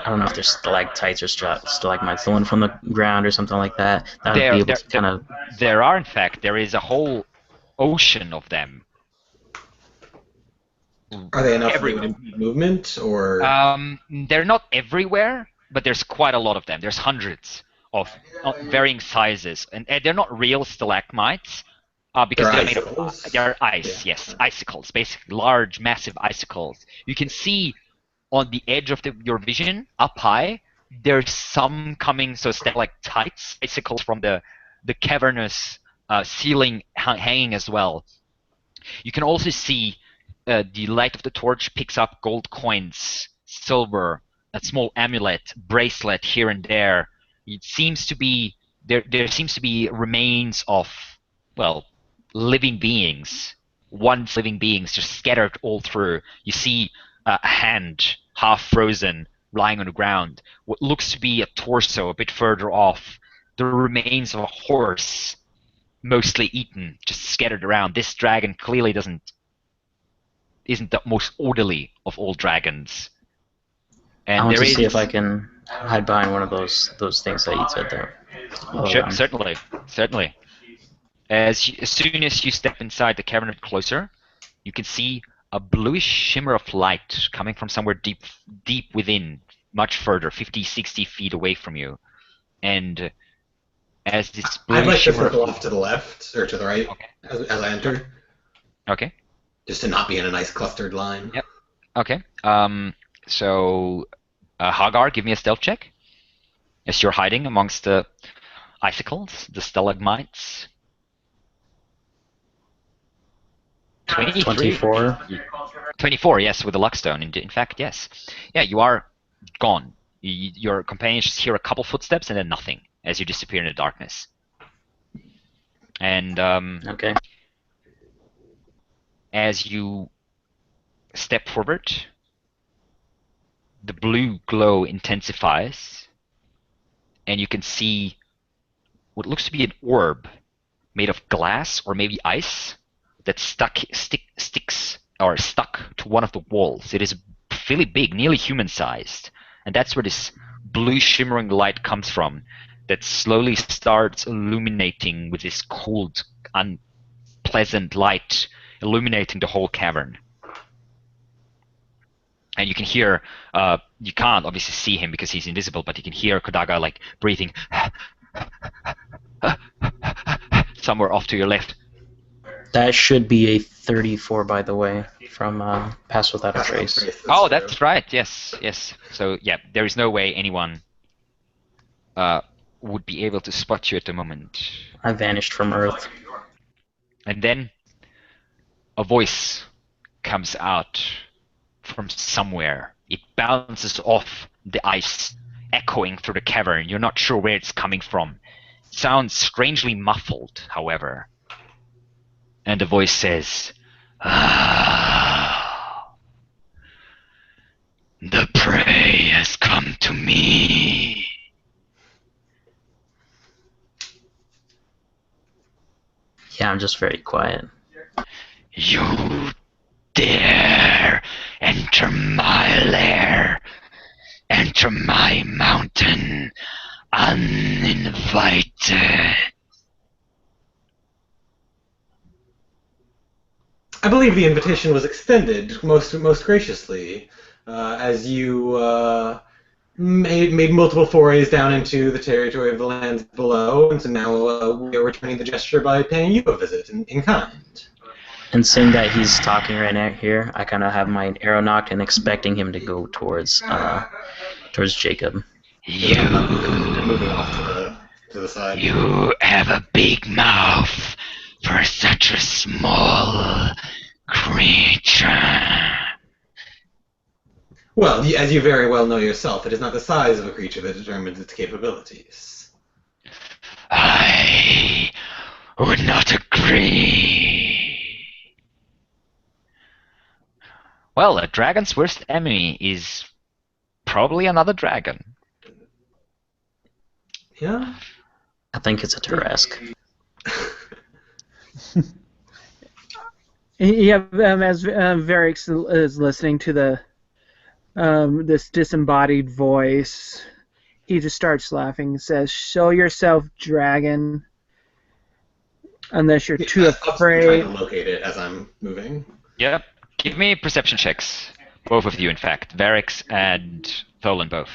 don't know if there's stalactites or stalagmites thrown from the ground or something like that? That would be able to kind of. There are, in fact, there is a whole ocean of them. Are they enough for movement, or? They're not everywhere, but there's quite a lot of them. There's hundreds of varying sizes, and they're not real stalagmites because they're made of they're ice. Yeah. Yes, icicles, basically large, massive icicles. You can see on the edge of your vision, up high, there's some coming, so stalactites, icicles from the cavernous ceiling hanging as well. You can also see the light of the torch picks up gold coins, silver, a small amulet, bracelet here and there. It seems to be there seems to be remains of, well, living beings, once living beings, just scattered all through. You see a hand, half frozen, lying on the ground. What looks to be a torso a bit further off. The remains of a horse, mostly eaten, just scattered around. This dragon clearly isn't the most orderly of all dragons. And I want to see if I can hide behind one of those things that you said there. Sure, certainly. As soon as you step inside the cavern closer, you can see a bluish shimmer of light coming from somewhere deep within, much further, 50, 60 feet away from you. And as this bluish I'd like to shimmer circle off to the left, or to the right, okay. as I enter. Okay. Just to not be in a nice clustered line. Yep. Okay. So, Hagar, give me a stealth check. As you're hiding amongst the icicles, the stalagmites. 24. 24, yes, with the luckstone. In fact, yes. Yeah, you are gone. Your companions just hear a couple footsteps and then nothing as you disappear in the darkness. And Okay. as you step forward, the blue glow intensifies, and you can see what looks to be an orb made of glass or maybe ice that sticks or stuck to one of the walls. It is fairly big, nearly human-sized, and that's where this blue shimmering light comes from that slowly starts illuminating with this cold, unpleasant light illuminating the whole cavern. And you can hear, you can't obviously see him because he's invisible, but you can hear Kodaga like breathing somewhere off to your left. That should be a 34, by the way, from Pass Without a Trace. Oh, that's right. Yes, yes. So yeah, there is no way anyone would be able to spot you at the moment. I vanished from Earth. And then a voice comes out from somewhere. It bounces off the ice, echoing through the cavern. You're not sure where it's coming from. It sounds strangely muffled, however. And the voice says, "Ah, the prey has come to me." Yeah, I'm just very quiet. You dare enter my lair, enter my mountain, uninvited. I believe the invitation was extended most graciously, as you made multiple forays down into the territory of the lands below, and so now we are returning the gesture by paying you a visit in kind. And seeing that he's talking right now here, I kind of have my arrow knocked and expecting him to go towards Jacob. Moving off to the side. You have a big mouth for such a small creature. Well, as you very well know yourself, it is not the size of a creature that determines its capabilities. I would not agree. Well, a dragon's worst enemy is probably another dragon. Yeah? I think it's a Tarrasque. Yeah, as Varix is listening to the this disembodied voice, he just starts laughing and says, "Show yourself, dragon, unless you're too afraid." I'm trying to locate it as I'm moving. Yep. Give me perception checks. Both of you, in fact. Varix and Tholan both.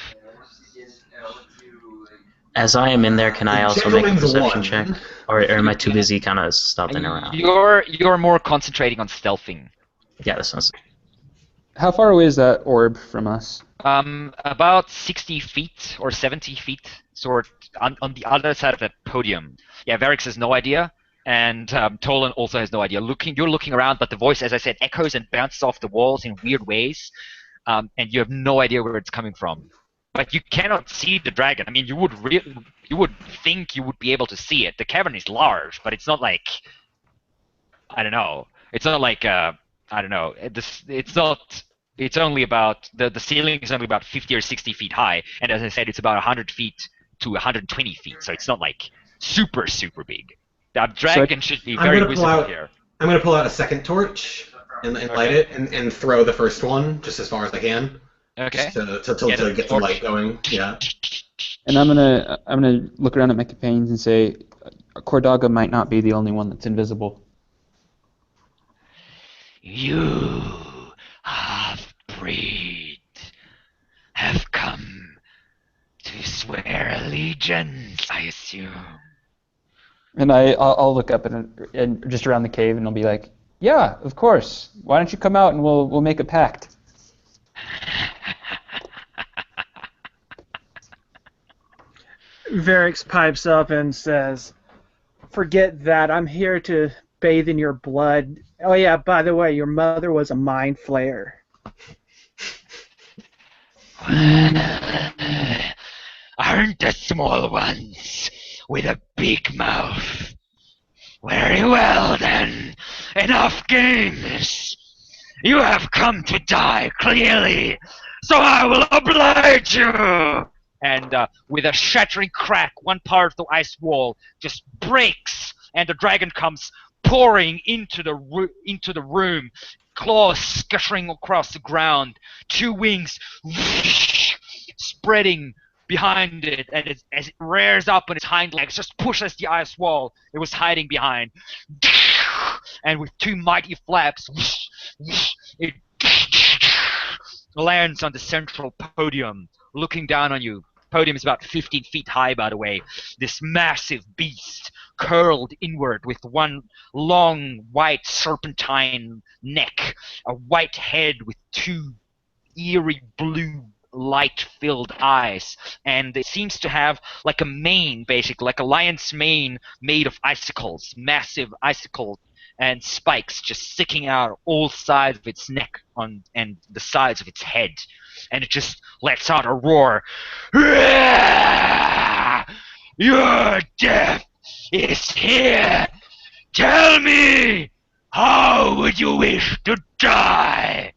As I am in there, can I also make a Gentleman's perception one. check? Or am I too busy kind of stopping around? You're more concentrating on stealthing. Yeah, that sounds... How far away is that orb from us? About 60 feet or 70 feet, sort on the other side of that podium. Yeah, Varix has no idea, and Tolan also has no idea. You're looking around, but the voice, as I said, echoes and bounces off the walls in weird ways, and you have no idea where it's coming from. But you cannot see the dragon. I mean, you would think you would be able to see it. The cavern is large, but it's not like, I don't know. It's not like I don't know. It's not. It's only about the ceiling is only about 50 or 60 feet high, and as I said, it's about 100 feet to 120 feet. So it's not like super big. The dragon should be very visible here. I'm going to pull out a second torch and light it and throw the first one just as far as I can. Okay. Just to get the light going. Yeah. And I'm gonna look around at my companions and say, Kordaga might not be the only one that's invisible. You, half-breed, have come to swear allegiance, I assume. And I'll look up and just around the cave and I'll be like, yeah, of course. Why don't you come out and we'll make a pact. Varix pipes up and says, "Forget that. I'm here to bathe in your blood. Oh yeah, by the way, your mother was a mind flayer." Aren't the small ones with a big mouth? Very well then. Enough games. You have come to die, clearly. So I will oblige you! And with a shattering crack, one part of the ice wall just breaks, and the dragon comes pouring into the room, claws scattering across the ground, two wings spreading behind it, and as it rears up on its hind legs, just pushes the ice wall it was hiding behind. And with two mighty flaps, it lands on the central podium, looking down on you. Podium is about 15 feet high, by the way. This massive beast, curled inward with one long white serpentine neck, a white head with two eerie blue light-filled eyes, and it seems to have like a mane, basically, like a lion's mane made of icicles, massive icicles and spikes just sticking out all sides of its neck and the sides of its head, and it just lets out a roar. Your death is here. Tell me, how would you wish to die?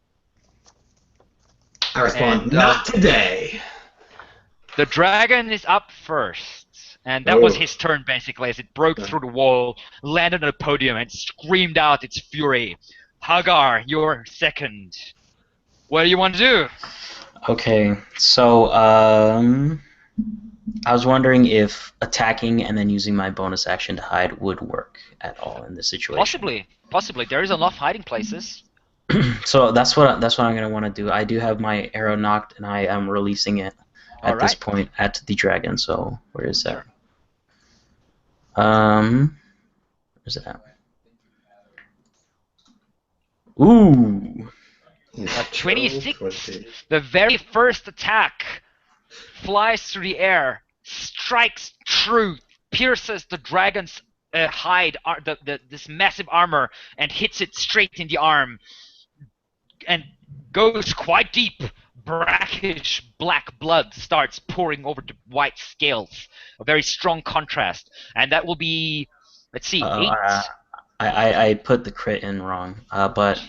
I respond, And, not today. The dragon is up first, and that was his turn basically, as it broke through the wall, landed on the podium, and screamed out its fury. Hagar, you're second. What do you want to do? Okay, so I was wondering if attacking and then using my bonus action to hide would work at all in this situation. Possibly. There is enough hiding places. So that's what I'm gonna want to do. I do have my arrow knocked, and I am releasing it at this point at the dragon. So where is that? Where's it at? Ooh. 26. The very first attack flies through the air, strikes true, pierces the dragon's hide, this massive armor, and hits it straight in the arm, and goes quite deep. Brackish black blood starts pouring over the white scales. A very strong contrast, and that will be, let's see, 8. I put the crit in wrong, but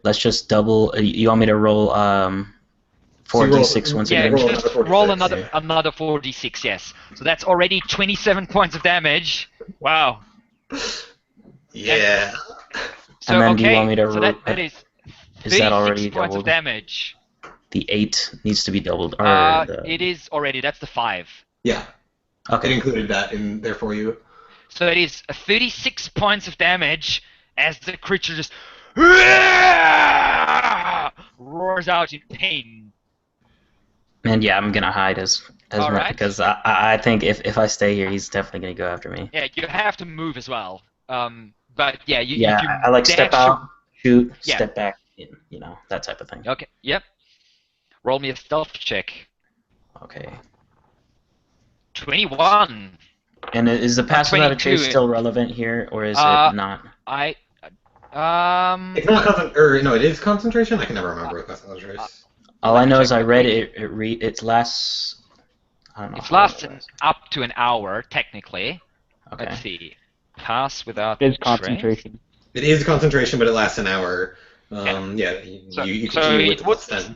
let's just double. You want me to roll 4d6 once again? Yeah, just roll another 4d6. Yes. So that's already 27 points of damage. Wow. Yeah. So and then okay, do you want me to so that is 36 that already points of doubled? damage. The 8 needs to be doubled. Or It is already. That's the 5. Yeah. Okay. It included that in there for you. So it is 36 points of damage as the creature just roars out in pain. And yeah, I'm gonna hide as All much right. because I think if I stay here, he's definitely gonna go after me. Yeah, you have to move as well. But yeah, you I like step out, shoot, Yeah. step back, that type of thing. Okay. Yep. Roll me a stealth check. Okay. 21. And is the passive without a 22. trace still relevant here, or is it not? It's not no, it is concentration. I can never remember if that's concentration. All I know is I read it. It lasts. I don't know. It lasts up to an hour technically. Okay. Let's see. Pass without It is trace. concentration. It is concentration, but it lasts an hour. Yeah. You So continue it with would- plus 10.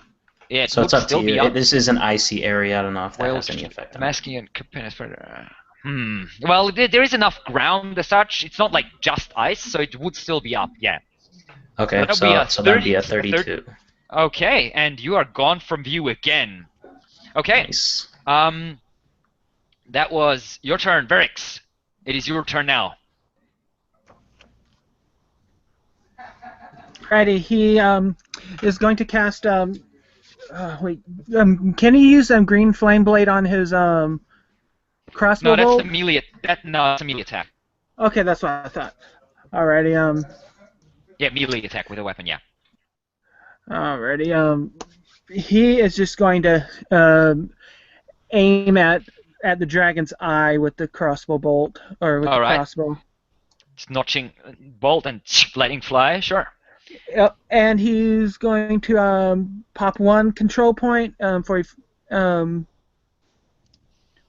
Yeah, it So would it's up to still be you. up. This is an icy area. I don't know if that Well, has any effect on it. masking and companions for. Well, there is enough ground as such. It's not like just ice, so it would still be up. Yeah. Okay, That'll so be a that'd be a 30 32. Okay, and you are gone from view again. Okay. Nice. That was your turn, Verix. It is your turn now. Alrighty, he is going to cast can he use green flame blade on his crossbow No, that's bolt? the melee. That's a melee attack. Okay, that's what I thought. Alrighty, Yeah, melee attack with a weapon. Yeah. alrighty, he is just going to aim at the dragon's eye with the crossbow bolt or with the Alright. crossbow. Just notching bolt and letting fly. Sure. Yep, and he's going to pop one control point for.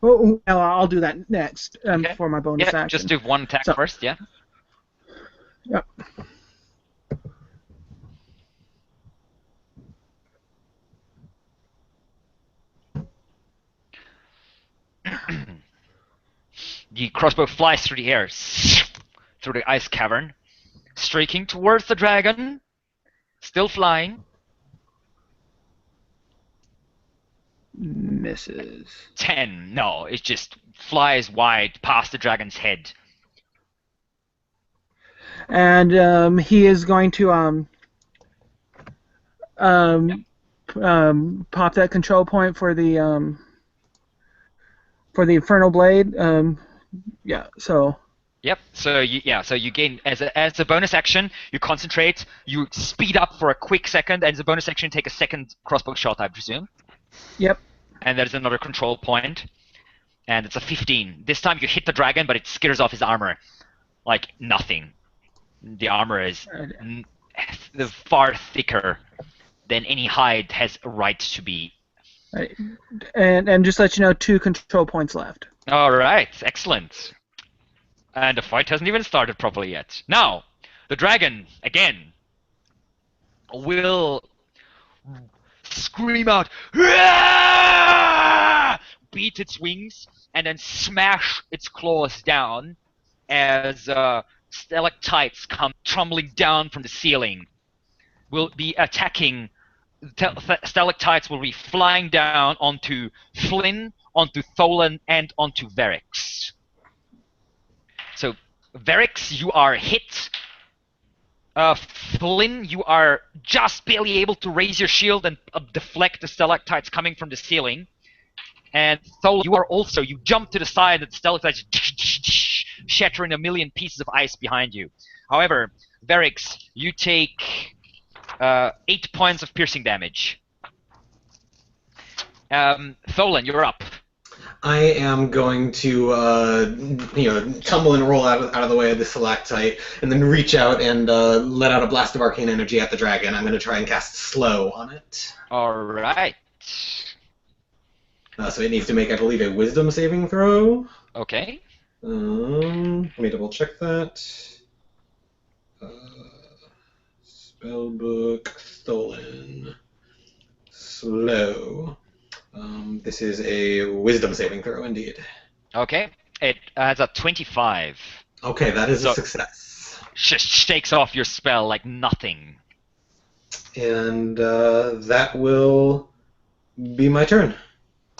Well, I'll do that next Okay. for my bonus Yeah, action. just do one attack So- first. Yeah. Yep. The crossbow flies through the air, through the ice cavern, streaking towards the dragon, still flying. Misses. 10. No, it just flies wide past the dragon's head. And he is going to pop that control point for the infernal blade. Yeah. So. Yep. So you gain as a bonus action. You concentrate. You speed up for a quick second, and as a bonus action, take a second crossbow shot, I presume. Yep. And there's another control point, and it's a 15. This time you hit the dragon, but it skitters off his armor like nothing. The armor is far thicker than any hide has a right to be. And just let you know, 2 control points left. All right, excellent. And the fight hasn't even started properly yet. Now, the dragon, again, will scream out, "Aah!" beat its wings, and then smash its claws down as stalactites come tumbling down from the ceiling. Will be attacking. Stalactites will be flying down onto Flynn, onto Tholen, and onto Verix. So, Verix, you are hit. Flynn, you are just barely able to raise your shield and deflect the stalactites coming from the ceiling. And Tholen, you jump to the side and the stalactites shattering a million pieces of ice behind you. However, Verix, you take 8 points of piercing damage. Tholen, you're up. I am going to, tumble and roll out of the way of the stalactite, and then reach out and let out a blast of arcane energy at the dragon. I'm going to try and cast slow on it. All right. So it needs to make, I believe, a wisdom saving throw. Okay. Let me double check that. Spellbook, Tholen, slow. This is a wisdom saving throw, indeed. Okay. It has a 25. Okay, that is a success. Just shakes off your spell like nothing. And that will be my turn.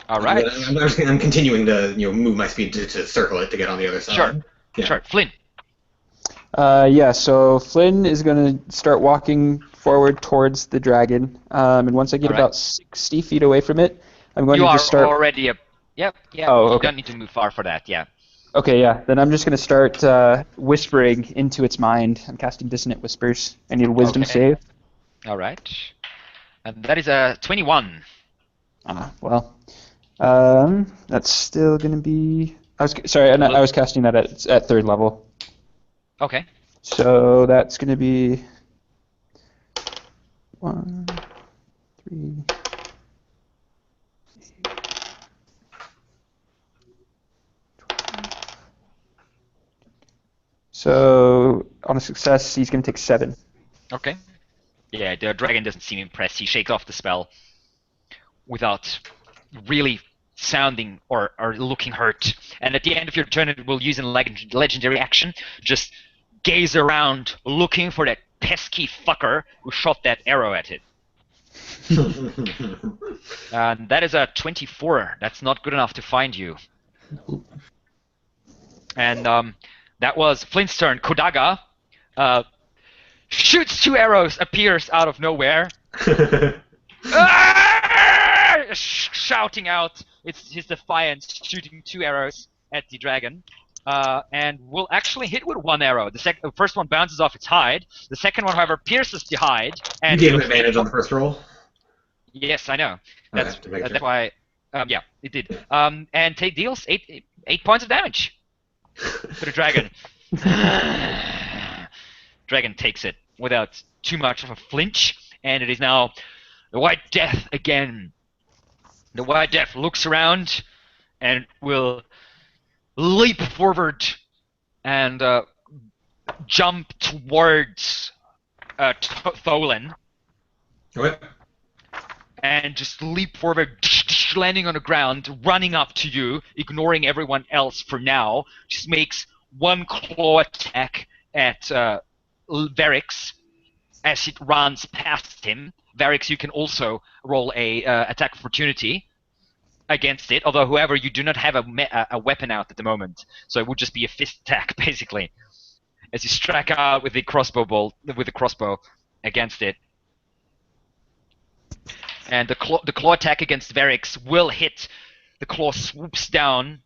All right. I'm continuing to move my speed to circle it to get on the other side. Sure. Yeah. Sure. Flynn. So Flynn is going to start walking forward towards the dragon, and once I get about 60 feet away from it, I'm going to just start... You are already up. Yep. Yeah. Oh, okay. You don't need to move far for that. Yeah. Okay, yeah. Then I'm just going to start whispering into its mind. I'm casting Dissonant Whispers. I need a Wisdom save. All right. And that is a 21. That's still going to be... I was casting that at 3rd level. Okay. So that's going to be 1, 3... So, on a success, he's going to take 7. Okay. Yeah, the dragon doesn't seem impressed. He shakes off the spell without really sounding or looking hurt. And at the end of your turn, it will use a legendary action. Just gaze around, looking for that pesky fucker who shot that arrow at it. And that is a 24. That's not good enough to find you. And that was Flint's turn. Kodaga shoots 2 arrows, appears out of nowhere, shouting out his defiance, shooting 2 arrows at the dragon, and will actually hit with 1 arrow. The first one bounces off its hide. The second one, however, pierces the hide. And you gave him advantage on the first roll? Yes, I know. That's why. Yeah, it did. And deals 8 points of damage to the dragon. Dragon takes it without too much of a flinch, and it is now the White Death again. The White Death looks around and will leap forward and jump towards Tholen. Okay. And just leap forward, landing on the ground, running up to you, ignoring everyone else for now, just makes one claw attack at Varix as it runs past him. Varix, you can also roll a attack of opportunity against it, although however you do not have a weapon out at the moment, so it would just be a fist attack basically, as you strike out with the crossbow against it. And the claw attack against Varix will hit. The claw swoops down,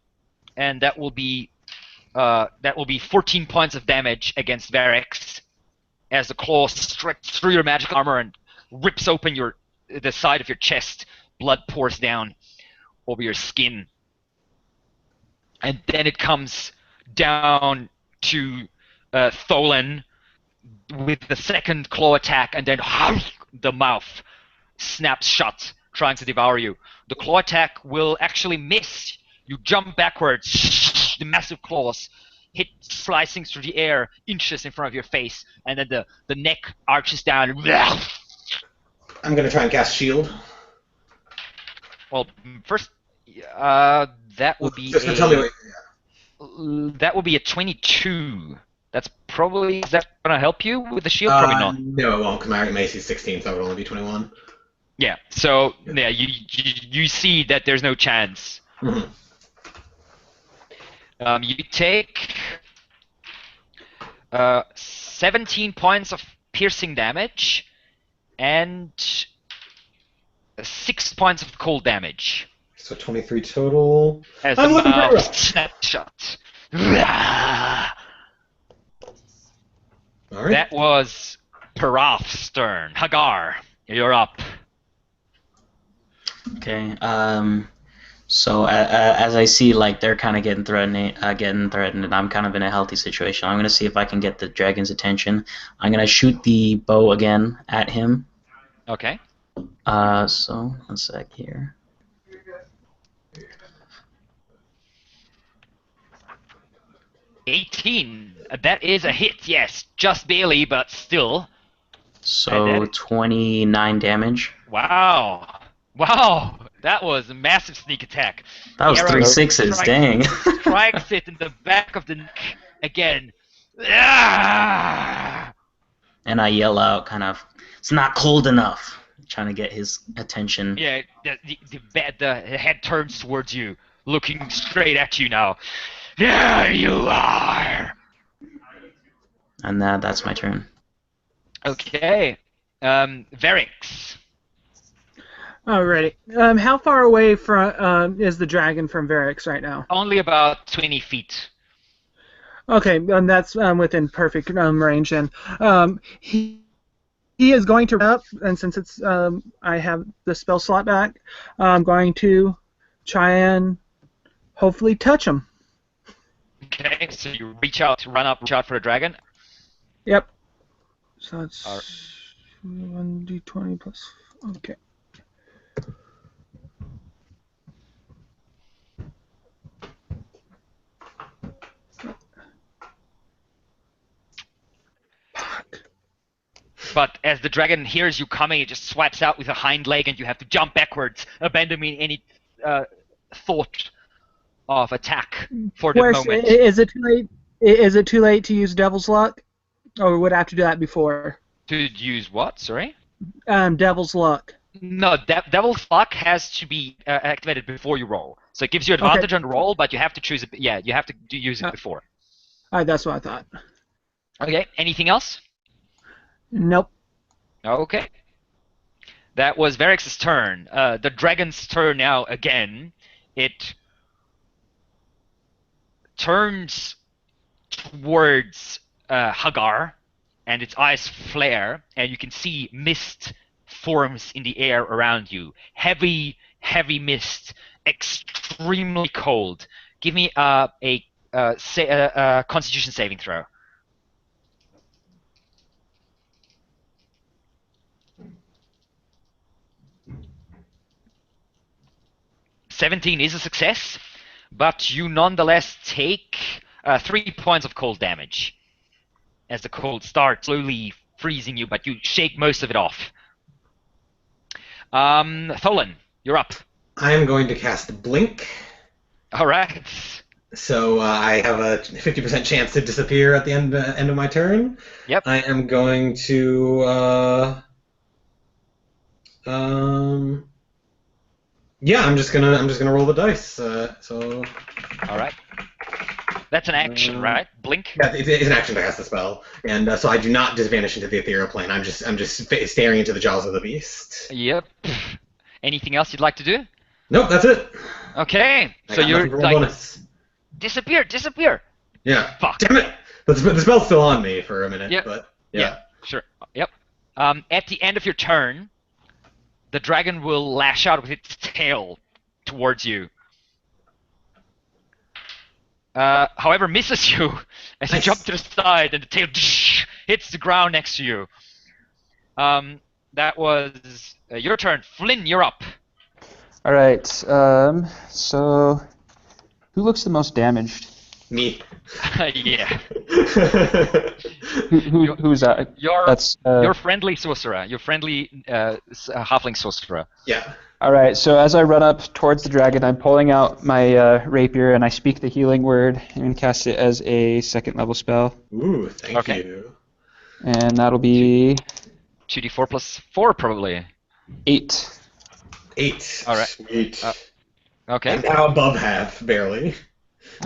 and that will be 14 points of damage against Varix, as the claw strikes through your magic armor and rips open the side of your chest. Blood pours down over your skin, and then it comes down to Tholen with the second claw attack, and then the mouth snaps shut, trying to devour you. The claw attack will actually miss. You jump backwards, the massive claws hit, slicing through the air inches in front of your face, and then the neck arches down. I'm going to try and cast shield. Well, first, that would be Just tell me that would be a 22. That's probably, is that going to help you with the shield? Probably not. No, it won't, because my AC is 16, so it would only be 21. Yeah, so yeah, you see that there's no chance. Mm-hmm. You take 17 points of piercing damage and 6 points of cold damage. So 23 total. As I'm the looking mouth for snaps shut. All right. That was Parath's turn. Hagar, you're up. Okay. So as I see, like, they're kind of getting threatened, and I'm kind of in a healthy situation. I'm gonna see if I can get the dragon's attention. I'm gonna shoot the bow again at him. Okay. So one sec here. $18. That is a hit, yes. Just barely, but still. So 29 damage. Wow. Wow. That was a massive sneak attack. That was The arrow 3 sixes, dang. strikes it in the back of the neck again. Ah! And I yell out, kind of, "It's not cold enough!" Trying to get his attention. Yeah, the head turns towards you, looking straight at you now. There you are! And that's my turn. Okay. Varix. Alrighty. How far away from is the dragon from Varix right now? Only about 20 feet. Okay, that's within perfect range then. He is going to run up, and since it's I have the spell slot back, I'm going to try and hopefully touch him. Okay, so you reach out for the dragon. Yep. So it's Alright. 1d20 plus. Okay. But as the dragon hears you coming, it just swipes out with a hind leg, and you have to jump backwards, abandoning any thought of attack for the moment. Is it too late? Is it too late to use Devil's Luck, or would I have to do that before? To use what? Sorry. Devil's Luck. No, Devil's Luck has to be activated before you roll. So it gives you advantage on the roll, but you have to choose it. Yeah, you have to use it before. Alright, that's what I thought. Okay. Anything else? Nope. Okay. That was Varix's turn. The dragon's turn now again. It turns towards Hagar, and its eyes flare, and you can see mist forms in the air around you. Heavy, heavy mist. Extremely cold. Give me a Constitution saving throw. $17 is a success, but you nonetheless take 3 points of cold damage as the cold starts slowly freezing you, but you shake most of it off. Tholen, you're up. I am going to cast Blink. All right. So I have a 50% chance to disappear at the end of my turn. Yep. I am going to yeah, I'm just gonna roll the dice. So All right. That's an action, right? Blink. yeah, it's an action to cast the spell, and so I do not vanish into the ethereal plane. I'm just staring into the jaws of the beast. Yep. Anything else you'd like to do? Nope, that's it. Okay. I So got you're nothing for my like bonus. disappear. Yeah. Fuck. Damn it! The spell's still on me for a minute, Yep. but Yeah. yeah. Sure. Yep. At the end of your turn, the dragon will lash out with its tail towards you. However, misses you as you Nice. jump to the side, and the tail hits the ground next to you. That was your turn. Flynn, you're up. All right. So, who looks the most damaged? Me. Yeah. Who's that? That's Your friendly sorcerer. Your friendly halfling sorcerer. Yeah. All right. So as I run up towards the dragon, I'm pulling out my rapier and I speak the healing word. I'm gonna cast it as a second level spell, Ooh, thank Okay. you. and that'll be 2d4 plus 4, probably. 8. 8. All right. Sweet. Okay. I'm now above half, barely.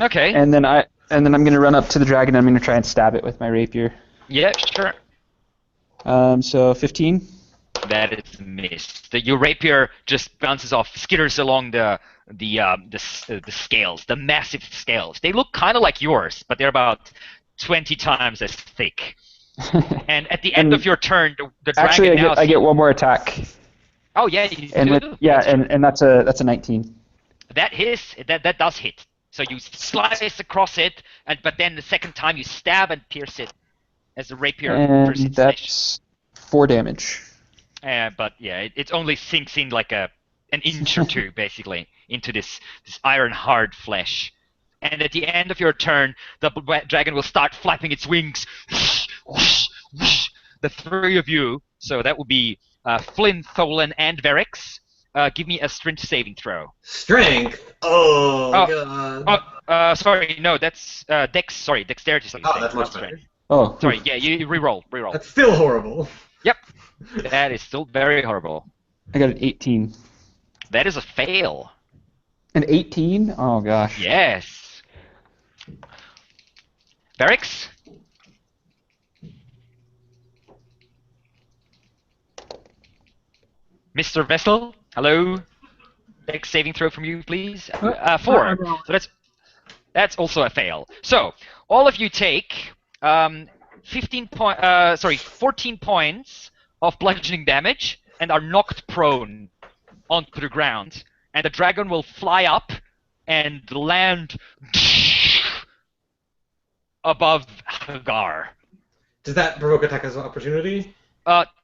Okay. And then I'm gonna run up to the dragon. I'm gonna try and stab it with my rapier. Yeah, sure. So 15. That is missed. Your rapier just bounces off, skitters along the scales, the massive scales. They look kind of like yours, but they're about 20 times as thick. And at the end of your turn, the dragon Actually, now. I get one more attack. Oh yeah, you And do. and that's a 19. That hits. That does hit. So you slice across it, but then the second time you stab and pierce it as a rapier. And first that's 4 damage. but yeah, it only sinks in like an inch or two, basically, into this iron hard flesh. And at the end of your turn, the dragon will start flapping its wings. The three of you, so that would be Flynn, Tholen, and Verix. Give me a strength saving throw. Strength. Oh god. Sorry, no, that's dex. Sorry, dexterity saving. Oh, that's much better. Oh. Sorry, yeah, you reroll. That's still horrible. Yep, that is still very horrible. I got an 18. That is a fail. An 18? Oh gosh. Yes. Verix? Mr. Vessel? Hello? Dex saving throw from you, please. 4. So that's also a fail. So all of you take 14 points of bludgeoning damage and are knocked prone onto the ground. And the dragon will fly up and land above Hagar. Does that provoke attack as an opportunity?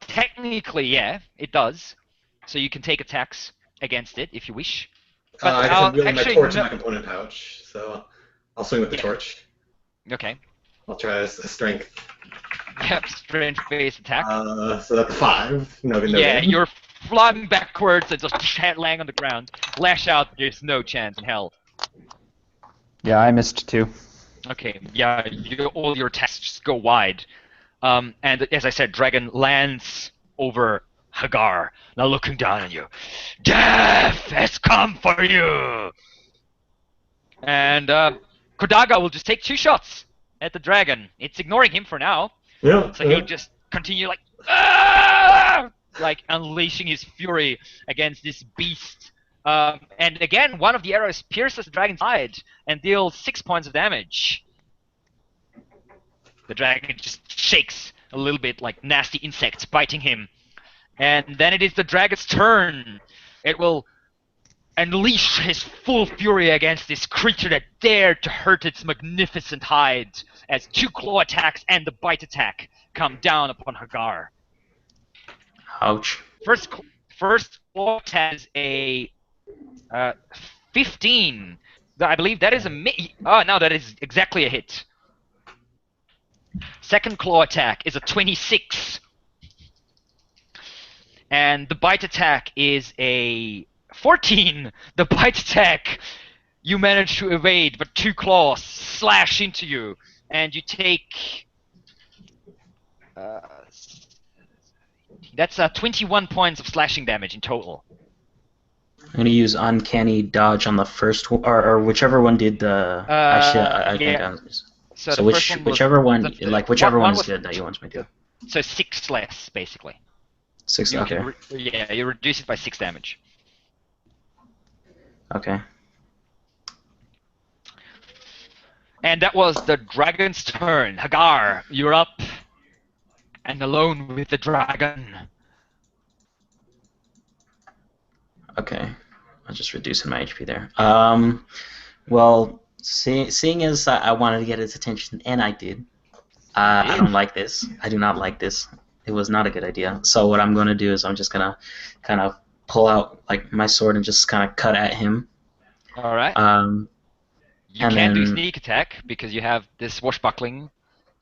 Technically, yeah, it does. So you can take attacks against it if you wish. I guess I'm wielding my actually, torch in no- my component pouch, so I'll swing with the torch. Okay. I'll try a strength. Yep, strange base attack. So that's a 5. No good. Yeah, you're flung backwards and just laying on the ground. Lash out, there's no chance in hell. Yeah, I missed 2. Okay, yeah, all your attacks just go wide. And as I said, dragon lands over Hagar, now looking down on you. Death has come for you! And Kodaga will just take 2 shots at the dragon. It's ignoring him for now. Yeah. So he'll just continue like, "Ah!" like unleashing his fury against this beast. And again, one of the arrows pierces the dragon's side and deals 6 points of damage. The dragon just shakes a little bit like nasty insects biting him. And then it is the dragon's turn. It will unleash his full fury against this creature that dared to hurt its magnificent hide, as 2 claw attacks and the bite attack come down upon Hagar. Ouch. First claw attack has a 15. I believe that is a oh no, that is exactly a hit. Second claw attack is a 26. And the bite attack is a 14. The bite attack. You manage to evade, but 2 claws slash into you, and you take. That's 21 points of slashing damage in total. I'm gonna use uncanny dodge on the first one, or whichever one did the. Actually, I think yeah. I'm. So So the first one was whichever one, whichever one is was- good that you want me to. So 6 less, basically. 6. You Okay. can you reduce it by 6 damage. Okay. And that was the dragon's turn. Hagar, you're up. And alone with the dragon. Okay. I'm just reducing my HP there. Well, seeing as I wanted to get his attention, and I did. I don't like this. I do not like this. It was not a good idea. So what I'm going to do is I'm just going to kind of pull out like my sword and just kind of cut at him. All right. You and can do then- sneak attack because you have this swashbuckling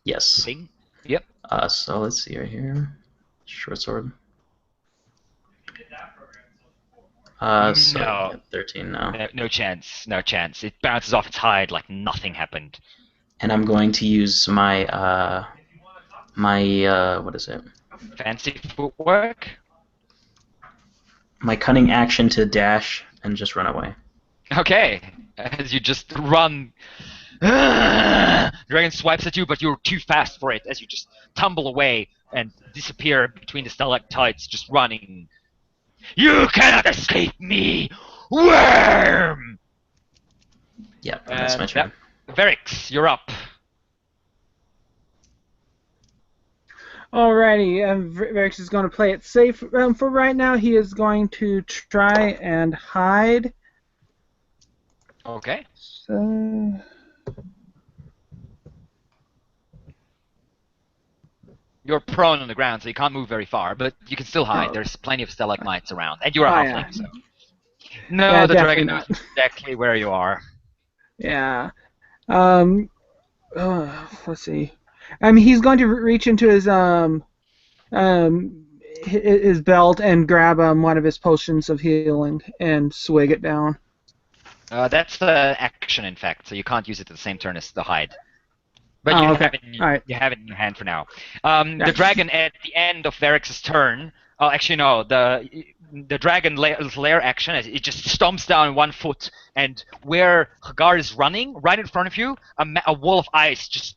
Yes. thing. Yep. So let's see right here. Short sword. So No. yeah, 13 now. No chance. No chance. It bounces off its hide like nothing happened. And I'm going to use my what is it? Fancy footwork. My cunning action to dash and just run away. Okay. As you just run. Dragon swipes at you, but you're too fast for it as you just tumble away and disappear between the stalactites, just running. You cannot escape me, wyrm! Yeah, that's my turn. Verix, you're up. Alrighty, Varix is going to play it safe. For right now, he is going to try and hide. Okay. So... You're prone on the ground, so you can't move very far, but you can still hide. Oh. There's plenty of stalagmites around, and you're a Oh, halfling, yeah. so. No, Yeah, the dragon knows definitely exactly where you are. Yeah. Let's see. He's going to reach into his belt and grab one of his potions of healing and swig it down. That's the action, in fact, so you can't use it at the same turn as the hide. But Oh, you, okay. have it in, Alright. you have it in your hand for now. The dragon at the end of Verix's turn. Oh, actually no. The dragon lair action. It just stomps down 1 foot, and where Hagar is running, right in front of you, a wall of ice just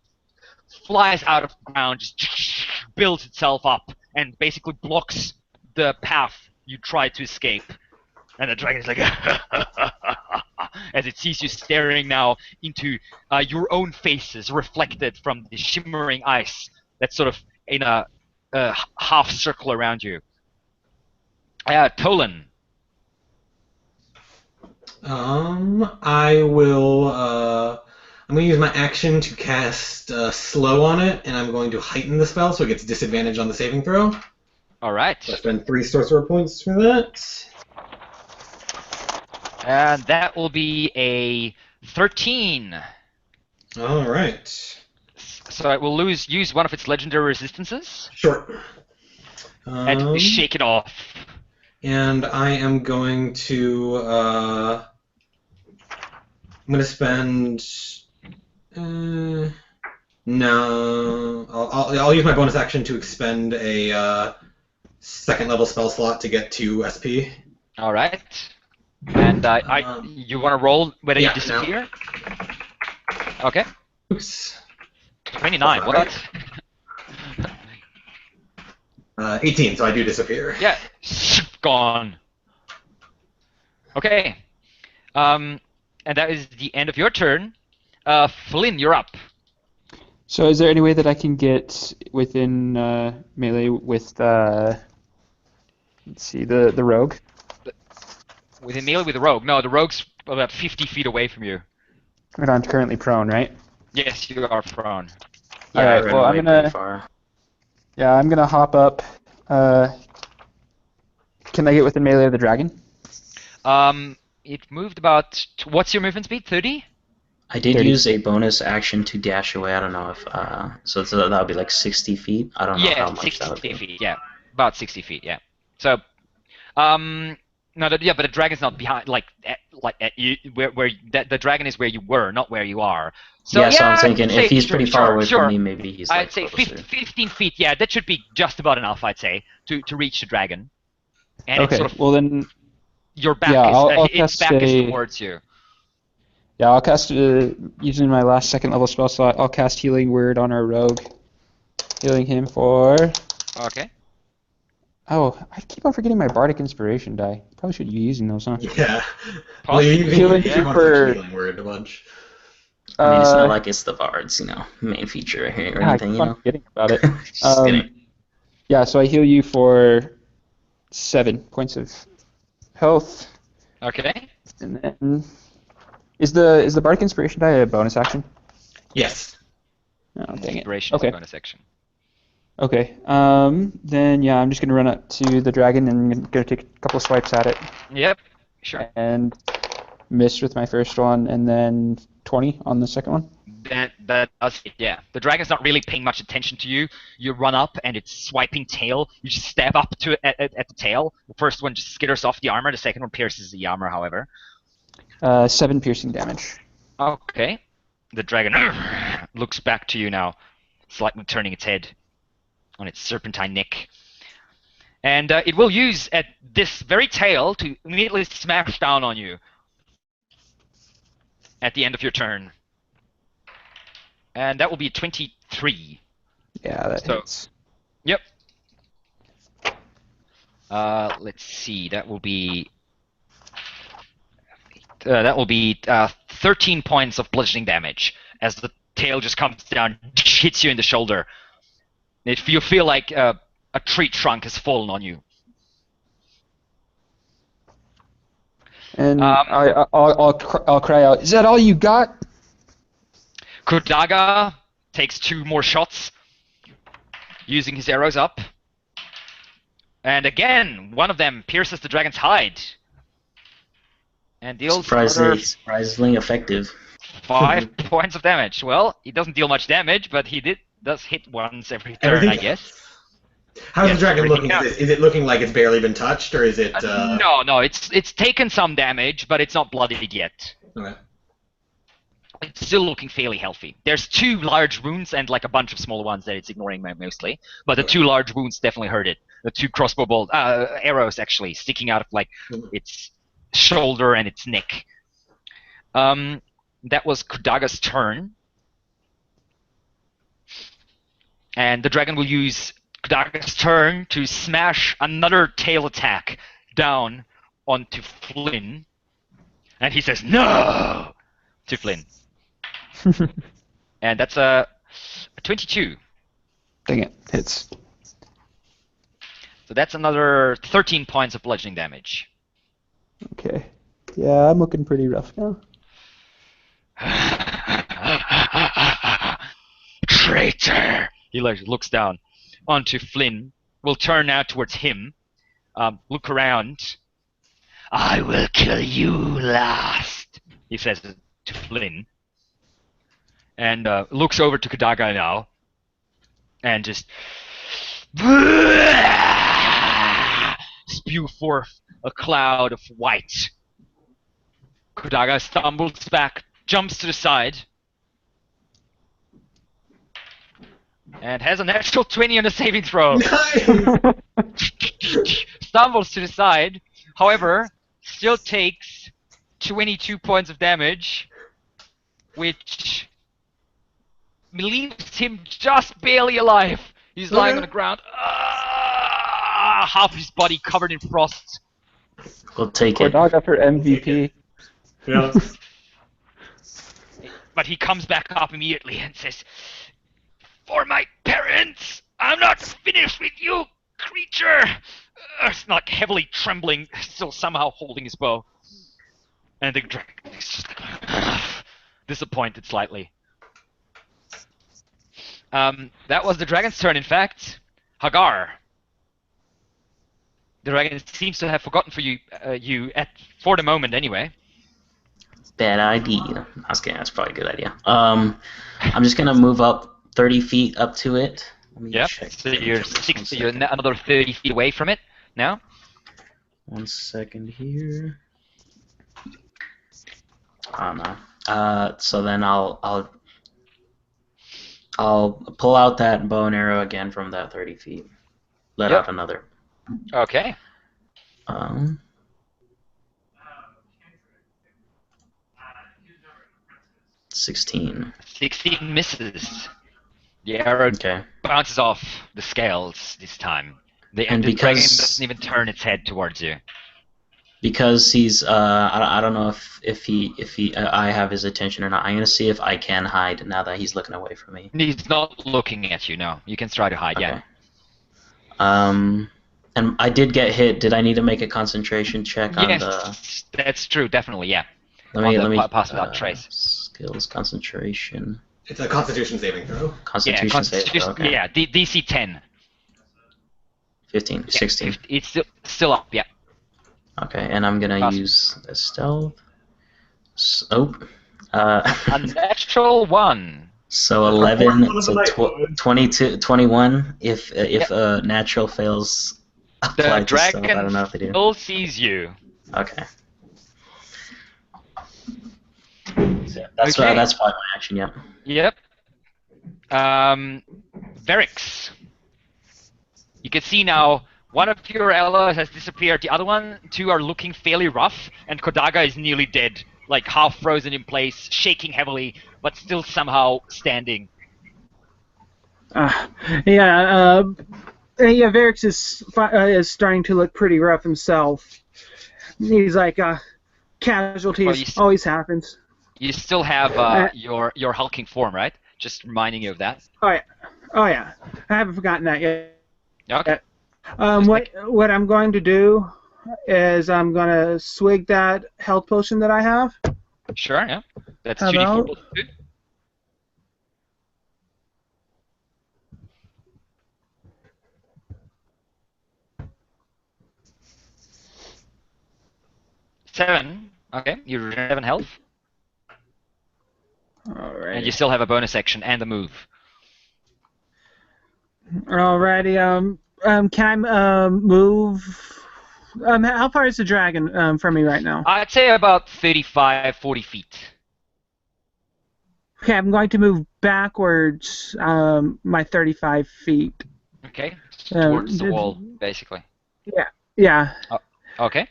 flies out of the ground, just builds itself up, and basically blocks the path you try to escape. And the dragon is like, as it sees you staring now into your own faces reflected from the shimmering ice that's sort of in a half circle around you. Tolan. I will. I'm going to use my action to cast Slow on it, and I'm going to heighten the spell so it gets disadvantage on the saving throw. All right. So I spend 3 sorcerer points for that. And that will be a 13. All right. So it will use one of its legendary resistances Sure. and shake it off. And I am going to. I'm going to spend. No, I'll use my bonus action to expend a 2nd level spell slot to get 2 SP. All right. And you want to roll whether yeah, you disappear? No. Okay. Oops. 29. What? 18, so I do disappear. Yeah. Gone. Okay. And that is the end of your turn. Flynn, you're up. So is there any way that I can get within melee with let's see, the rogue? Within melee with the rogue. No, the rogue's about 50 feet away from you. But I'm currently prone, right? Yes, you are prone. Yeah, Alright, I ran well, away I'm gonna- pretty far. Yeah, I'm gonna hop up. Can I get within melee of the dragon? It moved about. What's your movement speed? 30? I did 30. use a bonus action to dash away. I don't know if so that would be like 60 feet. I don't know how Yeah, much that would 60 be. feet. Yeah, about 60 feet. Yeah. So, No, yeah, but the dragon's not behind, at you, where the dragon is where you were, not where you are. So Yeah, so I'm yeah, I'd thinking if say he's pretty far away from me, sure. maybe he's I'd like say closer. 15 feet. Yeah, that should be just about enough. I'd say to reach the dragon. And it's Okay. sort of Well then, your back yeah, is I'll its cast back is a. towards you. Yeah, I'll cast using my last second level spell slot. I'll cast Healing Word on our rogue, healing him for. Okay. Oh, I keep on forgetting my Bardic Inspiration die. Probably should be using those, huh? Yeah. Well, Possibly. you Healing keep on for- healing word a bunch. I mean, it's not like it's the Bard's, main feature here or yeah, I anything, keep on forgetting about it. Just kidding. Yeah, so I heal you for 7 points of health, Okay. and then is the Bardic Inspiration die a bonus action? Yes. Oh, dang it. Inspiration is Okay. a bonus action. Okay. Then yeah, I'm just gonna run up to the dragon and gonna take a couple swipes at it, Yep. Sure. and miss with my first one, and then 20 on the second one. That does it, yeah. The dragon's not really paying much attention to you. You run up and it's swiping tail. You just stab up to it at the tail. The first one just skitters off the armor. The second one pierces the armor, however. 7 piercing damage. Okay. The dragon looks back to you now, slightly turning its head on its serpentine neck. And it will use at this very tail to immediately smash down on you at the end of your turn. And that will be 23. Yeah, that So- hits. Yep. Let's see. That will be 13 points of bludgeoning damage as the tail just comes down, hits you in the shoulder. If you feel like a tree trunk has fallen on you. And I'll cry out, "Is that all you got?" Kudaga takes 2 more shots, using his arrows up. And again, one of them pierces the dragon's hide. And deals another Surprisingly effective. 5 points of damage. Well, he doesn't deal much damage, but he does hit once every turn, Everything- I guess. How's Yes, the dragon everything looking? counts. Is it looking like it's barely been touched, or is it? No, it's taken some damage, but it's not bloodied yet. Okay. It's still looking fairly healthy. There's 2 large wounds and like a bunch of smaller ones that it's ignoring mostly, but the 2 large wounds definitely hurt it. The 2 crossbow bolt arrows actually sticking out of like its shoulder and its neck. That was Kudaga's turn, and the dragon will use Kudaga's turn to smash another tail attack down onto Flynn, and he says no to Flynn. And that's a 22. Dang it, hits. So that's another 13 points of bludgeoning damage. Okay. Yeah, I'm looking pretty rough now. Traitor! He looks down onto Flynn. Will turn now towards him. Look around. I will kill you last, he says to Flynn. And looks over to Kudaga now. And just spew forth a cloud of white. Kudaga stumbles back, jumps to the side, and has a natural 20 on the saving throw. Nice. Stumbles to the side, however, still takes 22 points of damage, which leaves him just barely alive. He's lying on the ground, half his body covered in frost. We'll take it. Cordaga for MVP. Yeah. But he comes back up immediately and says, "For my parents, I'm not finished with you, creature!" It's like heavily trembling, still somehow holding his bow. And the dragon is just like, disappointed slightly. That was the dragon's turn, in fact. Hagar. The dragon seems to have forgotten for for the moment anyway. Bad idea. I was kidding. That's probably a good idea. I'm just gonna move up 30 feet up to it. Let me Yep. check. So you're Just one another 30 feet away from it now. 1 second here. Oh no. So then I'll pull out that bow and arrow again from that 30 feet. Let out another. Okay. 16. 16 misses. The arrow bounces off the scales this time. The dragon doesn't even turn its head towards you. Because he's I don't know if I have his attention or not. I'm gonna see if I can hide now that he's looking away from me. He's not looking at you. No, you can try to hide. Okay. Yeah. And I did get hit. Did I need to make a concentration check on the? Yes, that's true. Definitely. Yeah. Let me pass without trace. Skills concentration. It's a Constitution saving throw. Constitution saving throw. Okay. Yeah. DC 10. 15. 16. It's still up. Yeah. Okay, and I'm gonna use the stealth. A natural 1. So 11, so 22, 21. If natural fails, the dragon I don't know if they do. still sees you. Okay. So that's probably my action. Yep. Yep. Verix. You can see now. One of your allies has disappeared. The other two are looking fairly rough, and Kodaga is nearly dead, like half frozen in place, shaking heavily, but still somehow standing. Verix is starting to look pretty rough himself. He's like, casualties always happens. You still have your hulking form, right? Just reminding you of that. Oh yeah. I haven't forgotten that yet. Okay. What I'm going to do is I'm going to swig that health potion that I have. Sure, yeah. That's 2d4 plus 2. Seven. Okay, you 7 health. Alright. And you still have a bonus action and a move. Alrighty. Can I move? How far is the dragon from me right now? I'd say about 35, 40 feet. Okay, I'm going to move backwards my 35 feet. Okay, towards the wall, basically. Yeah. Oh, okay.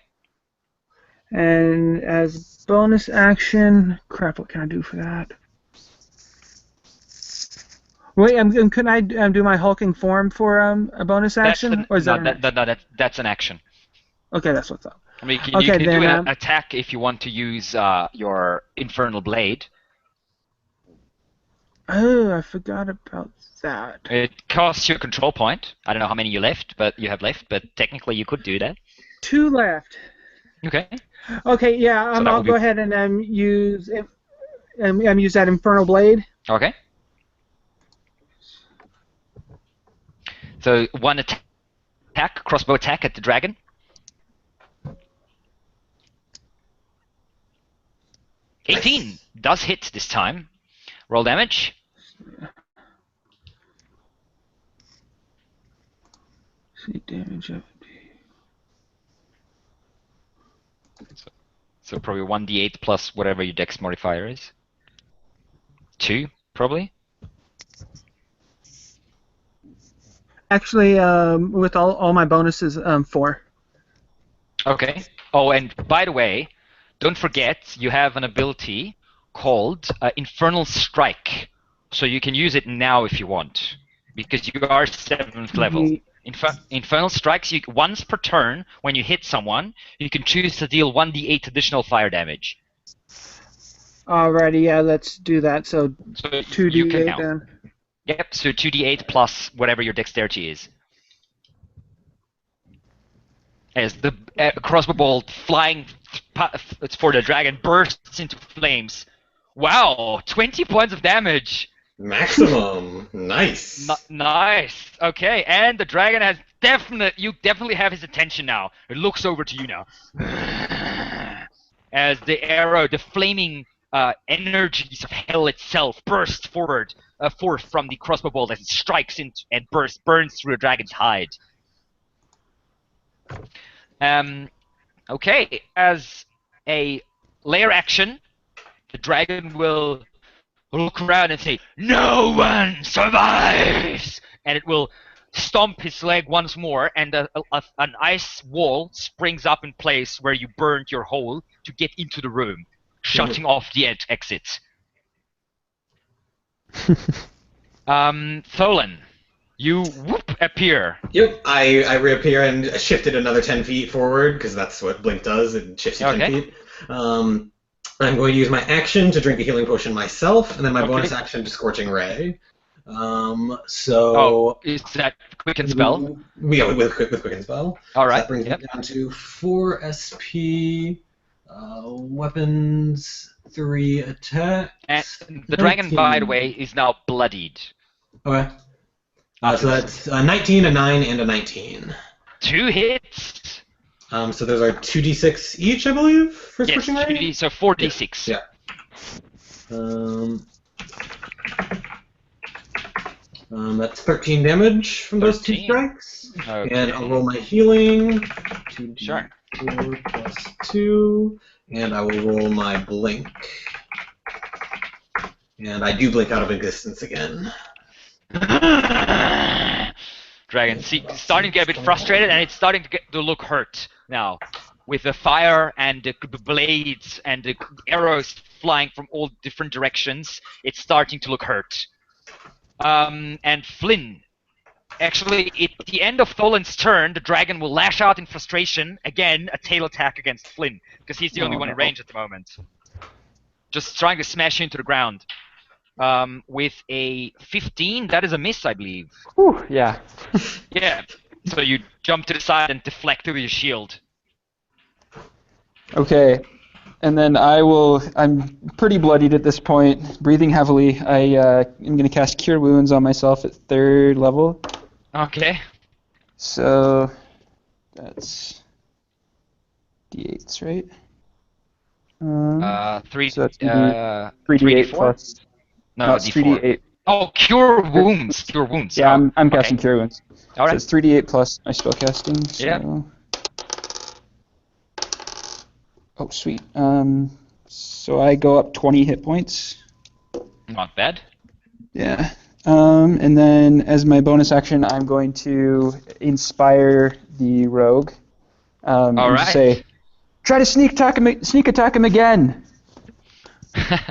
And as bonus action, crap, what can I do for that? Wait, can I do my hulking form for a bonus action? That's an action. Okay, that's what's up. I mean, you can do an attack if you want to use your infernal blade. Oh, I forgot about that. It costs you a control point. I don't know how many you have left, but technically you could do that. 2 left. Okay. Okay, yeah, So I'll go ahead and use that infernal blade. Okay. So 1 attack, crossbow attack at the dragon. Nice. 18 does hit this time. Roll damage. See damage of. So probably 1d8 plus whatever your dex modifier is. 2, probably. Actually, with all my bonuses, 4. Okay. Oh, and by the way, don't forget you have an ability called Infernal Strike. So you can use it now if you want, because you are 7th level. Infernal Strikes, once per turn, when you hit someone, you can choose to deal 1d8 additional fire damage. Alrighty, yeah, let's do that. So 2d8 then. Yep, so 2d8 plus whatever your dexterity is. As the crossbow bolt flying for the dragon bursts into flames. Wow, 20 points of damage! Maximum. Nice. Nice. Okay, and the dragon has you definitely have his attention now. It looks over to you now. As the arrow, the flaming energies of hell itself burst forth from the crossbow bolt as it strikes into and burns through the dragon's hide. Okay, as a layer action, the dragon will look around and say, "No one survives!" And it will stomp his leg once more, and an ice wall springs up in place where you burned your hole to get into the room, shutting off the exit. Tholen, you whoop appear. Yep, I reappear and shifted another 10 feet forward, because that's what Blink does, it shifts you 10 Okay. feet. I'm going to use my action to drink a healing potion myself, and then my Okay. bonus action to Scorching Ray. Oh, So... is that quicken spell? Yeah, with Quicken Spell. All right. So that brings me down to 4 SP, weapons, 3 attacks. And the dragon, by the way, is now bloodied. Okay. So that's 19, a 9, and a 19. 2 hits. So those are 2d6 each, I believe, for Yes, Scorching Ray? 2d, so 4d6. Yeah. That's 13 damage from those 2 strikes. Okay. And I'll roll my healing. 2d4 Sure. plus 2. And I will roll my blink. And I do blink out of existence again. Dragon starting to get a bit frustrated, and it's starting to look hurt now, with the fire and the blades and the arrows flying from all different directions. It's starting to look hurt. And Flynn, actually, at the end of Tholen's turn, the dragon will lash out in frustration again, a tail attack against Flynn, because he's the only one in range at the moment. Just trying to smash you into the ground. With a 15, that is a miss, I believe. Whew, yeah. Yeah. So you jump to the side and deflect with your shield. Okay. And then I'm pretty bloodied at this point, breathing heavily. I'm going to cast Cure Wounds on myself at 3rd level. Okay. So that's D8s, right? 3, so that's 3d8 3d8 plus. No, it's d4. 3d8. Oh, Cure Wounds. Cure Wounds. Yeah, Oh, I'm okay. casting Cure Wounds. All right. So it's 3d8 plus my spellcasting. So... Yeah. Oh, sweet. So I go up 20 hit points. Not bad. Yeah. And then as my bonus action, I'm going to inspire the rogue. All and right. just say, try to sneak attack him again.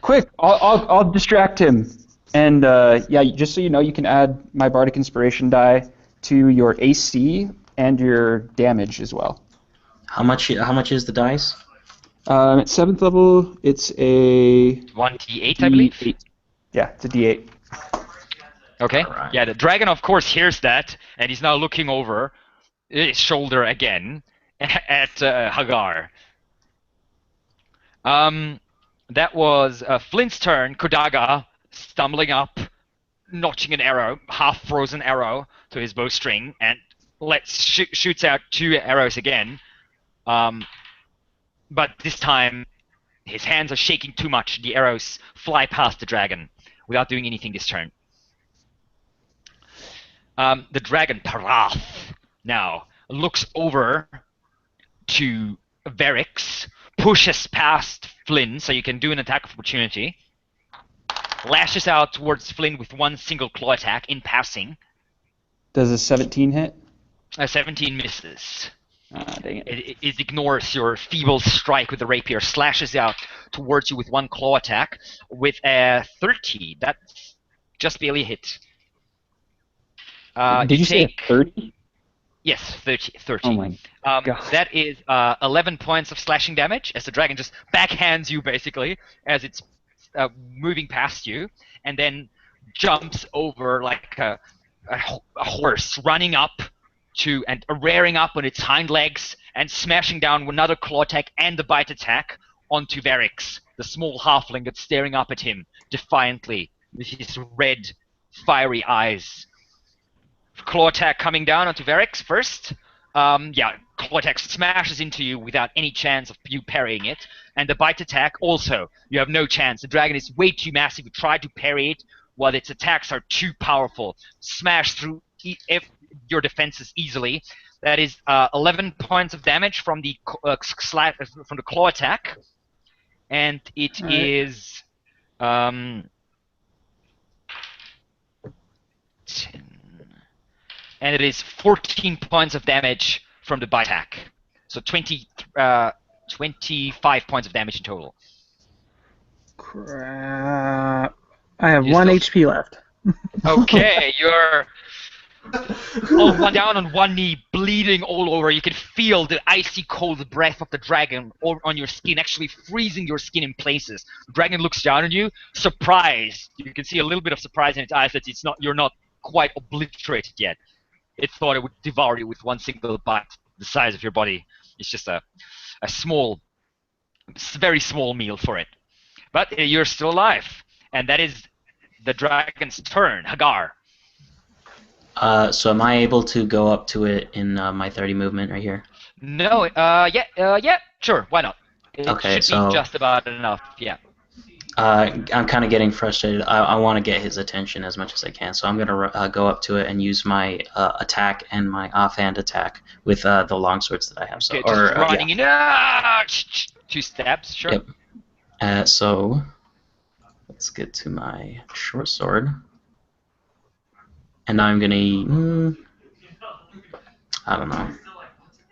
Quick, I'll distract him. And yeah, just so you know, you can add my bardic inspiration die to your AC and your damage as well. How much is the dice? At 7th level, it's a 1d8, I believe. D8. Yeah, it's a D8. Okay. Alright. Yeah, the dragon, of course, hears that, and he's now looking over his shoulder again at Hagar. That was Flint's turn. Kodaga stumbling up, notching an arrow, half-frozen arrow, to his bowstring, and shoots out 2 arrows again. But this time, his hands are shaking too much. The arrows fly past the dragon without doing anything this turn. The dragon, Parath, now looks over to Verix, pushes past Flynn, so you can do an attack of opportunity, lashes out towards Flynn with one single claw attack in passing. Does a 17 hit? A 17 misses. Dang it. It ignores your feeble strike with the rapier, slashes out towards you with one claw attack with a 30. That's just barely a hit. Did you say 30? Yes, 30. Oh my god. That is 11 points of slashing damage as the dragon just backhands you, basically, as it's moving past you, and then jumps over like a horse, running up to and rearing up on its hind legs and smashing down another claw attack and the bite attack onto Verix, the small halfling that's staring up at him defiantly with his red, fiery eyes. Claw attack coming down onto Verix first. Yeah, claw attack smashes into you without any chance of you parrying it. And the bite attack also, you have no chance. The dragon is way too massive. You try to parry it while its attacks are too powerful. Smash through your defenses easily. That is 11 points of damage from the from the claw attack, and it All right. is 10, and it is 14 points of damage from the bite attack. So 25 points of damage in total. Crap. I have You 1 still- HP left. Okay, you're down on one knee, bleeding all over. You can feel the icy cold breath of the dragon on your skin, actually freezing your skin in places. The dragon looks down on you, surprised. You can see a little bit of surprise in its eyes that you're not quite obliterated yet. It thought it would devour you with one single bite. The size of your body. It's just a small, very small meal for it. But you're still alive, and that is the dragon's turn. Hagar. So am I able to go up to it in my 30 movement right here? No, yeah, sure, why not? It Okay, should so- be just about enough, yeah. I'm kind of getting frustrated. I want to get his attention as much as I can, so I'm going to go up to it and use my attack and my offhand attack with the longswords that I have. So, Okay, just running in. 2 stabs, sure. Yep. So let's get to my short sword. And now I'm going to... I don't know.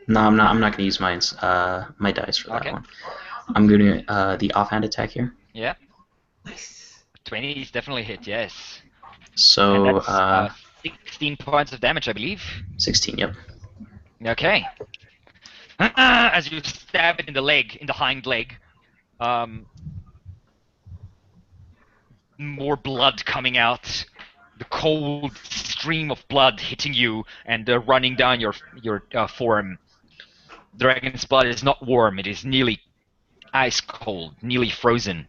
No, I'm not going to use my dice for that Okay. one. I'm going to the offhand attack here. Yeah, Nice. 20 is definitely hit, yes. So, And that's 16 points of damage, I believe. 16, yep. Okay. As you stab it in the leg, in the hind leg, more blood coming out. The cold stream of blood hitting you and running down your forearm. Dragon's blood is not warm; it is nearly ice cold, nearly frozen.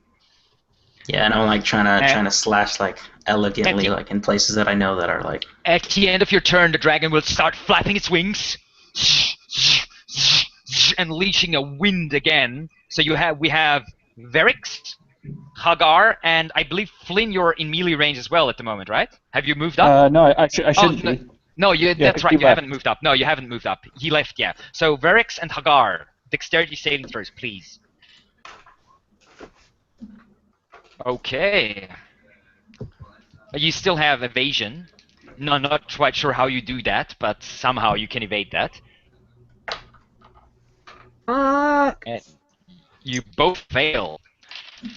Yeah, and I'm like trying to slash like elegantly, And- like in places that I know that are like. At the end of your turn, the dragon will start flapping its wings, and unleashing a wind again. So we have Verix, Hagar, and I believe Flynn. You're in melee range as well at the moment, right? Have you moved up? No, I shouldn't no, be. No, that's right. he You left. haven't moved up. No, you haven't moved up. He left. Yeah. So Verix and Hagar, dexterity saving throws, please. Okay. You still have evasion. No, not quite sure how you do that, but somehow you can evade that. Fuck. And you both fail,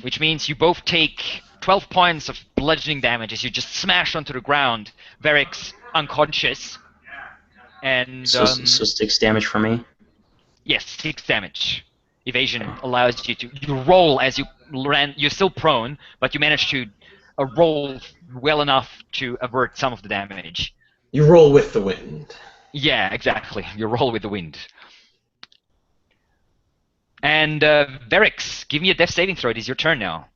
which means you both take 12 points of bludgeoning damage as you just smash onto the ground. Verix unconscious. And So 6 damage for me. yes, 6 damage. Evasion allows you to roll as you ran. You're still prone, but you manage to roll well enough to avert some of the damage. You roll with the wind. Yeah, exactly. You roll with the wind. And Verix, give me a death saving throw. It is your turn now.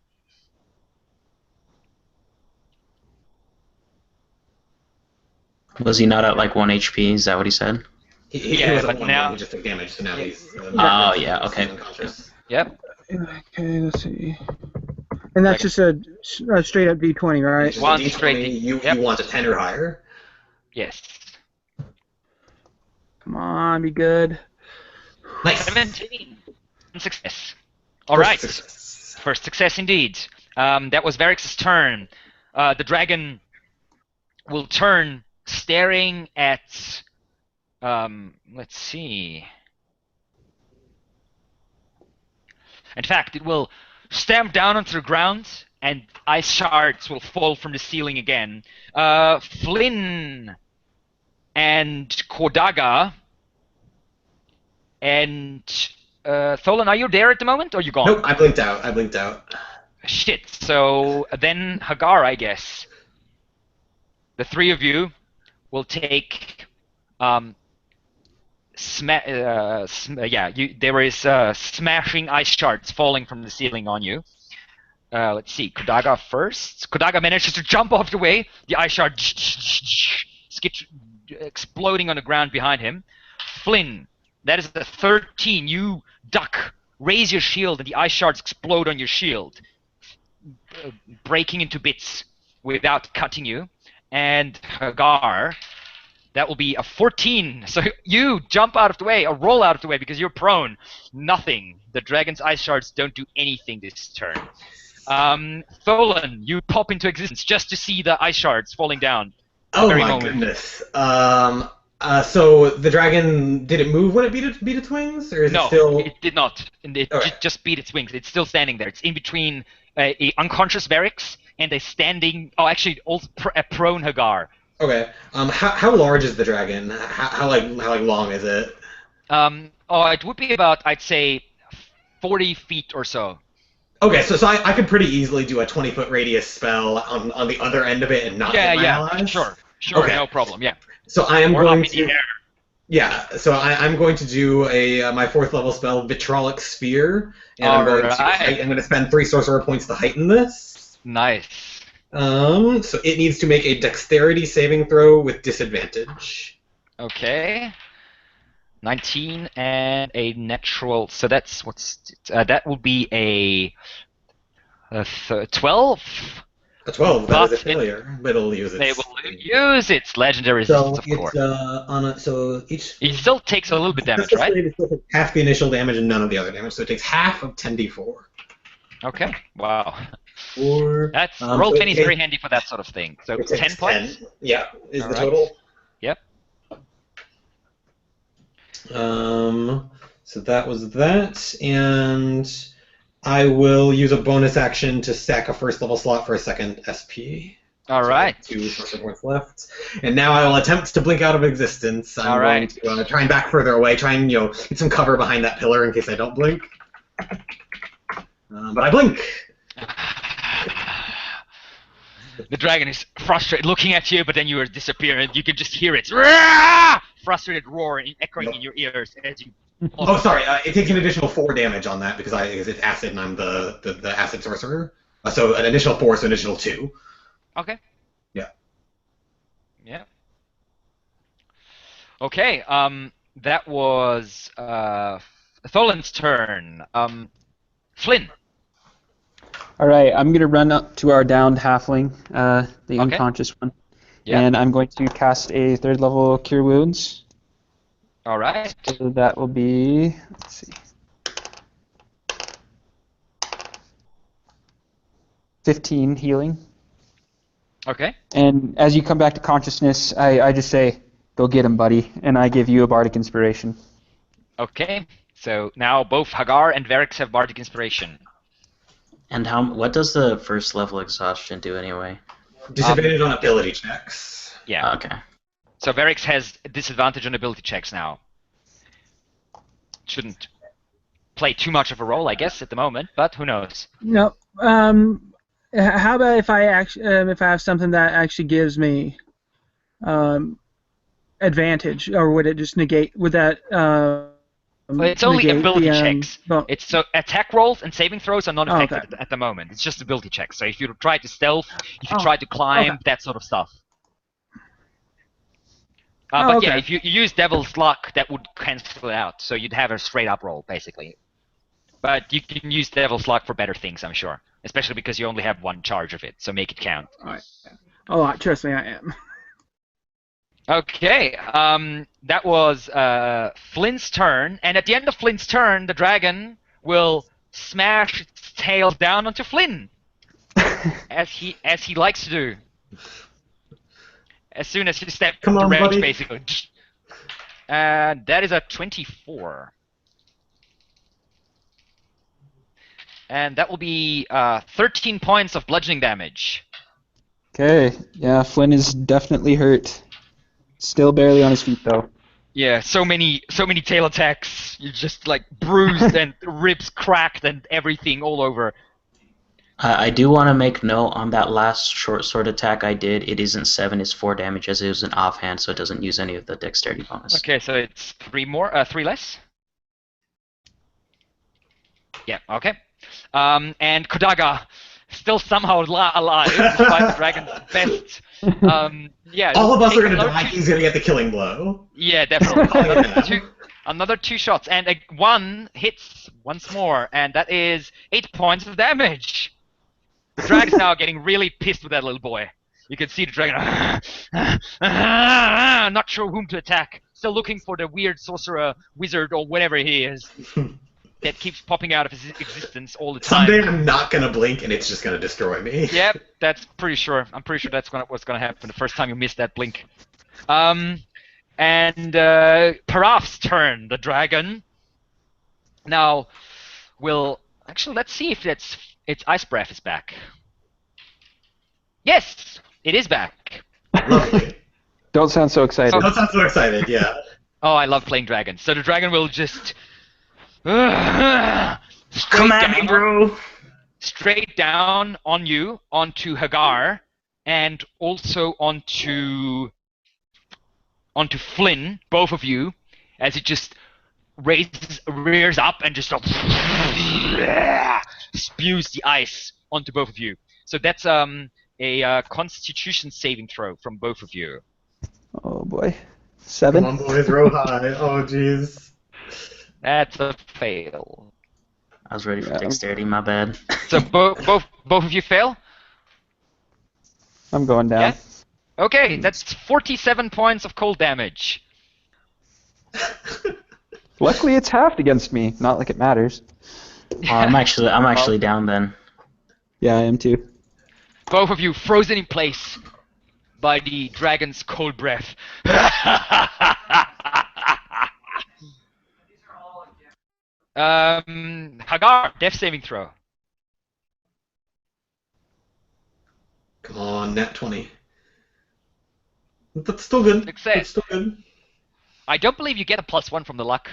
Was he not at like 1 HP? Is that what he said? He Yeah, was at but one now- point, he just took damage, so now he's. Oh, yeah, okay. he's unconscious. Yep. Okay, let's see. And that's just a straight up D20, right? Just a One D20, straight- you yep. want a 10 or higher? Yes. Come on, be good. Nice. 17. Success. All First right. success. First success indeed. That was Verix's turn. The dragon will turn, staring at. Let's see. In fact, it will stamp down onto the ground, and ice shards will fall from the ceiling again. Flynn and Kodaga and Tholan, are you there at the moment, or are you gone? Nope, I blinked out. Shit. So then Hagar, I guess. The three of you will take there is smashing ice shards falling from the ceiling on you. Let's see, Kodaga first. Kodaga manages to jump off the way. The ice shard exploding on the ground behind him. Flynn, that is the 13. You duck, raise your shield, and the ice shards explode on your shield, breaking into bits without cutting you. And Hagar, That will be a 14. So you jump out of the way, or roll out of the way because you're prone. Nothing. The dragon's ice shards don't do anything this turn. Tholan, you pop into existence just to see the ice shards falling down. Oh my goodness. So the dragon, did it move when it beat its wings, or is it still? No, it did not. It just beat its wings. It's still standing there. It's in between a unconscious Varix and a standing. Oh, actually, also a prone Hagar. Okay. How large is the dragon? How long is it? It would be about, I'd say, 40 feet or so. Okay, so I could pretty easily do a 20-foot radius spell on the other end of it and not hit my allies? Sure, okay. No problem, yeah. So I am going up in the air. Yeah, so I'm going to do my 4th level spell, Vitrolic Sphere, and I'm going to spend 3 sorcerer points to heighten this. Nice. So it needs to make a dexterity saving throw with disadvantage. Okay. 19 and a natural. So that's that will be a 12. A 12. That is a failure, but it'll use it. They will use its legendary resistance, of course. It still takes a little bit damage, right? Half the initial damage and none of the other damage, so it takes half of 10d4. Okay. Wow. That's So Roll20 is very handy for that sort of thing. So 10 points. 10. Yeah, is the total. Yep. So that was that, and I will use a bonus action to stack a 1st level slot for a 2nd SP. All right. 2 sorcerer points left, and now I will attempt to blink out of existence. I'm going to try and back further away, try and get some cover behind that pillar in case I don't blink. But I blink. The dragon is frustrated, looking at you, but then you are disappearing. You can just hear its frustrated roar echoing in your ears as you. Oh, sorry. It takes an additional 4 damage on that because it's acid and I'm the acid sorcerer. So an additional 4, so an additional 2. Okay. Yeah. Yeah. Okay. That was Tholan's turn. Flynn. All right, I'm going to run up to our downed halfling, the unconscious one, and I'm going to cast a 3rd level Cure Wounds. All right. So that will be, let's see, 15 healing. Okay. And as you come back to consciousness, I just say, go get him, buddy, and I give you a Bardic Inspiration. Okay, so now both Hagar and Varix have Bardic Inspiration. And what does the 1st level exhaustion do anyway? Disadvantage on ability checks. Yeah. Okay. So Varix has disadvantage on ability checks now. Shouldn't play too much of a role, I guess, at the moment, but who knows? No. How about if I have something that actually gives me advantage, or would it just negate? Would that? Well, it's only ability checks. It's so attack rolls and saving throws are not affected at the moment. It's just ability checks. So if you try to stealth, if you try to climb, that sort of stuff. But yeah, if you use Devil's Luck, that would cancel it out. So you'd have a straight up roll, basically. But you can use Devil's Luck for better things, I'm sure. Especially because you only have 1 charge of it, so make it count. Oh, trust me, I am. Okay, that was Flynn's turn, and at the end of Flynn's turn, the dragon will smash its tail down onto Flynn, as he likes to do. As soon as he steps into range, basically. And that is a 24. And that will be 13 points of bludgeoning damage. Okay, yeah, Flynn is definitely hurt. Still barely on his feet, though. Yeah, so many tail attacks. You're just like bruised and ribs cracked and everything all over. I do want to make note on that last short sword attack I did. It isn't 7, it's 4 damage as it was an offhand, so it doesn't use any of the dexterity bonus. Okay, so it's 3 less. Yeah. Okay. And Kodaga still somehow alive despite the dragon's best. Yeah. All of us are gonna die. He's gonna get the killing blow. Yeah, definitely. Another 2 shots, and one hits once more, and that is 8 points of damage. The dragon's now getting really pissed with that little boy. You can see the dragon. Not sure whom to attack. Still looking for the weird sorcerer, wizard, or whatever he is that keeps popping out of his existence all the time. Someday I'm not gonna blink and it's just gonna destroy me. Yep, that's pretty sure. I'm pretty sure that's what's gonna happen the first time you miss that blink. And Paraf's turn, the dragon. Now, let's see if its ice breath is back. Yes, it is back. Lovely. Don't sound so excited. Don't sound so excited, yeah. Oh, I love playing dragons. So the dragon will just Come at me, bro. straight down on you, onto Hagar, and also onto Flynn, both of you, as it just rears up and just spews the ice onto both of you. So that's a Constitution saving throw from both of you. Oh boy. 7. Come on, boys, row high. Oh, jeez. That's a fail. I was ready for dexterity, my bad. So both of you fail? I'm going down. Yeah? Okay, that's 47 points of cold damage. Luckily, it's halved against me. Not like it matters. I'm actually down then. Yeah, I am too. Both of you frozen in place by the dragon's cold breath. Hagar, death saving throw. Come on, nat 20. That's still good. Success. That's still good. I don't believe you get a +1 from the luck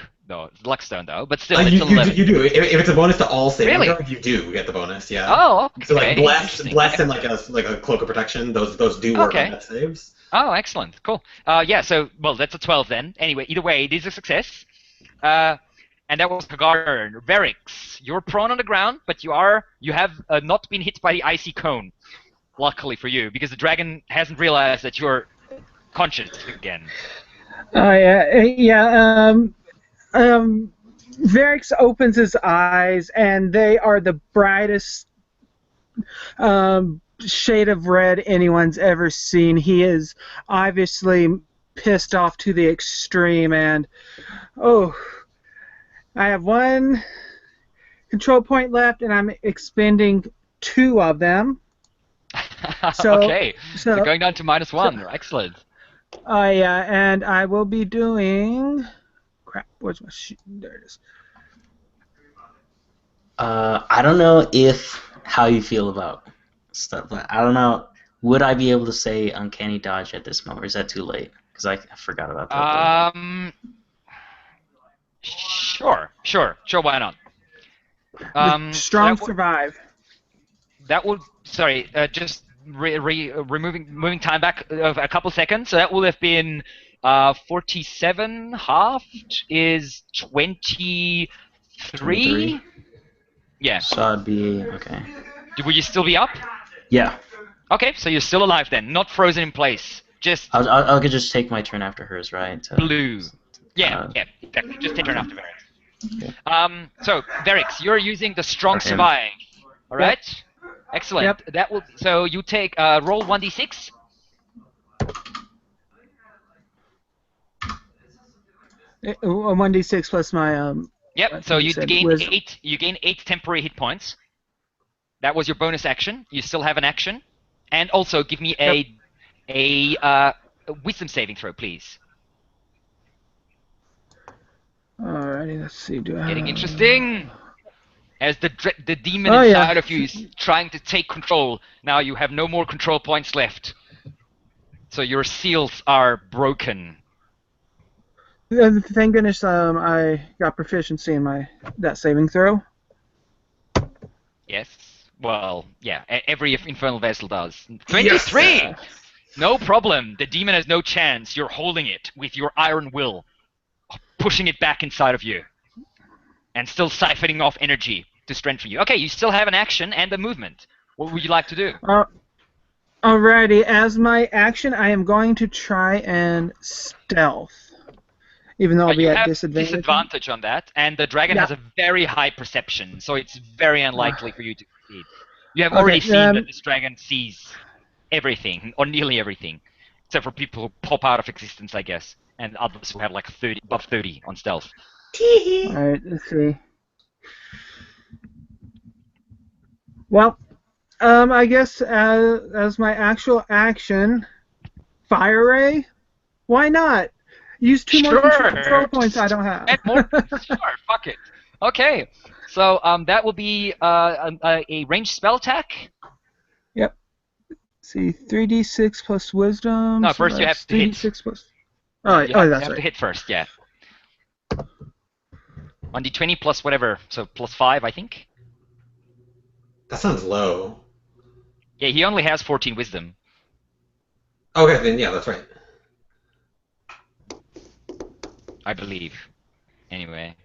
stone though, but still, You, it's 11. you do. If it's a bonus to all saving Really? throws, you do get the bonus. Yeah. Oh, okay. So like Interesting. bless and like a cloak of protection. Those do work Okay. on that saves. Oh, excellent. Cool. Yeah, so, well, that's a 12 then. Anyway, either way, it is a success. And that was Hagar. Verix, you're prone on the ground, but you have not been hit by the icy cone. Luckily for you, because the dragon hasn't realized that you're conscious again. Varix opens his eyes, and they are the brightest shade of red anyone's ever seen. He is obviously pissed off to the extreme, and I have 1 control point left, and I'm expending 2 of them. Okay, so going down to -1. Excellent. And I will be doing... Crap, where's my sheet? There it is. I don't know how you feel about stuff. I don't know. Would I be able to say uncanny dodge at this moment, or is that too late? Because I forgot about that. Sure, why not? Strong survive. That would, sorry, just moving time back a couple seconds. So that would have been 47 halved is 23. 23? Yeah. So I'd be okay. Would you still be up? Yeah. Okay, so you're still alive then, not frozen in place. Just I could just take my turn after hers, right? blue. Yeah, exactly. Just take turn after Verix. Okay. So Verix, you're using the strong For him. survive. All right. Excellent. Yep. That will. So you take roll 1d6. 1d6 plus my Yep. So you said gain was- 8. You gain 8 temporary hit points. That was your bonus action. You still have an action, and also give me a wisdom saving throw, please. Alrighty, let's see. Getting interesting. As the demon Oh, yeah. inside of you is trying to take control. Now you have no more control points left. So your seals are broken. Thank goodness I got proficiency in that saving throw. Yes. Well, yeah. Every infernal vessel does. 23. Yes. No problem. The demon has no chance. You're holding it with your iron will, pushing it back inside of you, and still siphoning off energy to strengthen you. Okay, you still have an action and a movement. What would you like to do? Alrighty, as my action, I am going to try and stealth, even though I'll be You at have disadvantage. on that, and the dragon has a very high perception, so it's very unlikely for you to succeed. You have already Okay, seen that this dragon sees everything, or nearly everything, except for people who pop out of existence, I guess, and others who have like 30, above 30 on stealth. All right, let's see. Well, I guess as my actual action, fire ray. Why not? Use 2 more control points I don't have. More, sure, fuck it. Okay, so that will be a ranged spell attack. Yep. Let's see, 3d6 plus wisdom. No, so first you have to hit. 3d6 plus. Oh, right. You That's have right. to hit first, yeah. 1d20 plus whatever, so plus 5, I think. That sounds low. Yeah, he only has 14 wisdom. Okay, then yeah, that's right. I believe. Anyway.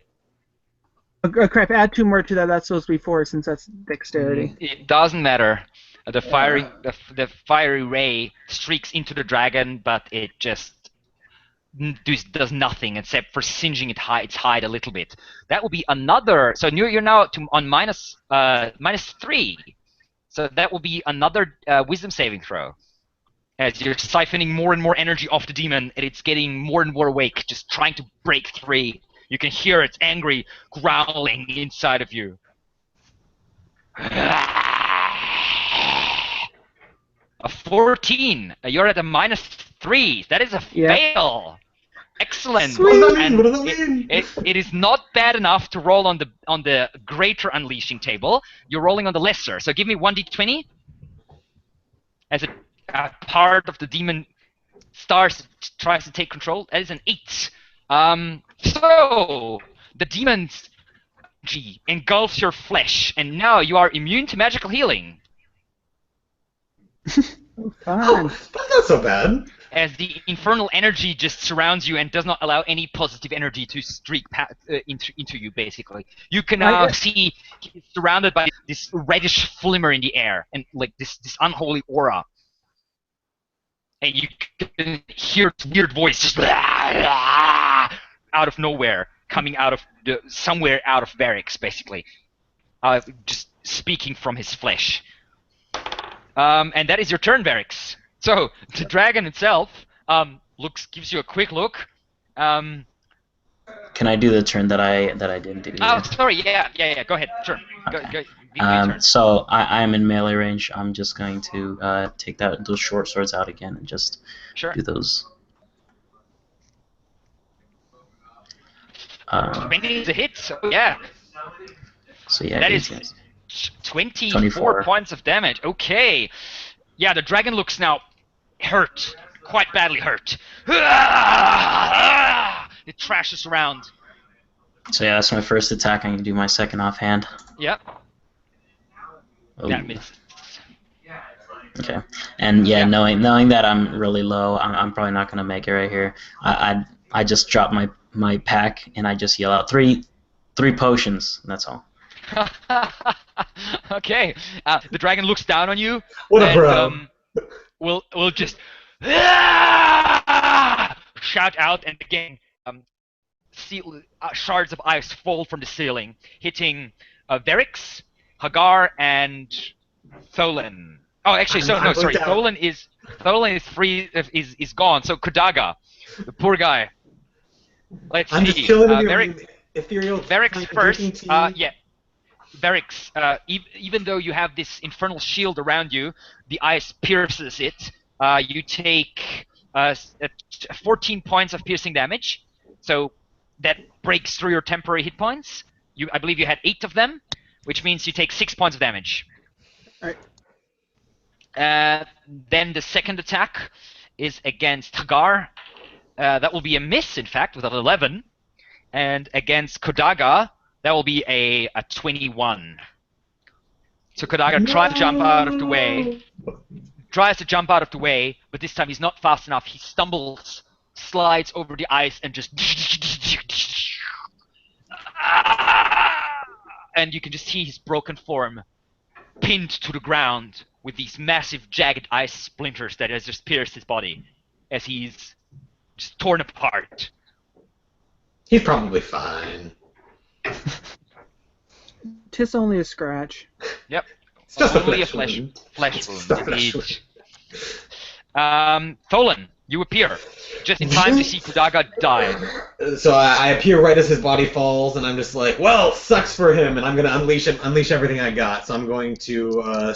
Oh, crap, add 2 more to that. That's supposed to be 4 since that's dexterity. It doesn't matter. The fiery ray streaks into the dragon, but it just does nothing except for singeing its hide a little bit. That will be another. So you're now on minus 3. So that will be another wisdom saving throw. As you're siphoning more and more energy off the demon, and it's getting more and more awake, just trying to break free. You can hear its angry growling inside of you. A 14. You're at a minus 3. That is a fail. Excellent. Sweet. What does that mean? It is not bad enough to roll on the greater unleashing table. You're rolling on the lesser. So give me 1d20 as a part of the demon tries to take control. That is an 8. So the demon's energy engulfs your flesh, and now you are immune to magical healing. Fine. That's not so bad. As the infernal energy just surrounds you and does not allow any positive energy to streak into you, basically. You can now see surrounded by this reddish flimmer in the air, and like this unholy aura. And you can hear its weird voice just out of nowhere, coming out of somewhere out of barracks, basically. Just speaking from his flesh. And that is your turn, Barracks. So the dragon itself gives you a quick look. Can I do the turn that I didn't do? Oh, sorry. Yeah. Go ahead. Sure. Go. Turn. So I am in melee range. I'm just going to take those short swords out again and just do those. 20 is a hit. So yeah. So yeah. That is 24 points of damage. Okay. Yeah, the dragon looks now hurt, quite badly hurt. It trashes around. So yeah, that's my first attack. I can do my second offhand. Yep. Oh. That missed. Okay. And yeah, knowing that I'm really low, I'm probably not gonna make it right here. I just drop my pack and I just yell out three potions. And that's all. Okay. The dragon looks down on you. What a bro. We'll just shout out, and again, shards of ice fall from the ceiling, hitting Verix, Hagar, and Tholen. Oh, actually, sorry. Tholen is free. Is gone. So Kodaga, the poor guy. Let's see. Just killing ethereal. Verix first. Yeah. Verix, even though you have this infernal shield around you, the ice pierces it. You take 14 points of piercing damage, so that breaks through your temporary hit points. I believe you had 8 of them, which means you take 6 points of damage. All right. Then the second attack is against Hagar. That will be a miss, in fact, with an 11. And against Kodaga, that will be a 21. So Kodaga tries to jump out of the way. But this time he's not fast enough. He stumbles, slides over the ice, and just... And you can just see his broken form pinned to the ground with these massive, jagged ice splinters that has just pierced his body as he's just torn apart. He's probably fine. Tis only a scratch. Yep. It's just only a flesh wound. It's just a flesh Indeed. wound. Tholan, you appear just in time to see Kudaga die. So I appear right as his body falls, and I'm just like, well, sucks for him, and I'm gonna unleash everything I got. So I'm going to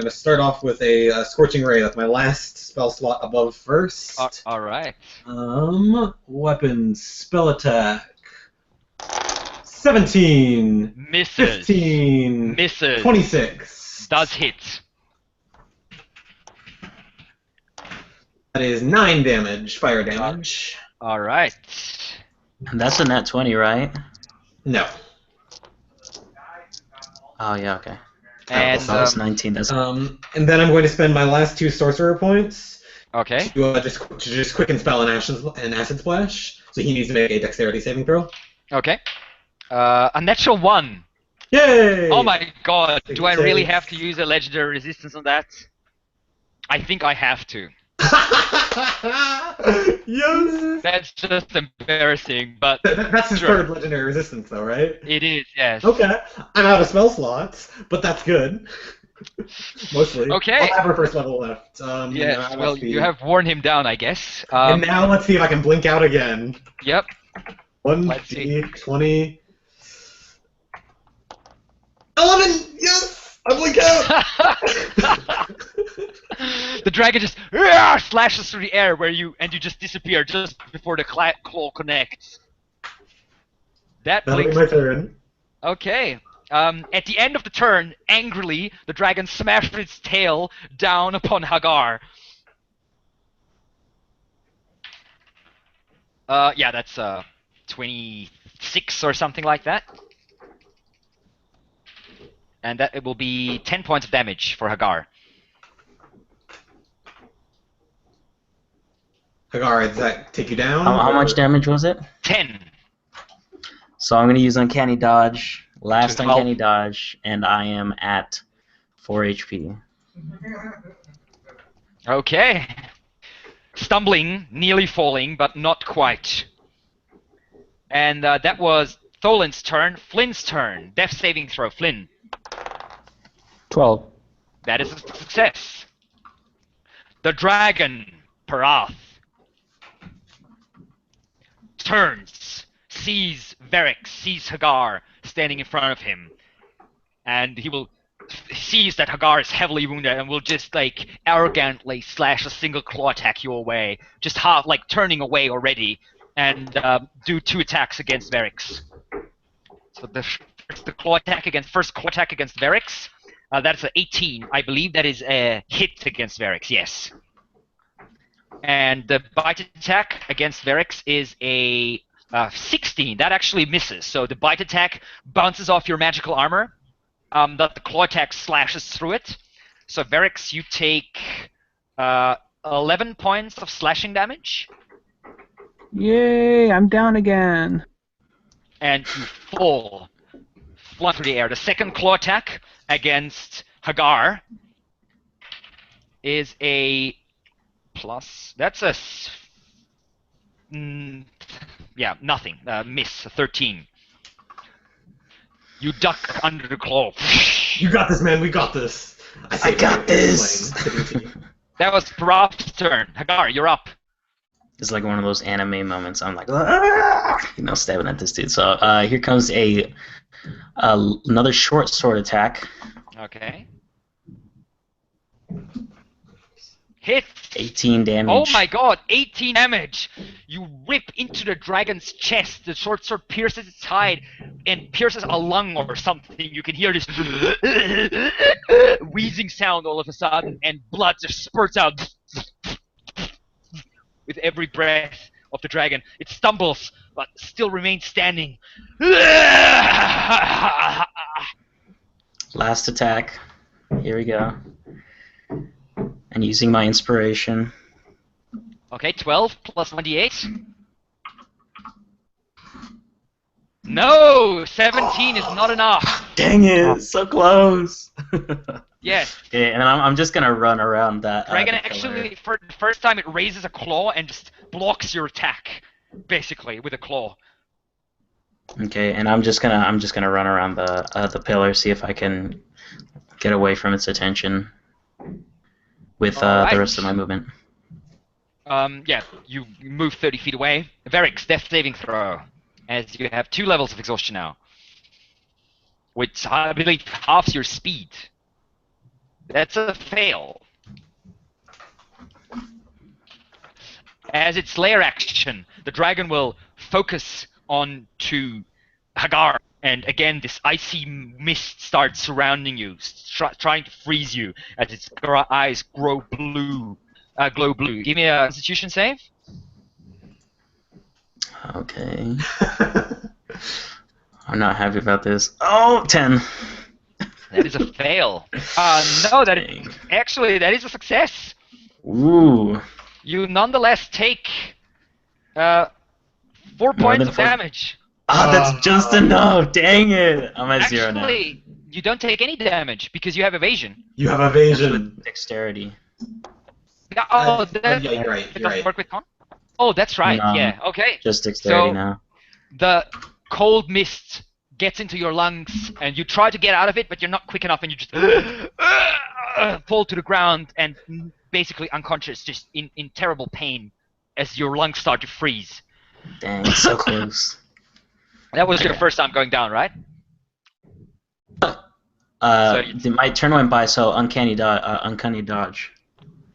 start off with a scorching ray. That's my last spell slot above first. All right. Weapons, spell attack. 17. Misses. 15. Misses. 26. Does hit. That is 9 damage, fire damage. All right. And that's a nat 20, right? No. Oh yeah, okay. And So that's 19. That's And then I'm going to spend my last 2 sorcerer points okay. to just quicken spell and acid splash. So he needs to make a dexterity saving throw. Okay. A natural 1. Yay! Oh my god. Do I really Save. have to use a legendary resistance on that? I think I have to. Yes! That's just embarrassing, but That's his Sure. third legendary resistance, though, right? it is, yes. Okay. I'm out of spell slots, but that's good. Mostly. Okay. I'll have her first level left. Yes, now well, let's see. you have worn him down, I guess. And now let's see if I can blink out again. Yep. 1, Let's see. 20. 11! Yes! I blink out! The dragon just slashes through the air you just disappear just before the claw connects. That That'll be blinks. my turn. Okay. At the end of the turn, angrily, the dragon smashes its tail down upon Hagar. Yeah, that's 26 or something like that. And that it will be 10 points of damage for Hagar. Hagar, does that take you down? how or- much damage was it? 10. So I'm gonna use uncanny dodge, last To help. uncanny dodge, and I am at 4 HP. Okay. Stumbling, nearly falling, but not quite. And that was Tholin's turn. Flynn's turn. Death saving throw. Flynn. 12. That is a success. The dragon, Parath, turns, sees Varric, sees Hagar standing in front of him, and sees that Hagar is heavily wounded and will just like arrogantly slash a single claw attack your way, just half like turning away already, and do 2 attacks against Varric. So the first claw attack against Varric. That's an 18. I believe that is a hit against Varric, yes. And the bite attack against Varric is a 16. That actually misses. So the bite attack bounces off your magical armor. That the claw attack slashes through it. So Varric, you take 11 points of slashing damage. Yay, I'm down again. And you fall, flung through the air. The second claw attack against Hagar is a plus. That's a nothing. Miss. A 13. You duck under the claw. You got this, man. We got this. I got this! That was Parath's turn. Hagar, you're up. It's like one of those anime moments. I'm like, stabbing at this dude. So here comes another short sword attack. Okay. Hit. 18 damage. Oh my god, 18 damage! You rip into the dragon's chest, the short sword pierces its hide and pierces a lung or something. You can hear this wheezing sound all of a sudden, and blood just spurts out with every breath of the dragon. It stumbles, but still remains standing. Last attack. Here we go. And using my inspiration. Okay, 12 plus 1d8. No! 17 is not enough. Dang it! So close. Yes. Okay, and I'm just gonna run around that. Dragon the pillar. actually, for the first time, it raises a claw and just blocks your attack, basically, with a claw. Okay, and I'm just gonna run around the pillar, see if I can get away from its attention. with Alright. the rest of my movement. Yeah, you move 30 feet away. Varix, death saving throw, as you have 2 levels of exhaustion now, which I believe halves your speed. That's a fail. As its lair action, the dragon will focus on to Hagar, and again this icy mist starts surrounding you, trying to freeze you as its eyes glow blue. Give me a Constitution save. Okay. I'm not happy about this. Oh, 10. That is a fail. No, that Dang. actually that is a success. Ooh. You nonetheless take 4 More points than of 4. damage. Ah, that's just enough. Dang it. I'm at 0 now. Actually, you don't take any damage because you have evasion. You have That's evasion. with dexterity. Oh, that Yeah, you're right. it You're doesn't right. work with con? Oh, that's right. No. Yeah. Okay. Just dexterity So- now. The cold mist gets into your lungs, and you try to get out of it, but you're not quick enough, and you just fall to the ground and basically unconscious, just in terrible pain as your lungs start to freeze. Dang, so close. That was your first time going down, right? My turn went by, so uncanny dodge.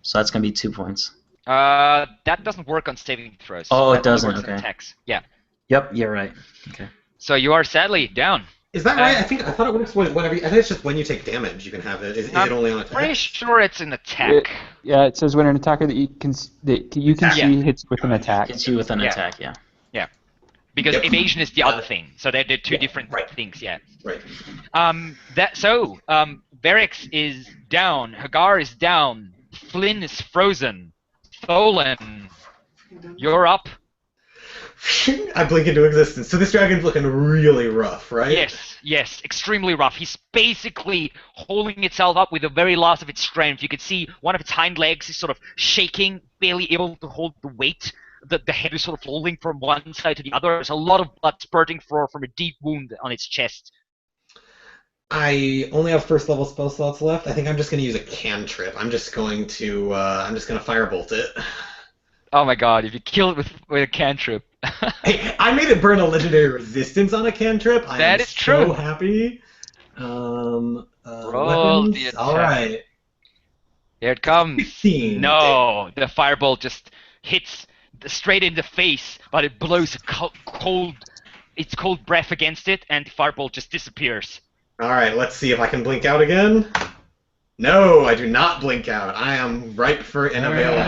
So that's gonna be 2 points. That doesn't work on saving throws. Oh, it That only doesn't, works on okay. attacks. Yeah. Yep, you're right. Okay. So you are sadly down. Is that right? I thought it works whenever. I think it's just when you take damage you can have it. Is it only on attack? Pretty sure it's an attack. Yeah, it says when an attacker that you can Yeah. see hits with an attack. Hits you with an Yeah. attack, yeah. Because Yep. evasion is the other thing. So they're two Yeah, different right. things, yeah. Right. Varix is down, Hagar is down, Flynn is frozen, Tholen, you're up. I blink into existence. So this dragon's looking really rough, right? Yes, extremely rough. He's basically holding itself up with the very last of its strength. You can see one of its hind legs is sort of shaking, barely able to hold the weight. The head is sort of rolling from one side to the other. There's a lot of blood spurting from a deep wound on its chest. I only have first level spell slots left. I think I'm just going to use a cantrip. I'm just going to firebolt it. Oh my god, if you kill it with a cantrip. Hey, I made it burn a legendary resistance on a cantrip. I That am is so true. happy. Roll Weapons. the attack. All right. Here it comes. 16. No, the firebolt just hits straight in the face, but it blows its cold breath against it, and the firebolt just disappears. All right. Let's see if I can blink out again. No, I do not blink out. I am ripe for and available.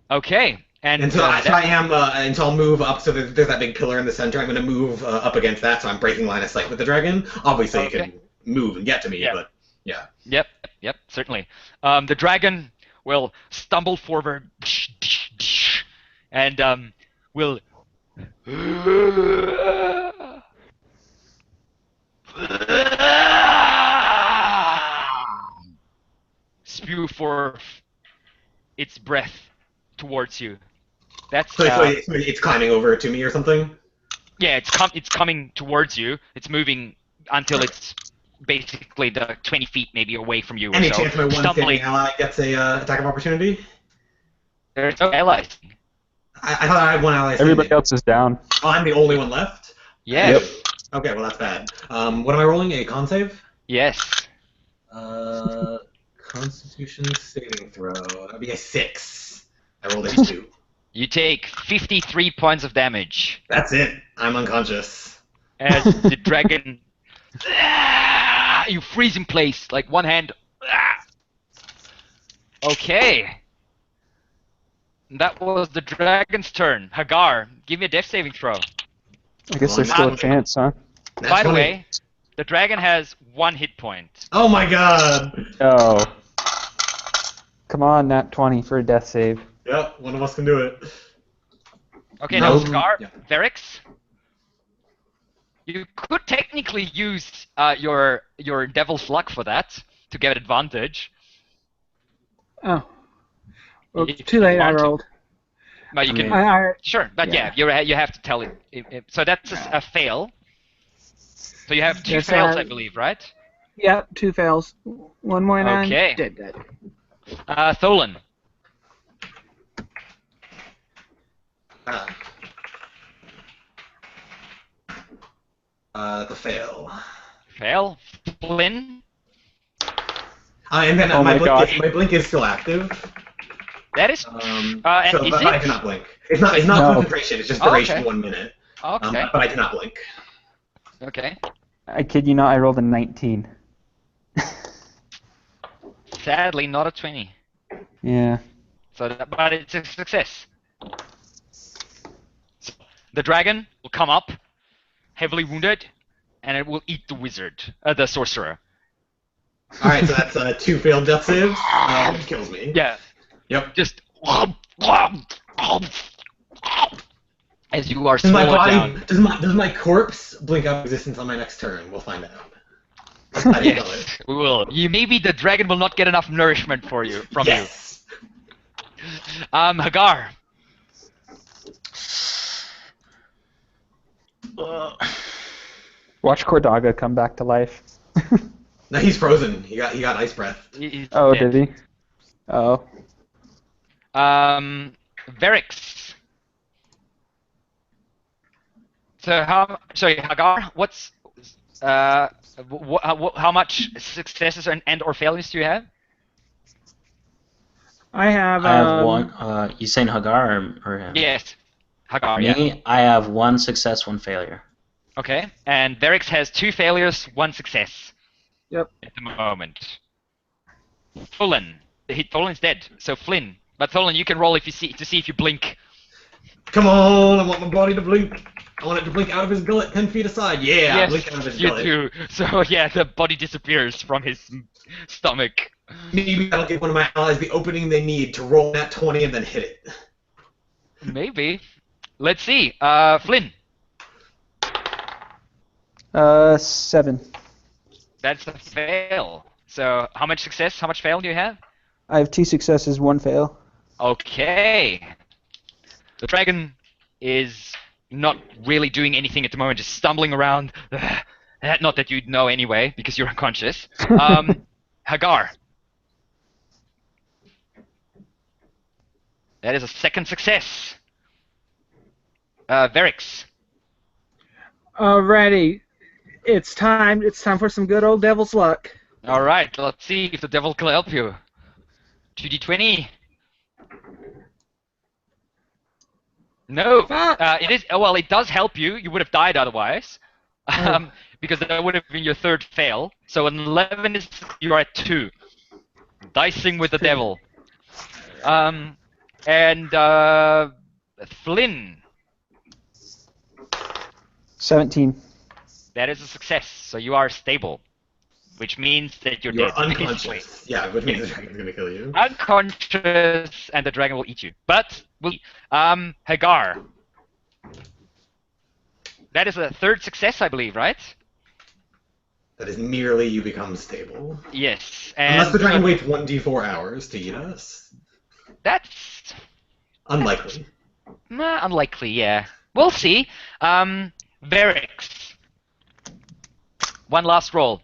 Okay, and Until I'll move up. So there's that big pillar in the center. I'm going to move up against that, so I'm breaking line of sight with the dragon. Obviously, Okay. it can move and get to me, Yeah. but yeah. Yep, certainly. The dragon will stumble forward and will spew forth its breath towards you. That's So it's climbing over to me or something. yeah, it's coming towards you. It's moving until it's basically the 20 feet maybe away from you. Or Any so. chance my one Stumbling. standing ally gets a attack of opportunity? There's no allies. I thought I had one ally. Everybody standing. else is down. Oh, I'm the only one left. Yes. Yep. Okay, well that's bad. What am I rolling? A con save? Yes. Constitution saving throw. That'd be a 6. I rolled a 2. You take 53 points of damage That's it. I'm unconscious. as the dragon. You freeze in place, like one hand. Okay. That was the dragon's turn. Hagar, give me a death saving throw. I guess there's still a chance, huh? That's By the funny. way, the dragon has 1 hit point. Oh my god. Oh. Come on, nat 20 for a death save. Yep, one of us can do it. Okay, No. now Hagar, Yeah. Varix. You could technically use your devil's luck for that to get advantage. Oh. Well, If too you late. I want to. rolled. But you can sure, but Yeah. you have to tell it. So that's a fail. So you have 2 Yes, fails, I- I believe, right? Yep, 2 fails. 1 more and Okay. I'm dead. Tholan. The fail. Fail. Flynn. And then Oh my my blink gosh. my blink is still active. That is. And is but I it? cannot blink. It's not No. concentration. It's just duration Okay. 1 minute. Okay. But I cannot blink. Okay. I kid you not, I rolled a 19. Sadly, not a 20. Yeah. But it's a success. So, the dragon will come up, heavily wounded, and it will eat the wizard, the sorcerer. All right, so that's 2 failed death saves. Which kills me. Yeah. Yep. Just as you are Does my swallowed body down. does my corpse blink out of existence on my next turn? We'll find out. I didn't know Yes, it. we will. Maybe the dragon will not get enough nourishment from Yes. you. Hagar. Watch Cordaga come back to life. No, he's frozen. He got ice breath. He's Oh, dead. did he? Oh. Verix. So Hagar, what's how much successes and or failures do you have? I have. I have one. You saying Hagar or him? Yes, Hagar. Me, Yeah. I have 1 success, 1 failure. Okay, and Verix has 2 failures, 1 success. Yep. At the moment. Tholan. Tholan's dead. So Flynn. But Tholan, you can roll to see if you blink. Come on, I want my body to blink. I want it to blink out of his gullet 10 feet aside. Yeah, Yes, blink out of his you gullet. do. So yeah, the body disappears from his stomach. Maybe that'll give one of my allies the opening they need to roll that 20 and then hit it. Maybe. Let's see. Flynn. 7. That's a fail. So how much success, how much fail do you have? I have 2 successes, 1 fail. Okay. The dragon is not really doing anything at the moment, just stumbling around. Not that you'd know anyway, because you're unconscious. Hagar. That is a 2nd success. Verix. Alrighty. It's time for some good old devil's luck. All right, let's see if the devil can help you. 2d20. No, it is. Well, it does help you. You would have died otherwise, because that would have been your 3rd fail. So an 11 is you're at 2. Dicing with the devil. And Flynn. 17. That is a success. So you are stable, which means that you're You're dead. unconscious. Yeah, which means the dragon's gonna kill you. Unconscious, and the dragon will eat you. But Hagar. That is a 3rd success, I believe, right? That is merely you become stable. Yes. And Unless the dragon waits 1d4 hours to eat us. That's Unlikely. unlikely. Yeah. We'll see. Verix. One last roll.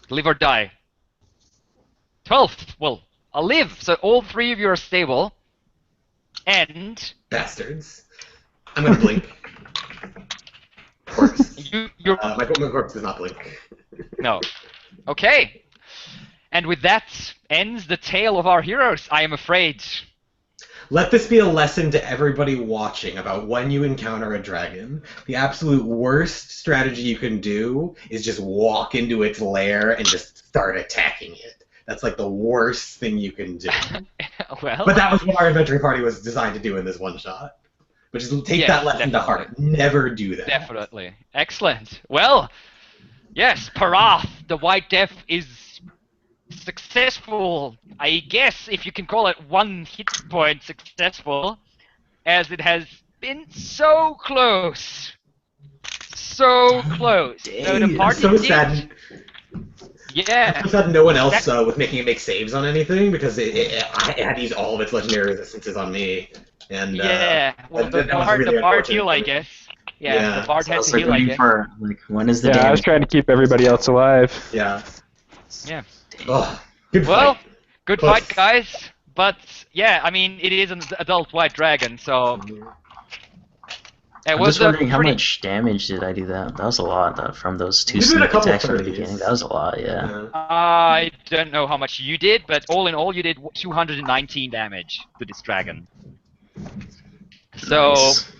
Live or die. 12. Well, I'll live. So all 3 of you are stable. And Bastards. I'm gonna blink. Corpse. you're My corpse does not blink. no. Okay. And with that ends the tale of our heroes, I am afraid. Let this be a lesson to everybody watching about when you encounter a dragon. The absolute worst strategy you can do is just walk into its lair and just start attacking it. That's like the worst thing you can do. Well, But that was what our adventure party was designed to do in this one shot. Which is take Yes, that lesson to definitely. heart. Never do that. definitely. Excellent. Well, yes, Parath, the White Death, is successful, I guess, if you can call it 1 hit point successful, as it has been so close. So close. So the I'm party so did- sad. Yeah. I'm sad no one else was making it make saves on anything because it had to use all of its legendary resistances on me. And Yeah. Well, that was really the part unfortunate heal, for I me. guess. Yeah, the bard So I had was to like heal, I waiting guess. for like when is the Yeah, I was damage? trying to keep everybody else alive. Yeah. Yeah. Oh, good Well, fight. good Close. fight, guys. But yeah, I mean, it is an adult white dragon, so it I'm was just a wondering how pretty. much damage did I do that? That was a lot from those two You did a sneak couple attacks from the 30s. beginning. That was a lot, yeah. Yeah. I don't know how much you did, but all in all, you did 219 damage to this dragon. So Nice.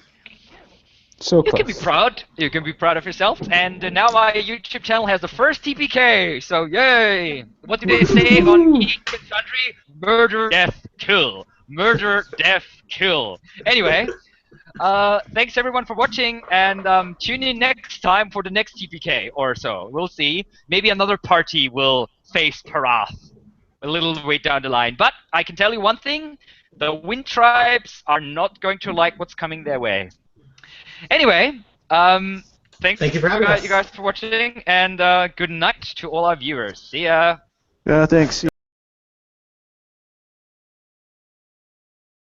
So you can be close. proud. You can be proud of yourself. And now my YouTube channel has the first TPK. So yay! What do they say on Geek and Sundry? Murder, death, kill. Murder, death, kill. Anyway, thanks everyone for watching, and tune in next time for the next TPK or so. We'll see. Maybe another party will face Parath a little way down the line. But I can tell you one thing: the Wind Tribes are not going to like what's coming their way. Anyway, thanks Thank you for having us. you guys for watching, and good night to all our viewers. See ya. Yeah, thanks.